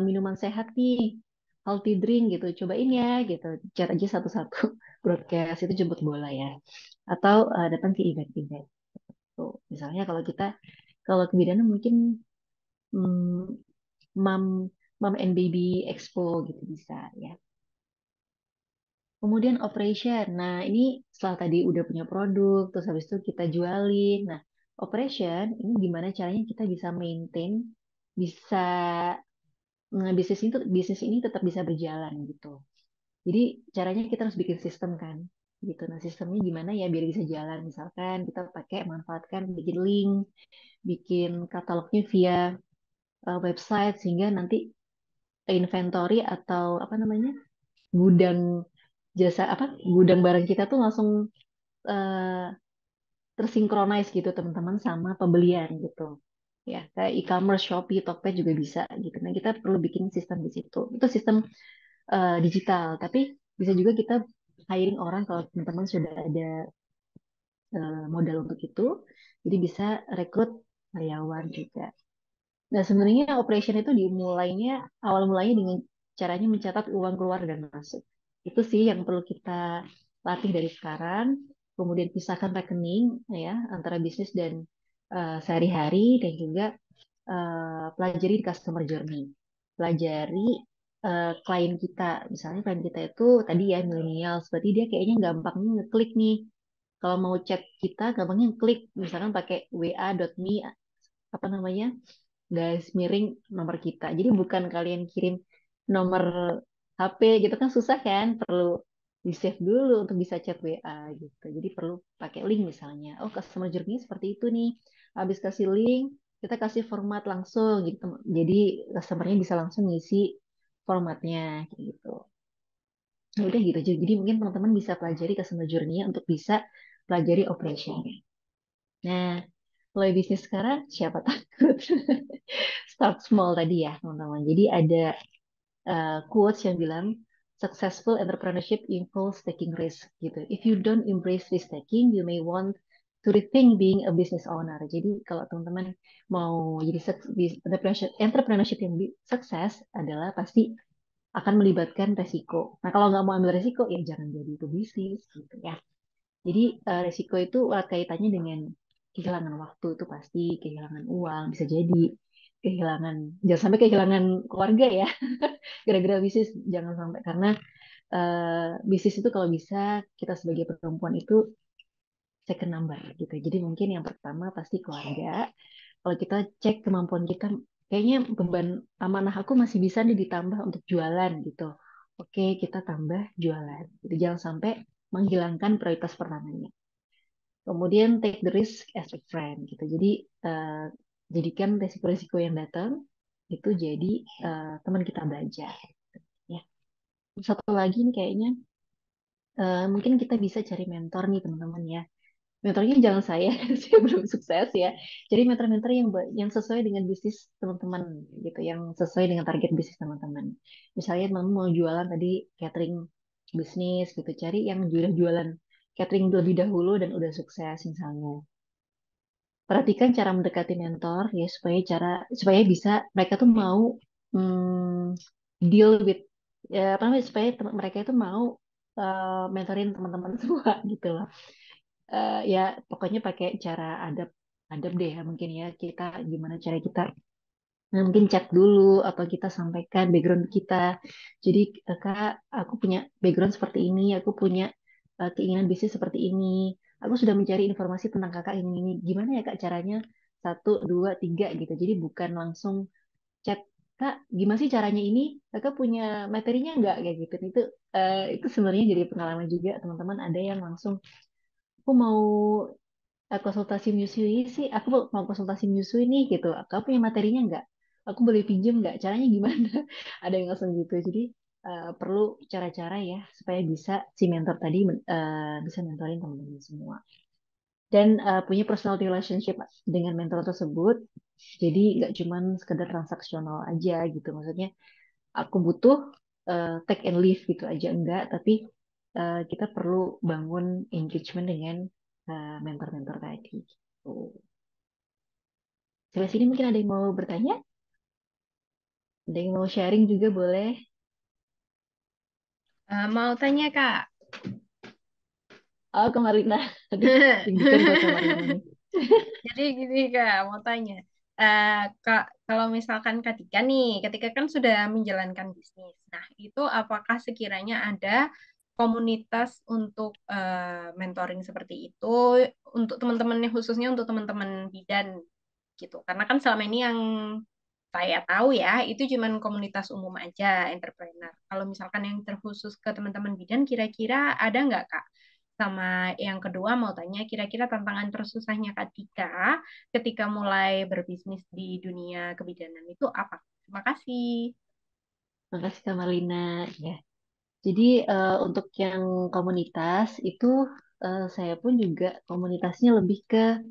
minuman sehat nih. Healthy drink gitu, cobain ya gitu. Chat aja satu-satu broadcast itu jemput bola ya. Atau datang ke event-event. Tuh, misalnya kalau kebidanan mungkin hmm, mom mom and baby expo gitu bisa ya. Kemudian operation. Nah, ini setelah tadi udah punya produk, terus habis itu kita jualin. Nah, operation ini gimana caranya kita bisa maintain, bisa bisnis ini tetap bisa berjalan gitu. Jadi caranya kita harus bikin sistem kan, gitu. Nah, sistemnya gimana ya biar bisa jalan? Misalkan kita manfaatkan bikin link, bikin katalognya via website sehingga nanti inventory atau apa namanya gudang gudang barang kita tuh langsung eh, tersinkronize gitu teman-teman sama pembelian gitu ya kayak e-commerce Shopee Tokped juga bisa gitu. Nah kita perlu bikin sistem di situ, itu sistem digital, tapi bisa juga kita hiring orang kalau teman-teman sudah ada modal untuk itu, jadi bisa rekrut karyawan juga. Nah, sebenarnya operation itu awal mulainya dengan caranya mencatat uang keluar dan masuk. Itu sih yang perlu kita latih dari sekarang. Kemudian pisahkan rekening ya antara bisnis dan sehari-hari dan juga pelajari customer journey. Pelajari klien kita. Misalnya klien kita itu tadi ya milenial, berarti dia kayaknya gampangnya ngeklik nih. Kalau mau chat kita gampangnya klik misalkan pakai wa.me apa namanya garis miring nomor kita. Jadi bukan kalian kirim nomor HP gitu kan susah kan, perlu di save dulu untuk bisa chat WA gitu. Jadi perlu pakai link misalnya. Oh, customer journey seperti itu nih. Habis kasih link, kita kasih format langsung gitu. Jadi customernya bisa langsung ngisi formatnya kayak gitu. Ya udah gitu. Jadi mungkin teman-teman bisa pelajari customer journey untuk bisa pelajari operationnya. Nah, mulai bisnis sekarang siapa takut? Start small tadi ya, teman-teman. Jadi ada quotes yang bilang successful entrepreneurship involves taking risk gitu. If you don't embrace risk taking, you may want to rethink being a business owner. Jadi kalau teman-teman mau jadi entrepreneurship yang sukses adalah pasti akan melibatkan resiko. Nah kalau nggak mau ambil resiko ya jangan jadi pebisnis gitu ya. Jadi resiko itu erat kaitannya dengan kehilangan waktu itu pasti, kehilangan uang bisa jadi, kehilangan jangan sampai kehilangan keluarga ya gara-gara bisnis jangan sampai karena bisnis itu kalau bisa kita sebagai perempuan itu second number gitu. Jadi mungkin yang pertama pasti keluarga. Kalau kita cek kemampuan kita, kayaknya beban amanah aku masih bisa nih ditambah untuk jualan gitu. Oke, kita tambah jualan. Jadi jangan sampai menghilangkan prioritas pertamanya. Kemudian take the risk as a friend gitu. Jadi jadikan resiko-resiko yang datang itu jadi teman kita belajar. Ya. Satu lagi nih kayaknya mungkin kita bisa cari mentor nih teman-teman ya. Mentornya jangan saya, saya belum sukses ya. Jadi mentor-mentor yang sesuai dengan bisnis teman-teman gitu, yang sesuai dengan target bisnis teman-teman. Misalnya teman mau jualan tadi catering bisnis gitu, cari yang sudah jualan catering lebih dahulu dan udah sukses misalnya. Perhatikan cara mendekati mentor ya supaya bisa mereka tuh mau hmm, deal with ya apa namanya supaya mereka itu mau mentorin teman-teman semua gitu loh. Ya pokoknya pakai cara adab adab deh ya mungkin ya kita gimana cara kita mungkin chat dulu atau kita sampaikan background kita. Jadi kak aku punya background seperti ini, aku punya keinginan bisnis seperti ini. Aku sudah mencari informasi tentang kakak ini. Gimana ya kak caranya satu dua tiga gitu. Jadi bukan langsung chat kak gimana sih caranya ini? Kakak punya materinya nggak kayak gitu. Itu sebenarnya jadi pengalaman juga teman-teman. Ada yang langsung aku mau konsultasi menyusui sih, aku mau konsultasi menyusui nih gitu. Kamu punya materinya nggak? Aku boleh pinjam nggak? Caranya gimana? Ada yang langsung gitu. Jadi perlu cara-cara ya supaya bisa si mentor tadi bisa mentorin teman-teman semua. Dan punya personal relationship dengan mentor tersebut. Jadi nggak cuman sekedar transaksional aja gitu. Maksudnya aku butuh take and leave gitu aja enggak, tapi kita perlu bangun engagement dengan mentor-mentor tadi. Gitu. Sampai sini mungkin ada yang mau bertanya, ada yang mau sharing juga boleh. Mau tanya, Kak. Oh, Kamarina. Aduh, deg-degan buat Kamarina nih. Jadi gini, Kak, mau tanya. Kak, kalau misalkan ketika nih, ketika kan sudah menjalankan bisnis, nah itu apakah sekiranya ada komunitas untuk mentoring seperti itu untuk teman-temannya khususnya untuk teman-teman bidan gitu? Karena kan selama ini yang saya tahu ya, itu cuman komunitas umum aja, entrepreneur. Kalau misalkan yang terkhusus ke teman-teman bidan, kira-kira ada nggak, Kak? Sama yang kedua mau tanya, kira-kira tantangan tersusahnya Kak Dika ketika mulai berbisnis di dunia kebidanan itu apa? Terima kasih. Makasih Kamarina. Ya. Jadi untuk yang komunitas itu saya pun juga komunitasnya lebih ke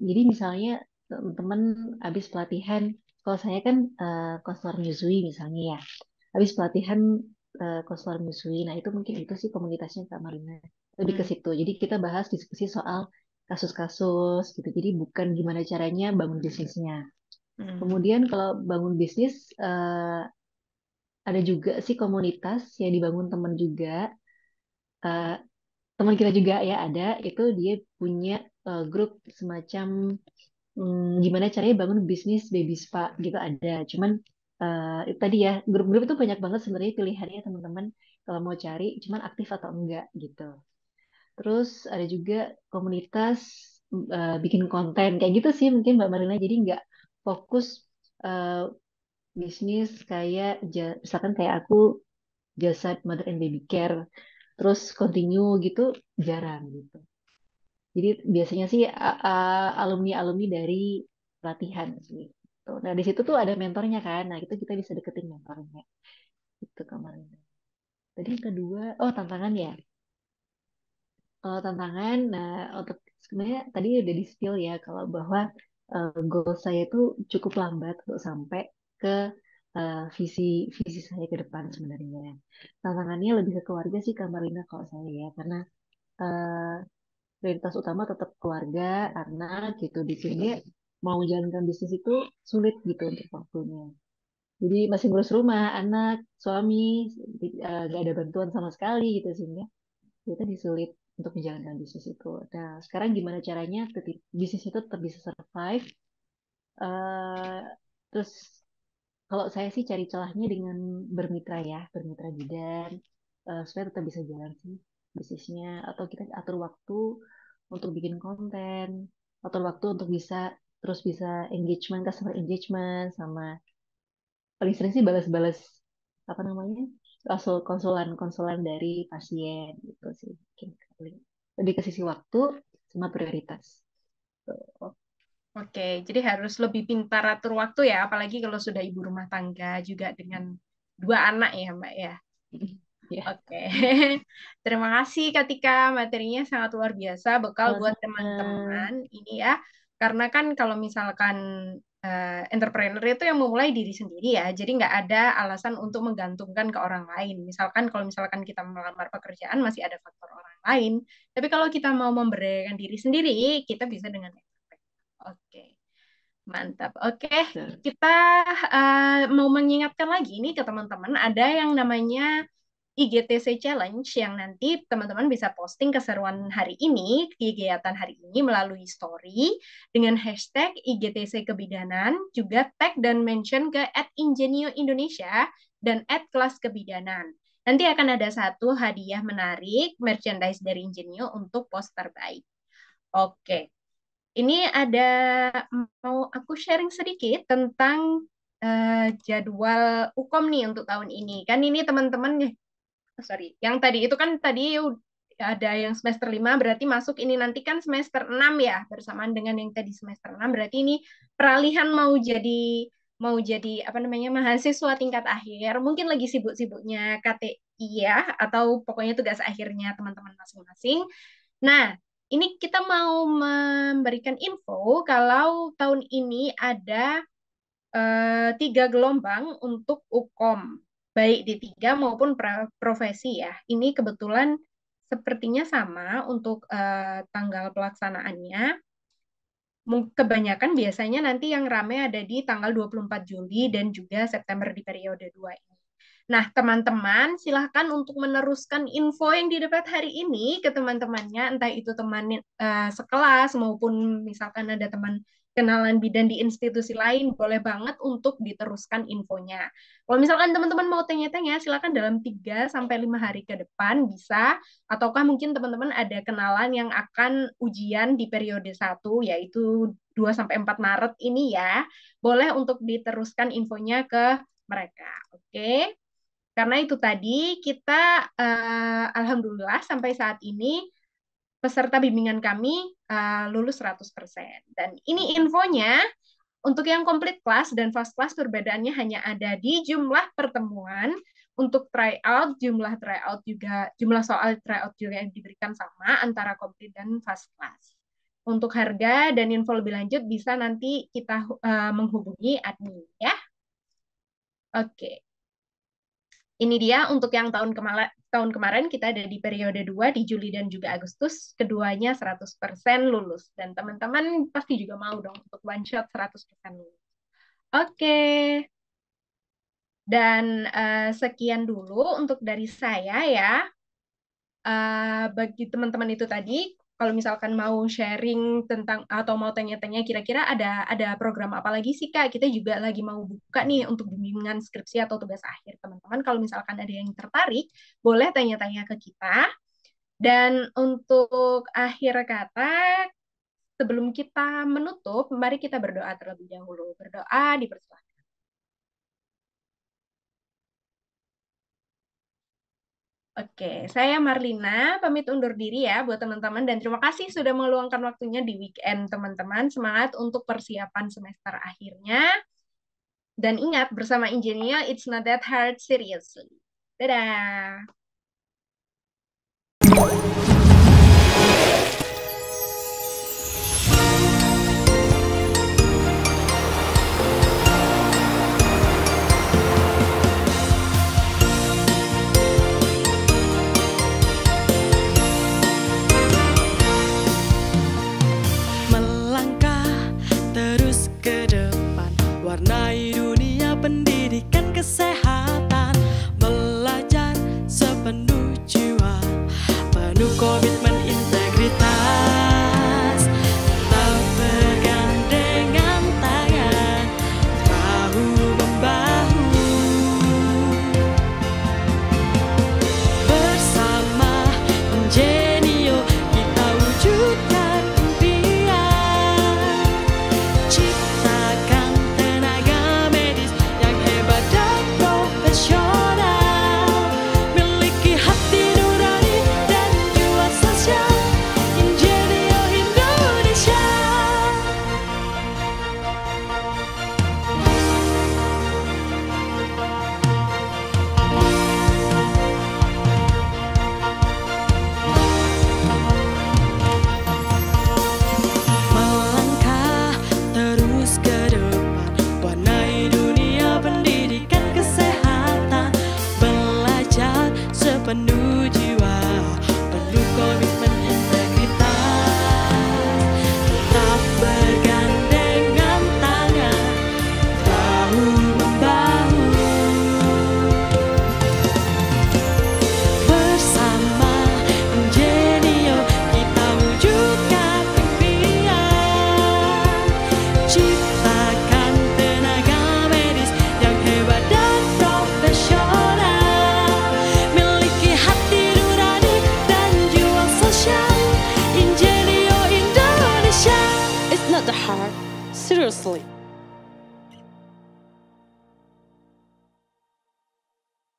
jadi misalnya teman-teman habis pelatihan, kalau saya kan konselor menyusui misalnya ya, habis pelatihan konselor menyusui, nah itu mungkin itu sih komunitasnya Kak Marina, lebih ke Hmm. situ. Jadi kita bahas diskusi soal kasus-kasus gitu. Jadi bukan gimana caranya bangun bisnisnya. Hmm. Kemudian kalau bangun bisnis ada juga sih komunitas yang dibangun teman juga. Eh, Teman kita juga ya ada itu dia punya grup semacam gimana caranya bangun bisnis baby spa gitu ada. Cuman itu tadi ya grup-grup itu banyak banget sebenarnya pilihannya teman-teman kalau mau cari cuman aktif atau enggak gitu. Terus ada juga komunitas bikin konten kayak gitu sih mungkin Mbak Marina jadi nggak fokus eh, bisnis kayak misalkan kayak aku just saat mother and baby care, terus continue gitu jarang gitu. Jadi biasanya sih alumni-alumni dari pelatihan sih. Gitu. Nah di situ tuh ada mentornya kan, nah itu kita bisa deketin mentornya itu kemarin. Tadi yang kedua, oh tantangan ya. Kalau tantangan, nah untuk sebenarnya tadi udah di spill ya kalau bahwa goal saya itu cukup lambat untuk sampai ke visi visi saya ke depan sebenarnya. Tantangannya lebih ke keluarga sih Kak Marlina kalau saya ya, karena eh, prioritas utama tetap keluarga, anak gitu. Di sini mau menjalankan bisnis itu sulit gitu untuk waktunya. Jadi masih ngurus rumah, anak, suami, gak ada bantuan sama sekali gitu sehingga kita disulit untuk menjalankan bisnis itu. Nah, sekarang gimana caranya bisnis itu tetap bisa survive? eh Terus kalau saya sih cari celahnya dengan bermitra ya, bermitra bidan, supaya tetap bisa jalan sih bisnisnya. Atau kita atur waktu untuk bikin konten, atur waktu untuk bisa engagement, customer engagement, sama paling sering sih balas-balas apa namanya konsulan dari pasien gitu sih. Mungkin lebih ke sisi waktu sama prioritas. Tuh. Oke, jadi harus lebih pintar atur waktu ya, apalagi kalau sudah ibu rumah tangga juga dengan 2 anak ya, Mbak ya. Ya, Oke, terima kasih Katika, materinya sangat luar biasa, bekal buat sama-sama. teman-teman ini ya. Karena kan kalau misalkan entrepreneur itu yang memulai diri sendiri ya, jadi nggak ada alasan untuk menggantungkan ke orang lain. Misalkan kalau misalkan kita melamar pekerjaan masih ada faktor orang lain, tapi kalau kita mau memberdayakan diri sendiri, kita bisa dengan oke, mantap. Oke, Tuh. kita mau mengingatkan lagi nih ke teman-teman, ada yang namanya IGTC Challenge yang nanti teman-teman bisa posting keseruan hari ini, kegiatan hari ini melalui story dengan hashtag IGTC Kebidanan, juga tag dan mention ke @ingenio_indonesia dan @kelaskebidanan. Nanti akan ada satu hadiah menarik, merchandise dari Ingenio untuk post terbaik. Oke, ini ada mau aku sharing sedikit tentang jadwal UKOM nih untuk tahun ini. Kan ini teman-teman nih, sorry, yang tadi itu kan tadi ada yang semester 5 berarti masuk ini nanti kan semester 6 ya, bersamaan dengan yang tadi semester 6 berarti ini peralihan mau jadi apa namanya mahasiswa tingkat akhir, mungkin lagi sibuk-sibuknya KTI ya, atau pokoknya tugas akhirnya teman-teman masing-masing. Nah, ini kita mau memberikan info kalau tahun ini ada 3 gelombang untuk UKOM, baik di 3 maupun profesi ya. Ini kebetulan sepertinya sama untuk tanggal pelaksanaannya. Kebanyakan biasanya nanti yang ramai ada di tanggal 24 Juli dan juga September di periode 2 ini. Nah, teman-teman, silahkan untuk meneruskan info yang didapat hari ini ke teman-temannya, entah itu teman sekelas maupun misalkan ada teman kenalan bidan di institusi lain, boleh banget untuk diteruskan infonya. Kalau misalkan teman-teman mau tanya-tanya, silahkan dalam 3 sampai 5 hari ke depan bisa, ataukah mungkin teman-teman ada kenalan yang akan ujian di periode 1, yaitu 2 sampai 4 Maret ini ya, boleh untuk diteruskan infonya ke mereka. Oke? Karena itu tadi kita alhamdulillah sampai saat ini peserta bimbingan kami lulus 100%. Dan ini infonya untuk yang komplit kelas dan fast class perbedaannya hanya ada di jumlah pertemuan. Untuk tryout, jumlah soal tryout juga yang diberikan sama antara komplit dan fast class. Untuk harga dan info lebih lanjut bisa nanti kita menghubungi admin ya. Oke. Ini dia untuk yang tahun kemarin kita ada di periode 2 di Juli dan juga Agustus, keduanya 100% lulus. Dan teman-teman pasti juga mau dong untuk one shot 100% lulus. Oke. Dan sekian dulu untuk dari saya ya. Bagi teman-teman itu tadi, kalau misalkan mau sharing tentang atau mau tanya-tanya kira-kira ada program apa lagi sih Kak? Kita juga lagi mau buka nih untuk bimbingan skripsi atau tugas akhir teman-teman. Kalau misalkan ada yang tertarik, boleh tanya-tanya ke kita. Dan untuk akhir kata, sebelum kita menutup, mari kita berdoa terlebih dahulu. Berdoa dipersilakan. Oke, saya Marlina, pamit undur diri ya buat teman-teman dan terima kasih sudah meluangkan waktunya di weekend teman-teman. Semangat untuk persiapan semester akhirnya. Dan ingat, bersama Ingenio, it's not that hard, seriously. Dadah! Melangkah terus ke depan, warnai dunia pendidikan kesehatan, belajar sepenuh jiwa, penuh komitmen integritas, tetap bergandengan tangan, bahu membahu, bersama Ingenio kita wujudkan impian, ciptakan tenaga medis yang hebat dan profesional, miliki hati nurani dan jiwa sosial, Ingenio Indonesia. Melangkah terus ke depan, warnai dunia pendidikan kesehatan, belajar sepenuh jiwa, penuh komitmen integritas, tetap bergandengan tangan, bahu membahu, bersama Ingenio kita wujudkan impian, ciptakan tenaga medis yang hebat dan profesional, miliki hati nurani dan jiwa sosial, Ingenio Indonesia. It's not that hard, seriously.